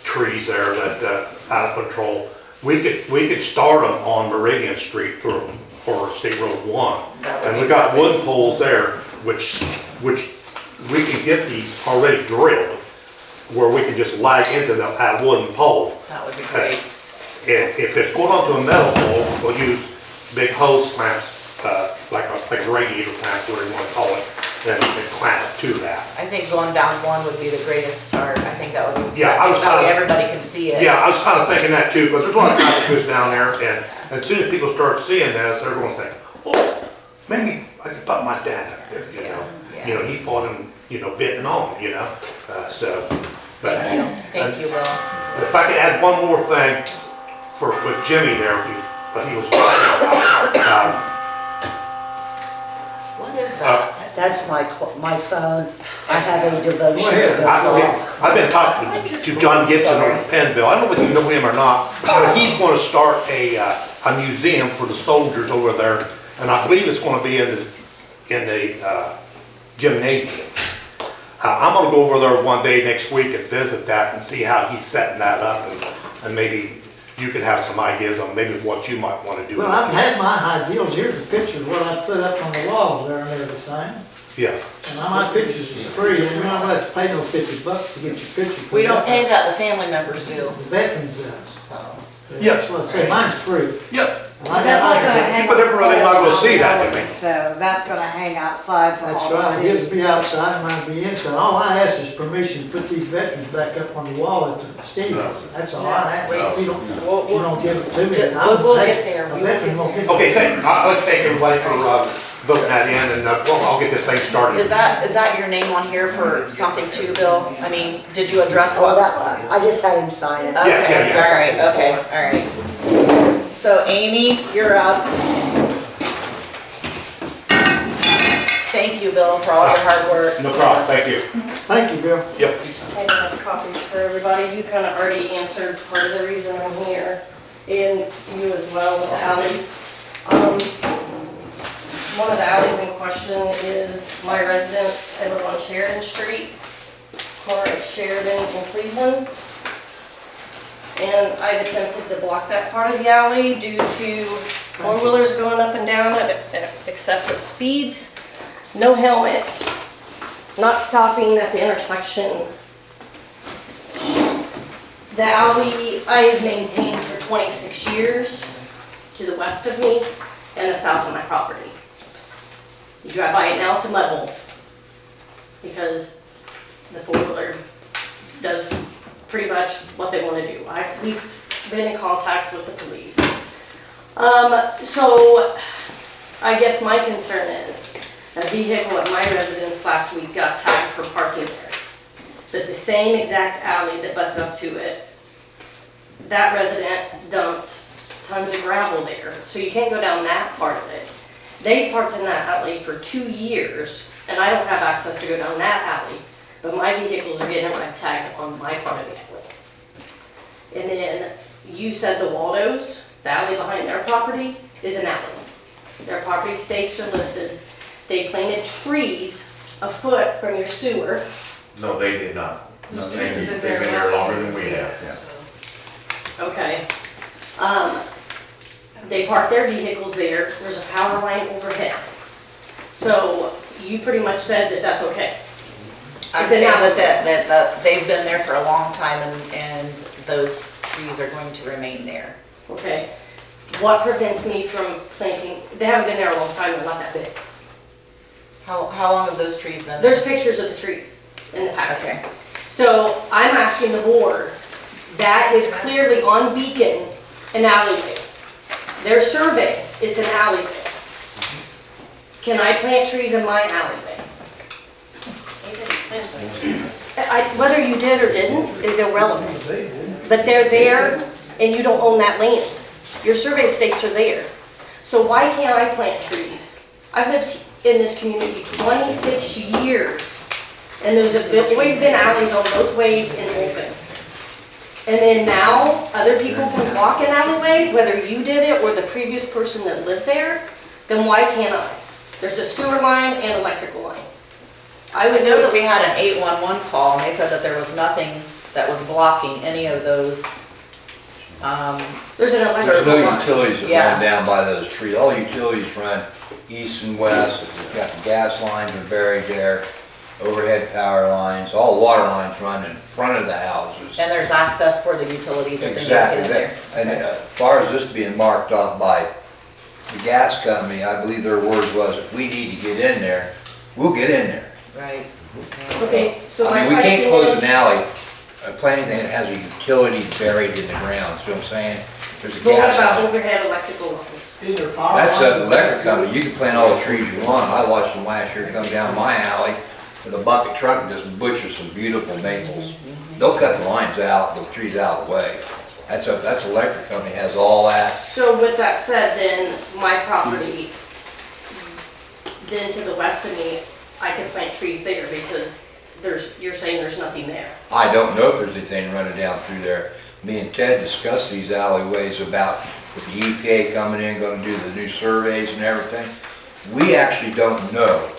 trees there that, out of control. We could start them on Meridian Street or State Road 1. And we got wooden poles there, which we can get these already drilled, where we can just lag into them at wooden pole. That would be great. If it's going onto a metal pole, we'll use big hose clamps, like a radiator clamp, whatever you want to call it, and clamp it to that. I think going down one would be the greatest start. I think that would be, Yeah, I was that way kinda- everybody can see it. Yeah, I was kind of thinking that too, because there's a lot of traffic goes down there, and as soon as people start seeing this, they're going to say, oh, maybe I could put my dad up there, you know? Yeah. You know, he fought in, Vietnam, but. Thank you, Will. If I could add one more thing with Jimmy there, but he was talking about, What is that? That's my phone. I have a devotion. Go ahead. that's all. I've been talking to John Gibson over in Penville. I don't know if you know him or not, but he's going to start a museum for the soldiers over there, and I believe it's going to be in the gymnasium. I'm going to go over there one day next week and visit that and see how he's setting that up, and maybe you could have some ideas on maybe what you might want to do. Well, I've had my ideals, here's the pictures, what I put up on the walls there and everything. Yeah. And all my pictures is free, and you don't have to pay no $50 to get your picture. We put don't up. pay that, the family members do. The veterans does. So. Yeah. That's what I say, mine's free. Yep. That's not gonna hang. But everybody not gonna see that, I mean. So that's gonna hang outside for That's all to right, see. his will be outside, mine will be inside. All I ask is permission to put these veterans back up on the wall at the stadium. That's all I ask. If you don't give it to me, then I'm. We'll get there. A veteran won't get it. Okay, I'd like to thank everybody for voting that in, and well, I'll get this thing started. Is that your name on here for something too, Bill? I mean, did you address Oh, what? that, I just had him sign it. Okay, yeah. all right, okay, all right. So Amy, you're up. Thank you, Bill, for all your hard work. No problem, thank you. Thank you, Bill. Yep. I have copies for everybody. You kind of already answered part of the reason I'm here, and you as well with the alleys. One of the alleys in question is my residence. I live on Sheridan Street, corner of Sheridan and Cleveland. And I've attempted to block that part of the alley due to four-wheelers going up and down at excessive speeds, no helmet, not stopping at the intersection. The alley I have maintained for 26 years to the west of me and the south of my property. You drive by it now, it's a mud hole because the four-wheeler does pretty much what they want to do. We've been in contact with the police. So I guess my concern is a vehicle at my residence last week got tagged for parking there. But the same exact alley that butts up to it, that resident dumped tons of gravel there. So you can't go down that part of it. They parked in that alley for 2 years, and I don't have access to go down that alley, but my vehicles are getting red tagged on my part of the alley. And then you said the Waldos, the alley behind their property, is an alley. Their property stakes are listed. They planted trees a foot from your sewer. No, they did not. No, They've been there longer than we have, yeah. Okay. They park their vehicles there. There's a power line overhead. So you pretty much said that that's okay. I'm saying that they've been there for a long time and those trees are going to remain there. Okay. What prevents me from planting? They haven't been there a long time. They're not that big. How long have those trees been? There's pictures of the trees in the packet. Okay. So I'm asking the board, that is clearly on Beacon, an alleyway. Their survey, it's an alleyway. Can I plant trees in my alleyway? Whether you did or didn't is irrelevant. But they're there and you don't own that land. Your survey stakes are there. So why can't I plant trees? I've lived in this community 26 years. And those have always been alleys on both ways and open. And then now, other people can walk an alleyway, whether you did it or the previous person that lived there, then why can't I? There's a sewer line and electrical line. I know that we had an 811 call and they said that there was nothing that was blocking any of those. There's an There's electrical no line. utilities that Yeah. run down by those trees. All utilities run east and west. You've got the gas lines are buried there, overhead power lines, all water lines run in front of the houses. And there's access for the utilities that they need to get in there. And as far as this being marked off by the gas company, I believe their word was, if we need to get in there, we'll get in there. Right. Okay, so I my mean, we can't question close is, an alley, plant anything that has a utility buried in the ground, see what I'm saying? There's a but what gas about line. overhead electrical lines? That's an electric company, you can plant all the trees you want. I watched them last year come down my alley with a bucket truck and just butcher some beautiful maples. They'll cut the lines out, the trees out of the way. That's electric company, has all that. So with that said, then my property, then to the west of me, I could plant trees there because you're saying there's nothing there. I don't know if there's anything running down through there. Me and Ted discussed these alleyways about with the EPA coming in, gonna do the new surveys and everything. We actually don't know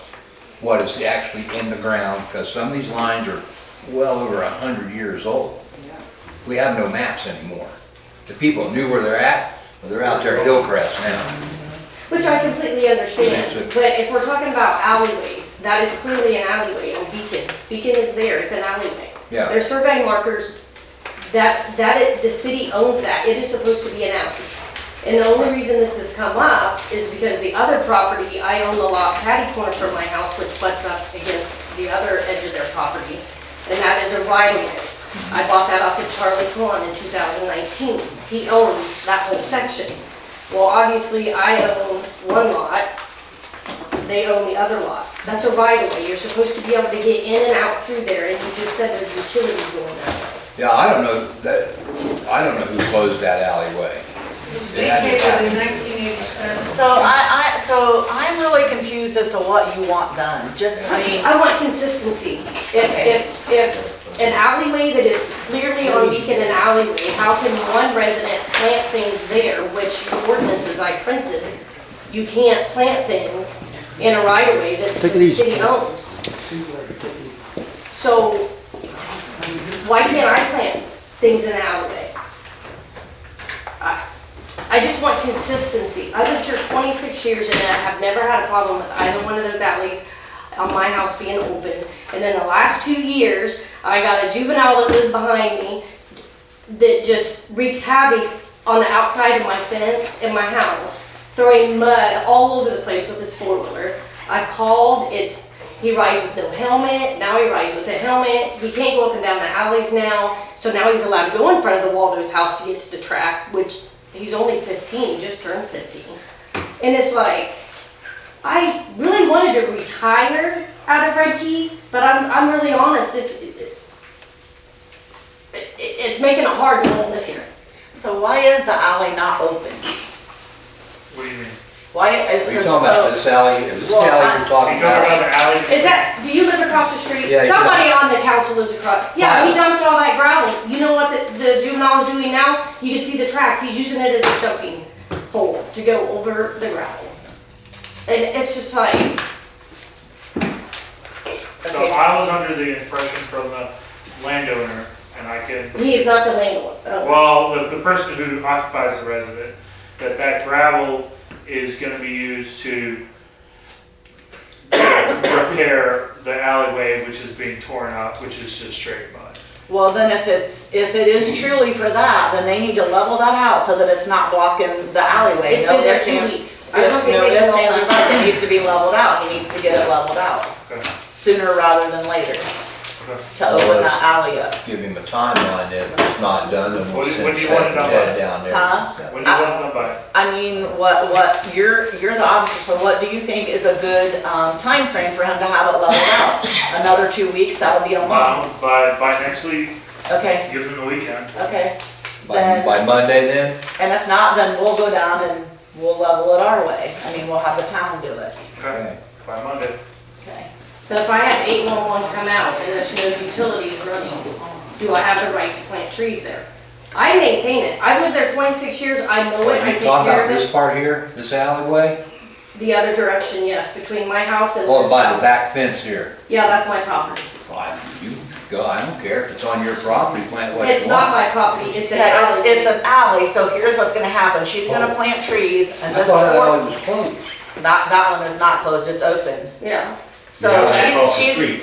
what is actually in the ground because some of these lines are well over 100 years old. We have no maps anymore. The people knew where they're at, but they're out there at Hillcrest now. Which I completely understand, but if we're talking about alleyways, that is clearly an alleyway on Beacon. Beacon is there, it's an alleyway. Yeah. There's survey markers, the city owns that, it is supposed to be an alley. And the only reason this has come up is because the other property, I own the lot patty corner from my house, which butts up against the other edge of their property. And that is a right of way. I bought that off of Charlie Cohen in 2019. He owned that whole section. Well, obviously I own one lot, they own the other lot. That's a right of way. You're supposed to be able to get in and out through there, and you just said there's utilities going that way. Yeah, I don't know who closed that alleyway. Vacated in 1987. So I'm really confused as to what you want done. Just, I mean, I want consistency. If an alleyway that is clearly on Beacon and alleyway, how can one resident plant things there, which ordinances I printed, you can't plant things in a right of way that the city owns. So why can't I plant things in an alleyway? I just want consistency. I lived here 26 years and I have never had a problem with either one of those alleys on my house being open. And then the last 2 years, I got a juvenile that lives behind me that just wreaks havoc on the outside of my fence in my house, throwing mud all over the place with his four-wheeler. I've called, he rides with no helmet, now he rides with a helmet. He can't go up and down the alleys now, so now he's allowed to go in front of the Waldo's house to get to the track, which he's only 15, he just turned 15. And it's like, I really wanted to retire out of Redkey, but I'm really honest, it's making it hard to live here. so why is the alley not open? What do you mean? Why, Are you talking about this alley? Is this alley you're talking You go around about? the alley? Is that, do you live across the street? Yeah, Somebody on the council lives across. Yeah, he dumped all that gravel. You know what the juvenile is doing now? You can see the tracks. He's using it as a jumping hole to go over the gravel. And it's just like, So I was under the impression from the landowner, and I can, he is not the landlord. well, the person who occupies the resident, that gravel is gonna be used to repair the alleyway, which is being torn up, which is just straight mud. Well, then if it is truly for that, then they need to level that out so that it's not blocking the alleyway. It's No been there ifs, 2 ands- weeks. No ifs, ands, or buts. It needs to be leveled out. He needs to get it leveled out Okay. sooner rather than later to open that alley up. Give him a timeline, if it's not done, then we'll When send do you want it done Ted by? down there. Huh? When do you want it done by? I mean, you're the officer, so what do you think is a good time frame for him to have it leveled out? Another 2 weeks, that'll be a month. By next week, Okay, give them the weekend. okay. By Monday then? And if not, then we'll go down and we'll level it our way. I mean, we'll have the town do it. Okay. By Monday. Okay. But if I had 811 come out and there's no utilities running, do I have the right to plant trees there? I maintain it. I've lived there 26 years. I know it. I You take talking care about of this it. part here, this alleyway? The other direction, yes, between my house and Oh, Lynn's by the house. back fence here? Yeah, that's my property. Well, you go, I don't care if it's on your property, plant what you want. It's not my property, it's an Yeah, alley. it's an alley, so here's what's gonna happen. She's gonna plant trees and I just thought that before, alley was closed. that one is not closed, it's open. Yeah. So Across the she's, street,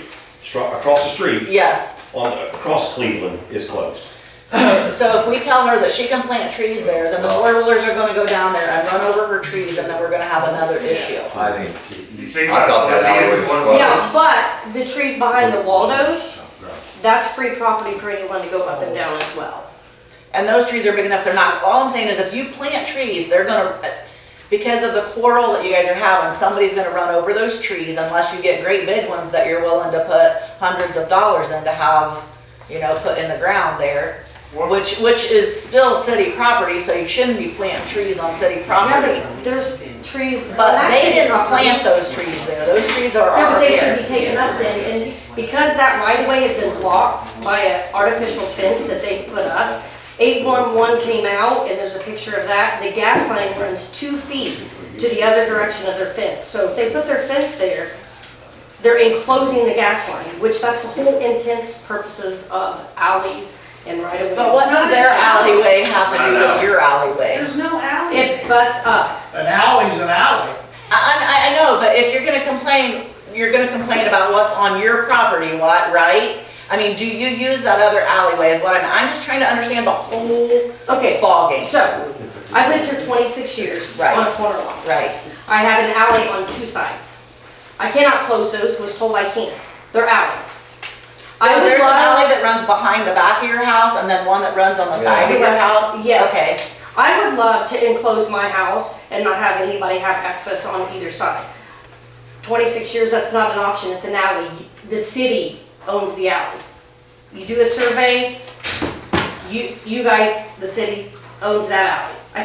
across the street, yes. across Cleveland is closed. So if we tell her that she can plant trees there, then the four-wheelers are gonna go down there and run over her trees, and then we're gonna have another issue. I think, You think I thought that alley was closed. Yeah, but the trees behind the Waldo's, that's free property for anyone to go up and down as well. And those trees are big enough, they're not, all I'm saying is if you plant trees, they're gonna, because of the quarrel that you guys are having, somebody's gonna run over those trees unless you get great big ones that you're willing to put hundreds of dollars in to have, put in the ground there. Which is still city property, so you shouldn't be planting trees on city property. Yeah, but there's trees. on But that they city didn't property. plant those trees there, those trees are Yeah, but already they should there. be taken up then, and because that right of way has been blocked by an artificial fence that they put up, 811 came out, and there's a picture of that, the gas line runs 2 feet to the other direction of their fence. So if they put their fence there, they're enclosing the gas line, which that's the whole intents, purposes of alleys and right of ways. But what does their alleyway have to do with your alleyway? There's no alley. It butts up. An alley's an alley. I know, but if you're gonna complain about what's on your property, right? I mean, do you use that other alleyway is what I'm just trying to understand the whole Okay, ballgame. so I've lived here 26 years Right. on a corner lot. Right. I have an alley on 2 sides. I cannot close those, was told I can't. They're alleys. So I would there's an love- alley that runs behind the back of your house and then one that runs on the side of your house? Yes. Okay. I would love to enclose my house and not have anybody have access on either side. 26 years, that's not an option, it's an alley. The city owns the alley. You do a survey, you guys, the city owns that alley. I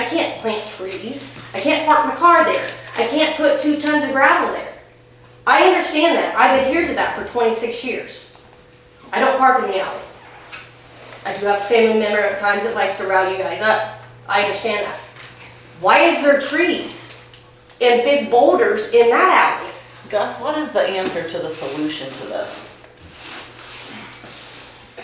can't plant trees. I can't park my car there. I can't put 2 tons of gravel there. I understand that. I've adhered to that for 26 years. I don't park in the alley. I do have a family member at times that likes to rile you guys up. I understand that. Why is there trees and big boulders in that alley? Gus, what is the answer to the solution to this?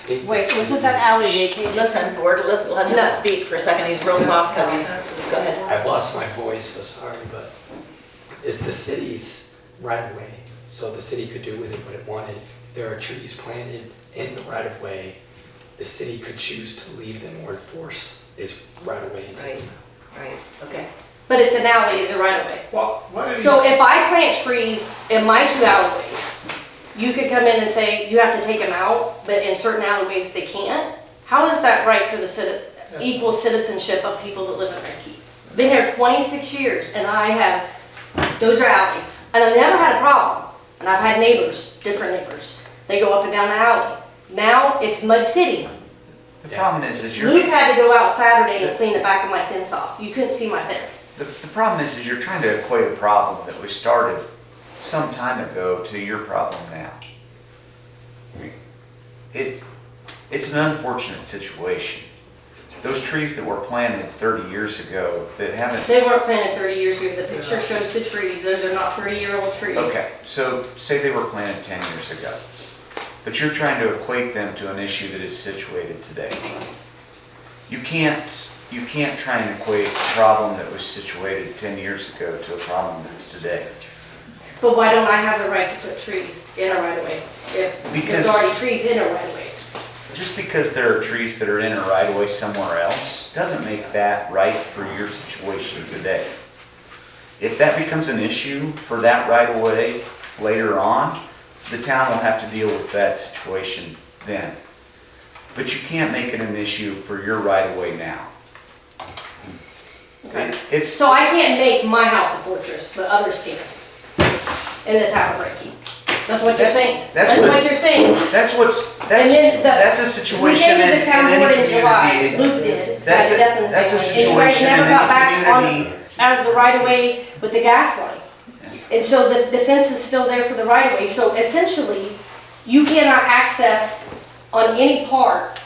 Wait, wasn't that alley vacated? Listen, let No. him speak for a second. He's real soft because he's, go ahead. I've lost my voice, so sorry, but it's the city's right of way. So the city could do with it what it wanted. If there are trees planted in the right of way, the city could choose to leave them or enforce its right of way and take them out. Right, okay. But it's an alley, is a right of way. What did he So say? if I plant trees in my 2 alleyways, you could come in and say, you have to take them out, but in certain alleyways they can't? How is that right for the equal citizenship of people that live in Redkey? Been here 26 years and those are alleys. And I've never had a problem. And I've had neighbors, different neighbors. They go up and down the alley. Now it's Mud City. The problem is Luke had to go out Saturday and clean the back of my fence off. You couldn't see my fence. the problem is you're trying to equate a problem that was started some time ago to your problem now. It's an unfortunate situation. Those trees that were planted 30 years ago that haven't... They weren't planted 30 years ago. The picture shows the trees. Those are not 30-year-old trees. Okay, so say they were planted 10 years ago, but you're trying to equate them to an issue that is situated today. You can't try and equate a problem that was situated 10 years ago to a problem that's today. But why don't I have the right to put trees in a right-of-way if Because- there's already trees in a right-of-way? Just because there are trees that are in a right-of-way somewhere else doesn't make that right for your situation today. If that becomes an issue for that right-of-way later on, the town will have to deal with that situation then. But you can't make it an issue for your right-of-way now. It's So I can't make my house a fortress, but others can in the town of Redkey. That's what you're saying. That's what you're saying. That's And then that's a situation We came to the town in board any in July. community. Luke did. That's Got it up in the that's a family. And you guys situation never in got any back on community. as the right-of-way with the gas line. And so the fence is still there for the right-of-way. So essentially, you cannot access on any part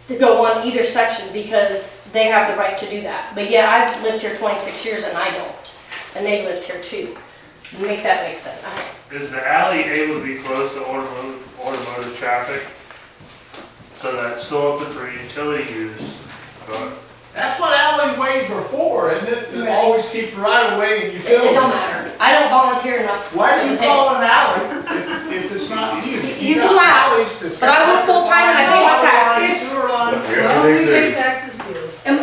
to go on either section because they have the right to do that. But yeah, I've lived here 26 years and I don't. And they've lived here too. Make that make sense. Is the alley able to be closed to automotive traffic? So that's still open for utility use, but That's what alleyways are for, isn't it? To Right. always keep the right of way and It utilities. don't matter. I don't volunteer enough. Why do you to take- call it an alley if it's not used? You got can laugh, alleys that's but I work got full-time and I pay my water taxes. lines, sewer lines. Well, we pay taxes too.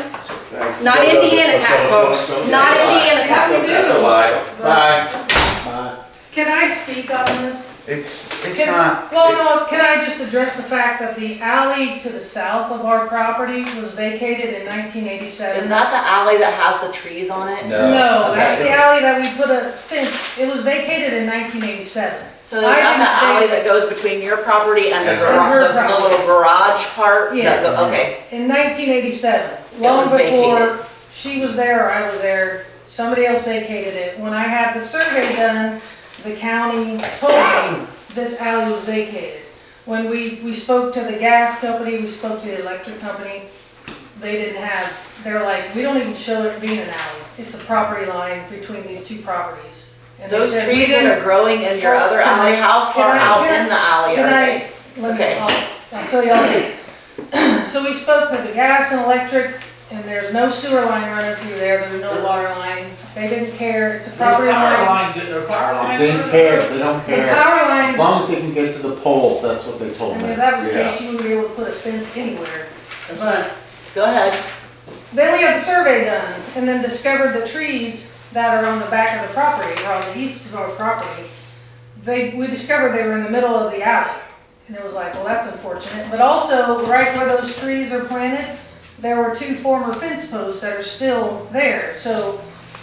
Not Indiana taxes. Not Indiana taxes. That's a lie. Bye. Can I speak on this? It's Can- not. Well, no, can I just address the fact that the alley to the south of our property was vacated in 1987? Is that the alley that has the trees on it? No, that's the alley that we put a fence, it was vacated in 1987. So is that the alley that goes between your property and the garage, the little garage part? Yes. Okay. In 1987, It long was before vacated. she was there or I was there, somebody else vacated it. When I had the survey done, the county told me this alley was vacated. When we spoke to the gas company, we spoke to the electric company, they didn't have, they're like, we don't even show it being an alley. It's a property line between these 2 properties. And they Those said, "We trees that didn't-" are growing in your Well, other can alley, I- how far can I- out can in the I- alley can are I- they? Let me, Okay. I'll fill you all in. So we spoke to the gas and electric, and there's no sewer line running through there, there's no water line. They didn't care, it's a There's property power line. lines, is there power lines? They didn't care, they don't The care. power As lines, long as they can get to the poles, that's what they told and me. if that was the Yeah. case, you would be able to put a fence anywhere. But Go ahead. Then we had the survey done and then discovered the trees that are on the back of the property, or on the east of our property. We discovered they were in the middle of the alley. And it was like, well, that's unfortunate. But also, right where those trees are planted, there were 2 former fence posts that are still there. So,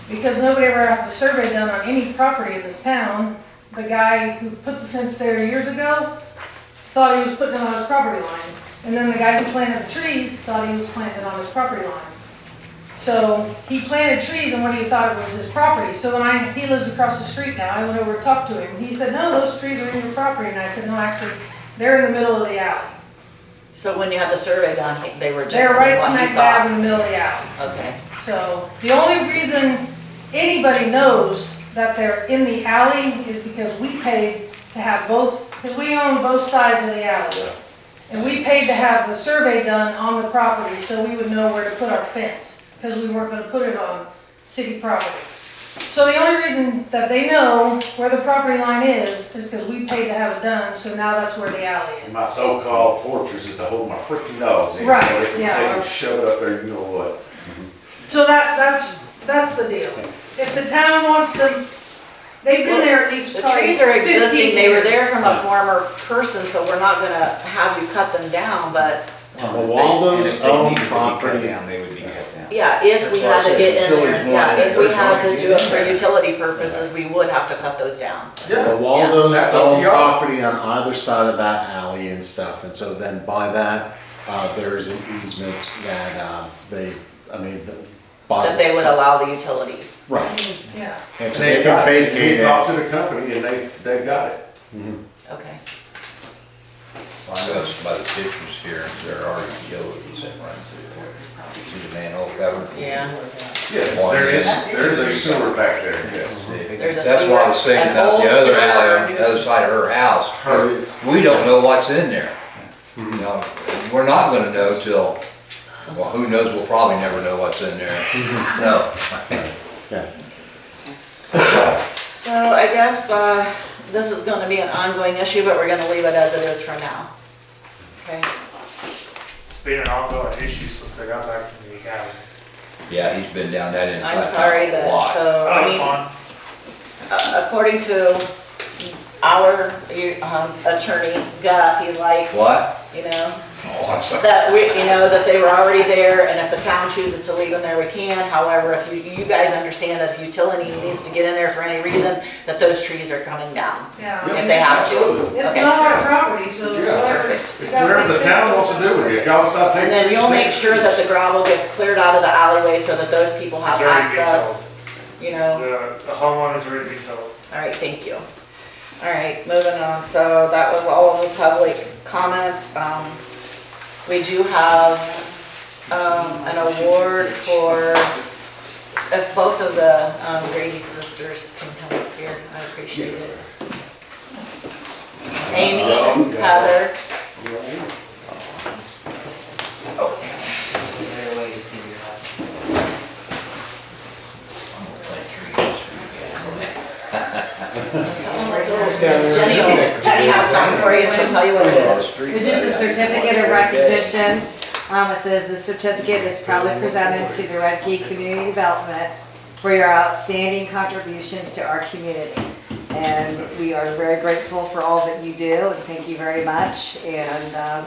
because nobody ever has a survey done on any property in this town, the guy who put the fence there years ago thought he was putting it on his property line. And then the guy who planted the trees thought he was planting it on his property line. So he planted trees on what he thought was his property. So when he lives across the street now, I went over to talk to him. He said, no, those trees are in your property. And I said, no, actually, they're in the middle of the alley. So when you had the survey done, they were They're generally right what you smack thought? dab in the middle of the alley. Okay. So the only reason anybody knows that they're in the alley is because we paid to have both, because we own both sides of the alley. And we paid to have the survey done on the property so we would know where to put our fence, because we weren't gonna put it on city property. So the only reason that they know where the property line is because we paid to have it done, so now that's where the alley is. My so-called fortress is to hold my freaking nose in. Right, So they can yeah. take and shut up there, you know what? So that's the deal. If the town wants to, they've been there at least The probably trees are 15 existing, they were years. there from a former person, so we're not gonna have you cut them down, but Well, Waldo's And if they own needed to be cut property. down, they would be cut down. yeah, if we had to get in there, yeah, if we had to do it for Yeah. utility purposes, we would have to cut those down. Well, Waldo's that's up to own y'all. property on either side of that alley and stuff, and so then by that, there's an easement that, That they would allow the utilities. Right, Yeah. and so they can vacate We talked it. to the company and they got it. Okay. I noticed by the pictures here, there are utilities that run through there. See the manhole cover? Yeah. Yes, One there is, is- there's a sewer back there, yes. There's a That's what I was sewer, saying an about old the other sewer alley or on new the other side of her house. We don't know what's in there. You know, we're not gonna know till, well, who knows, we'll probably never know what's in there. No. So I guess, this is gonna be an ongoing issue, but we're gonna leave it as it is for now. Okay? It's been an ongoing issue since I got back from the academy. Yeah, he's been down that inside. I'm sorry a that, lot. so, I mean, according to our attorney, Gus, he's like, What? you know, Oh, I'm sorry. that we, you know, that they were already there, and if the town chooses to leave them there, we can. However, if you guys understand that if utility needs to get in there for any reason, that those trees are coming down. Yeah. If they have to. Absolutely. It's Okay. not our property, so it's Yeah. whatever. Perfect. It's whatever the town wants to do with it, if y'all decide to take. And then you'll make trees sure down. that the gravel gets cleared out of the alleyway so that those people have It's already been access, you know. The homeowner's already been told. All right, thank you. All right, moving on. So that was all of the public comments. We do have, an award for, if both of the, Grady sisters can come up here, I appreciate it. Amy, Heather. Jenny has something for you, and she'll tell you what it is. It's just a certificate of recognition. It says the certificate is proudly presented to the Redkey Community Development for your outstanding contributions to our community. And we are very grateful for all that you do, and thank you very much. And,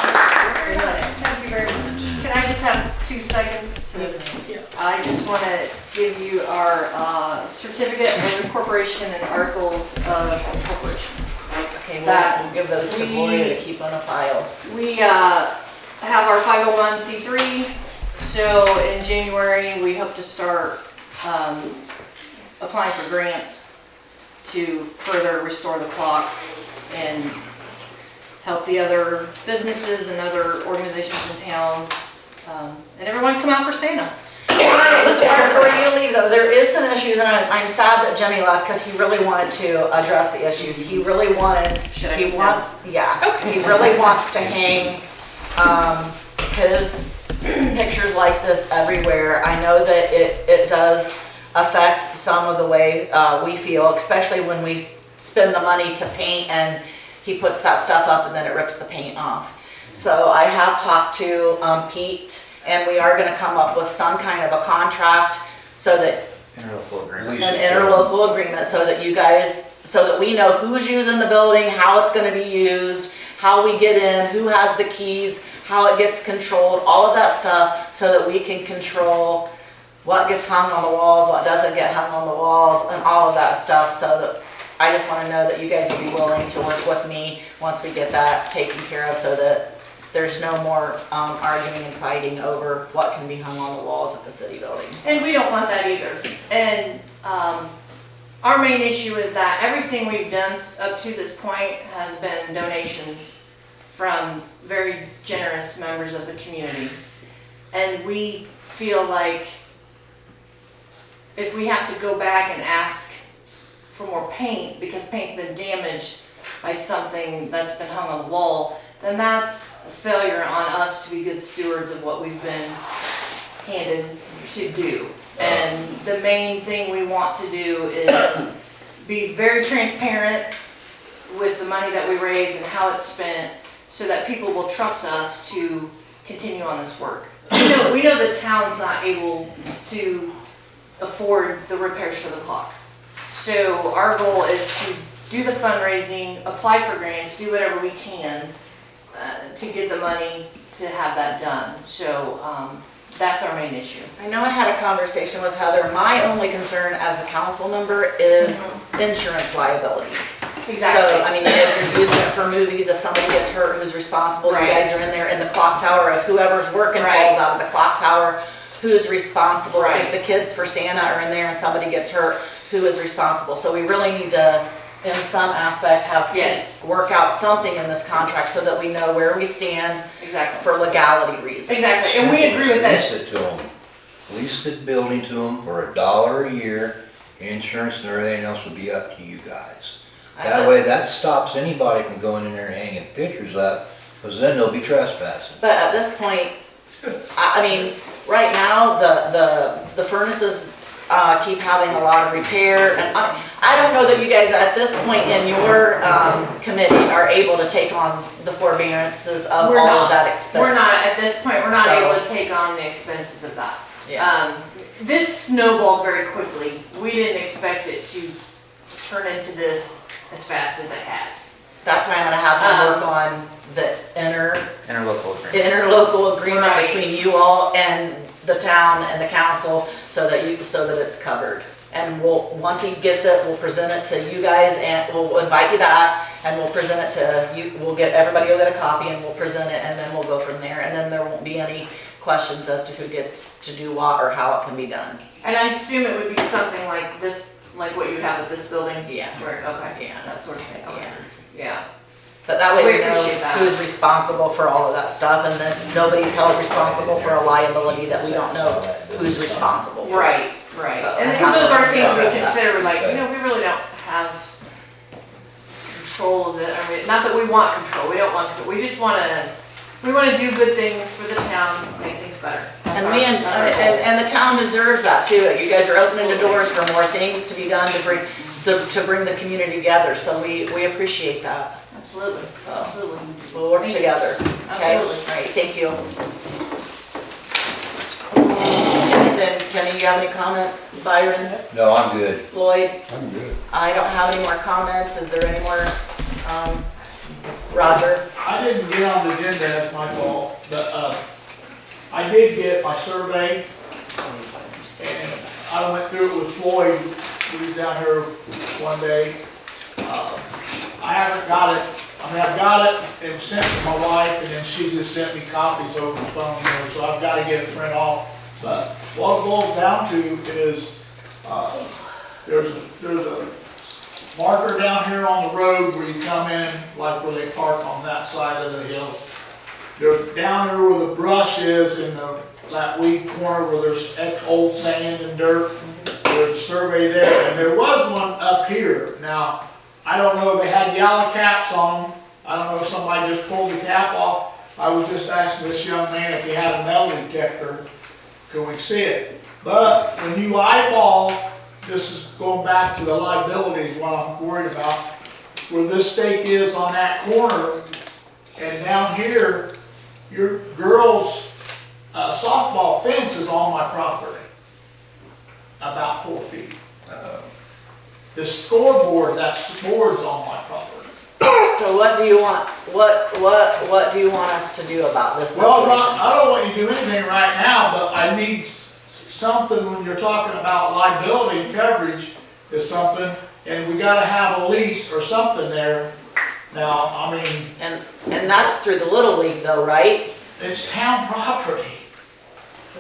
Thank you very much. Can I just have 2 seconds to, I just want to give you our certificate of incorporation and articles of incorporation. Okay, That we'll give those to we- Gloria to keep on a file. We have our 501c3, so in January, we hope to start applying for grants to further restore the clock and help the other businesses and other organizations in town, and everyone come out for Santa. Before you leave though, there is some issues, and I'm sad that Jimmy left because he really wanted to address the issues. He really wanted, Should I he sit wants, yeah, he really wants to hang, his pictures like this everywhere. I know that it does affect some of the way, we feel, especially when we spend the money to paint and he puts that stuff up and then it rips the paint off. So I have talked to Pete, and we are gonna come up with some kind of a contract so that Interlocal agreement. an interlocal agreement so that you guys, so that we know who's using the building, how it's gonna be used, how we get in, who has the keys, how it gets controlled, all of that stuff, so that we can control what gets hung on the walls, what doesn't get hung on the walls, and all of that stuff, so that I just wanna know that you guys will be willing to work with me once we get that taken care of, so that there's no more arguing and fighting over what can be hung on the walls at the city building. And we don't want that either. And our main issue is that everything we've done up to this point has been donations from very generous members of the community. And we feel like if we have to go back and ask for more paint because paint's been damaged by something that's been hung on the wall, then that's a failure on us to be good stewards of what we've been handed to do. And the main thing we want to do is be very transparent with the money that we raise and how it's spent so that people will trust us to continue on this work. We know the town's not able to afford the repairs for the clock. So our goal is to do the fundraising, apply for grants, do whatever we can to get the money to have that done. So that's our main issue. I know I had a conversation with Heather. My only concern as a council member is insurance liabilities. Exactly. So, I mean, you guys are using it for movies. If somebody gets hurt, who's responsible? Right. You guys are in there in the clock tower. If whoever's working Right. falls out of the clock tower, who's responsible? Right. If the kids for Santa are in there and somebody gets hurt, who is responsible? So we really need to, in some aspect, have Yes. work out something in this contract so that we know where we stand Exactly. for legality reasons. Exactly, and we agree with that. Lease it to them. Lease the building to them for $1 a year. Insurance and everything else will be up to you guys. That way, that stops anybody from going in there and hanging pictures up, because then they'll be trespassing. But at this point, I mean, right now, the furnaces keep having a lot of repair, and I don't know that you guys at this point in your committee are able to take on the forbearances of We're all not. of that expense. We're not, at this point, we're not So- able to take on the expenses of that. Yeah. This snowballed very quickly. We didn't expect it to turn into this as fast as it has. That's why I'm gonna have them work on the Interlocal agreement. interlocal agreement Right. between you all and the town and the council so that it's covered. And once he gets it, we'll present it to you guys and we'll invite you back and we'll present it to you. Everybody will get a copy and we'll present it and then we'll go from there. And then there won't be any questions as to who gets to do what or how it can be done. And I assume it would be something like this, like what you have at this building? Yeah. Where, okay, yeah, that sort of thing, okay. Yeah. But that way We we know appreciate that. who's responsible for all of that stuff and then nobody's held responsible for a liability that we don't know who's responsible for. Right, right. So- And because those are things we That's that. consider, like, we really don't have control of it. I mean, not that we want control, we don't want control. We just we wanna do good things for the town, make things better. And and the town deserves that too. You guys are opening the doors for more things to be done to bring the community together. So we appreciate that. Absolutely, So absolutely. we'll work Thank you. together. Okay? Absolutely. All right, thank you. And then Jenny, you have any comments? Byron, No, I'm good. Lloyd? I'm good. I don't have any more comments. Is there any more? Roger? I didn't get on the agenda, that's my fault, but, I did get my survey, and I went through it with Floyd, he was down here one day. I haven't got it, I've got it, it was sent to my wife, and then she just sent me copies over the phone, so I've gotta get it printed off. But what it boils down to is, there's a marker down here on the road where you come in, like where they park on that side of the hill. There's down there where the brush is in that weed corner where there's old sand and dirt. There's a survey there, and there was one up here. Now, I don't know if they had yellow caps on them. I don't know if somebody just pulled the cap off. I was just asking this young man if he had a metal detector, could we see it? But when you eyeball, this is going back to the liabilities, what I'm worried about. where this stake is on that corner, and down here, your girls' softball fence is on my property, about 4 feet. The scoreboard, that board's on my property. So what do you want, what do you want us to do about this Well, situation? I don't want you to do anything right now, but I need something when you're talking about liability and coverage is something, and we gotta have a lease or something there. Now, I mean, And that's through the Little League though, right? it's town property.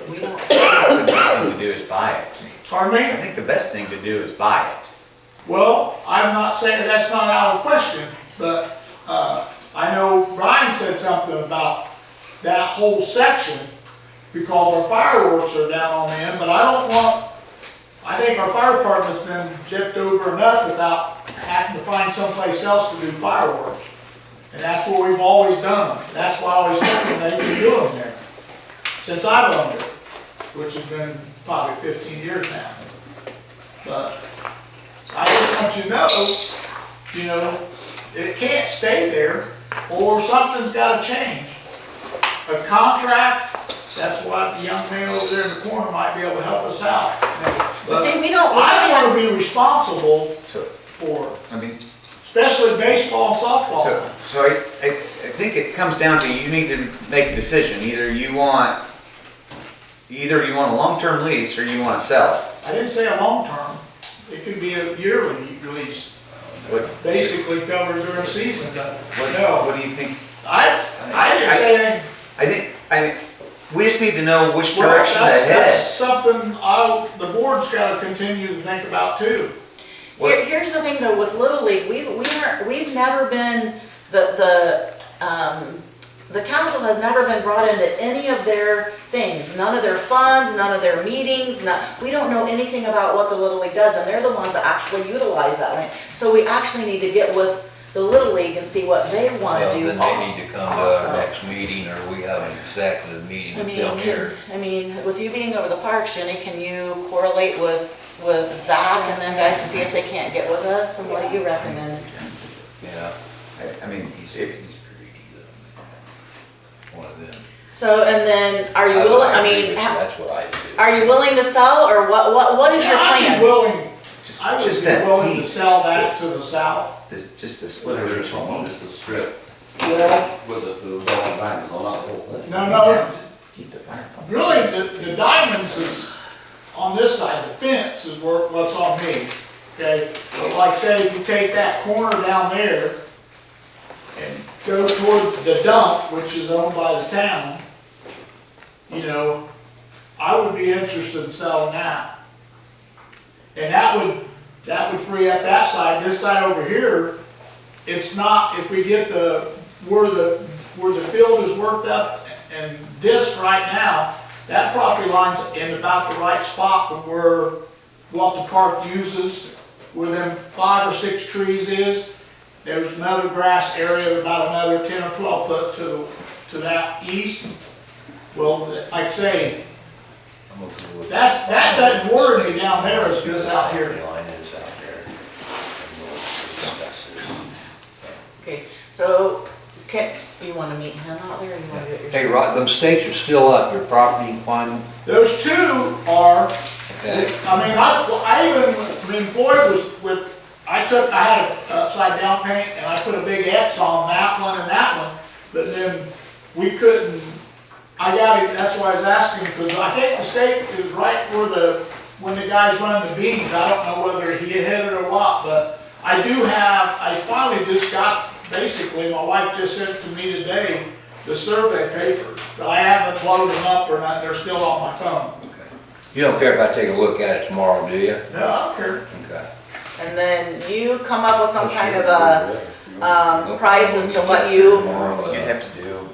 We don't. The best thing to do is buy it. Pardon me? I think the best thing to do is buy it. Well, I'm not saying that's not out of question, but I know Brian said something about that whole section because our fireworks are down on the end, but I think our fire department's been gypped over enough without having to find someplace else to do fireworks. And that's what we've always done. That's why I always told them they can do them there. Since I've owned it, which has been probably 15 years now. But I just want you to know, it can't stay there, or something's gotta change. A contract, that's what the young man over there in the corner might be able to help us out. But see, I don't wanna be responsible for it, I mean, especially baseball and softball. so I think it comes down to you need to make a decision. Either you want a long-term lease or you want to sell it. I didn't say a long term, it could be a yearly lease, basically covered during the season, but no. What do you think? I didn't say anything. I mean, we just need to know which Well, direction to that's head. something the board's gotta continue to think about too. Here's the thing though, with Little League, we've never been, the council has never been brought into any of their things, none of their funds, none of their meetings, we don't know anything about what the Little League does, and they're the ones that actually utilize that land. So we actually need to get with the Little League and see what they wanna Well, do. then they need to come to our next meeting, or we have an executive meeting with them here. I mean, with you being over the park, Jenny, can you correlate with Zach and them guys to see if they can't get with us, and what do you recommend? Yeah, I mean, if One of them. So, and then, are you willing, I mean, That's what I do. are you willing to sell, or what is your I'd be plan? willing, I would just be that willing to piece. sell that to the south. just the sliver. There's one, just a strip Well, with the ball and diamond, well, not the whole thing. no, Keep the fire pump. really, the diamonds is on this side, the fence is what's on me, okay? But like say, if you take that corner down there and go toward the dump, which is owned by the town, I would be interested in selling that. And that would free up that side. This side over here, it's not, if we get where the field is worked up and disc right now, that property line's in about the right spot from what the park uses, where them 5 or 6 trees is. There's another grass area of about another 10 or 12 foot to that east. Well, like I say, that doesn't worry me down there as good as out here. Line is out there. Okay, so, you wanna meet him out there, or you wanna do it yourself? Hey, Rod, them stakes are still up, your property fund, Those two are, okay? I mean, I even, when Floyd was with, I had a upside down paint and I put a big X on that one and that one, but then we couldn't, that's why I was asking, because I think the stake is right where when the guy's running the beams, I don't know whether he hit it or what, but I finally just got, basically, my wife just sent to me today, the survey papers, but I haven't loaded them up or not, they're still on my phone. You don't care if I take a look at it tomorrow, do you? No, I don't care. Okay. And then you come up with some kind of a price as to what you have to do.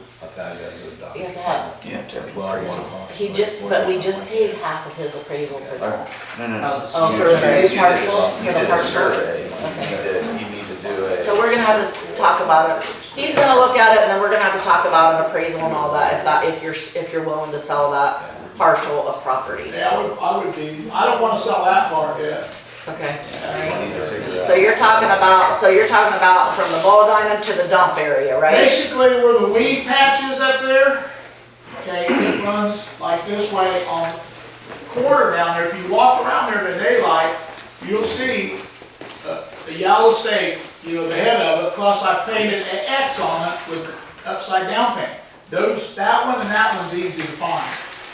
You have to have. You have to. But we just paid half of his appraisal for that. No. Oh, for the partial, You for the did a partial. survey. Okay. You need to do a. So we're gonna have to talk about it. He's gonna look at it, and then we're gonna have to talk about an appraisal and all that, if you're willing to sell that partial of property. Yeah, I would be, I don't wanna sell that part yet. Okay, We need to figure out. so you're talking about from the ball diamond to the dump area, right? Basically where the weed patch is up there, okay, it runs like this way on the corner down there. If you walk around there in the daylight, you'll see the yellow stake, you know, the head of it, plus I painted an X on it with upside down paint. That one and that one's easy to find.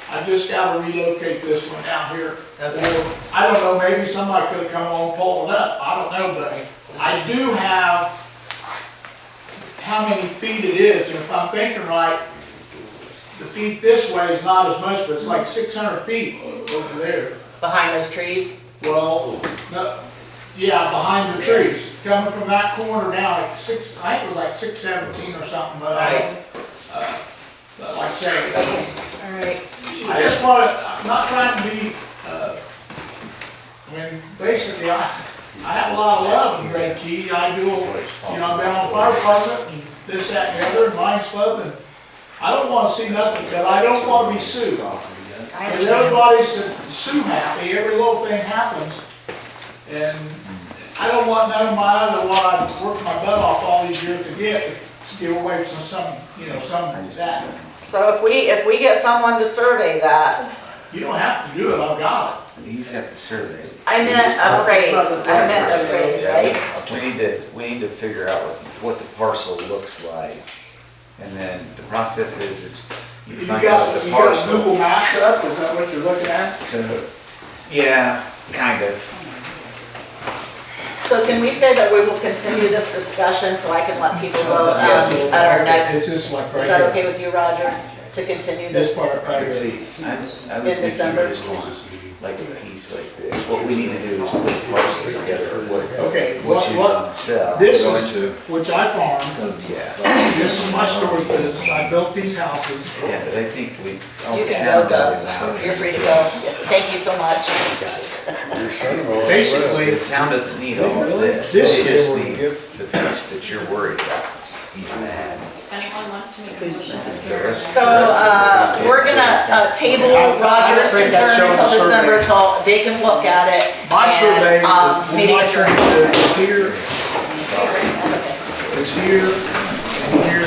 I just gotta relocate this one down here. Okay. I don't know, maybe somebody could have come along and pulled it up, I don't know, but I do have how many feet it is, and if I'm thinking right, the feet this way is not as much, but it's like 600 feet over there. Behind those trees? Well, no, yeah, behind the trees, coming from that corner down, like I think it was like 617 or something, but but like I say, All right. I just I'm not trying to be, I mean, basically, I have a lot of love in Redkey. I do, you know, I've been on the fire department and this, that, and the other, and Lions Club, and I don't want to see nothing, but I don't want to be sued. Because everybody's sue happy, every little thing happens, and I don't want none of my other, what I've worked my butt off all these years to get away from some, you know, some of that. So if we get someone to survey that, You don't have to do it, I've got He's got the survey. I meant appraise, right? We need to figure out what the parcel looks like. And then the process is it. you You find out got the Google parcel. Maps up, is that what you're looking at? So, yeah, kind of. So can we say that we will continue this discussion so I can let people vote at our next? It's just like right Is that here. okay with you, Roger, to continue This this? part right here. See, I would In think you December? just want like a piece like this. What we need to do is put the parcel together of Okay, what you what, want to sell. this Going is, to, which I farm, yeah, this is my storage business, I built these houses. yeah, but I think we. You can go, Gus. You're free to go. Thank you so much. Basically, The town doesn't need all of this. This They is- just need the piece that you're worried about. You can add. If anyone wants to make a motion. So, we're gonna, table Roger's concern until December, till they can look at it. my survey, And, meeting adjourned. is here, it's here, and here,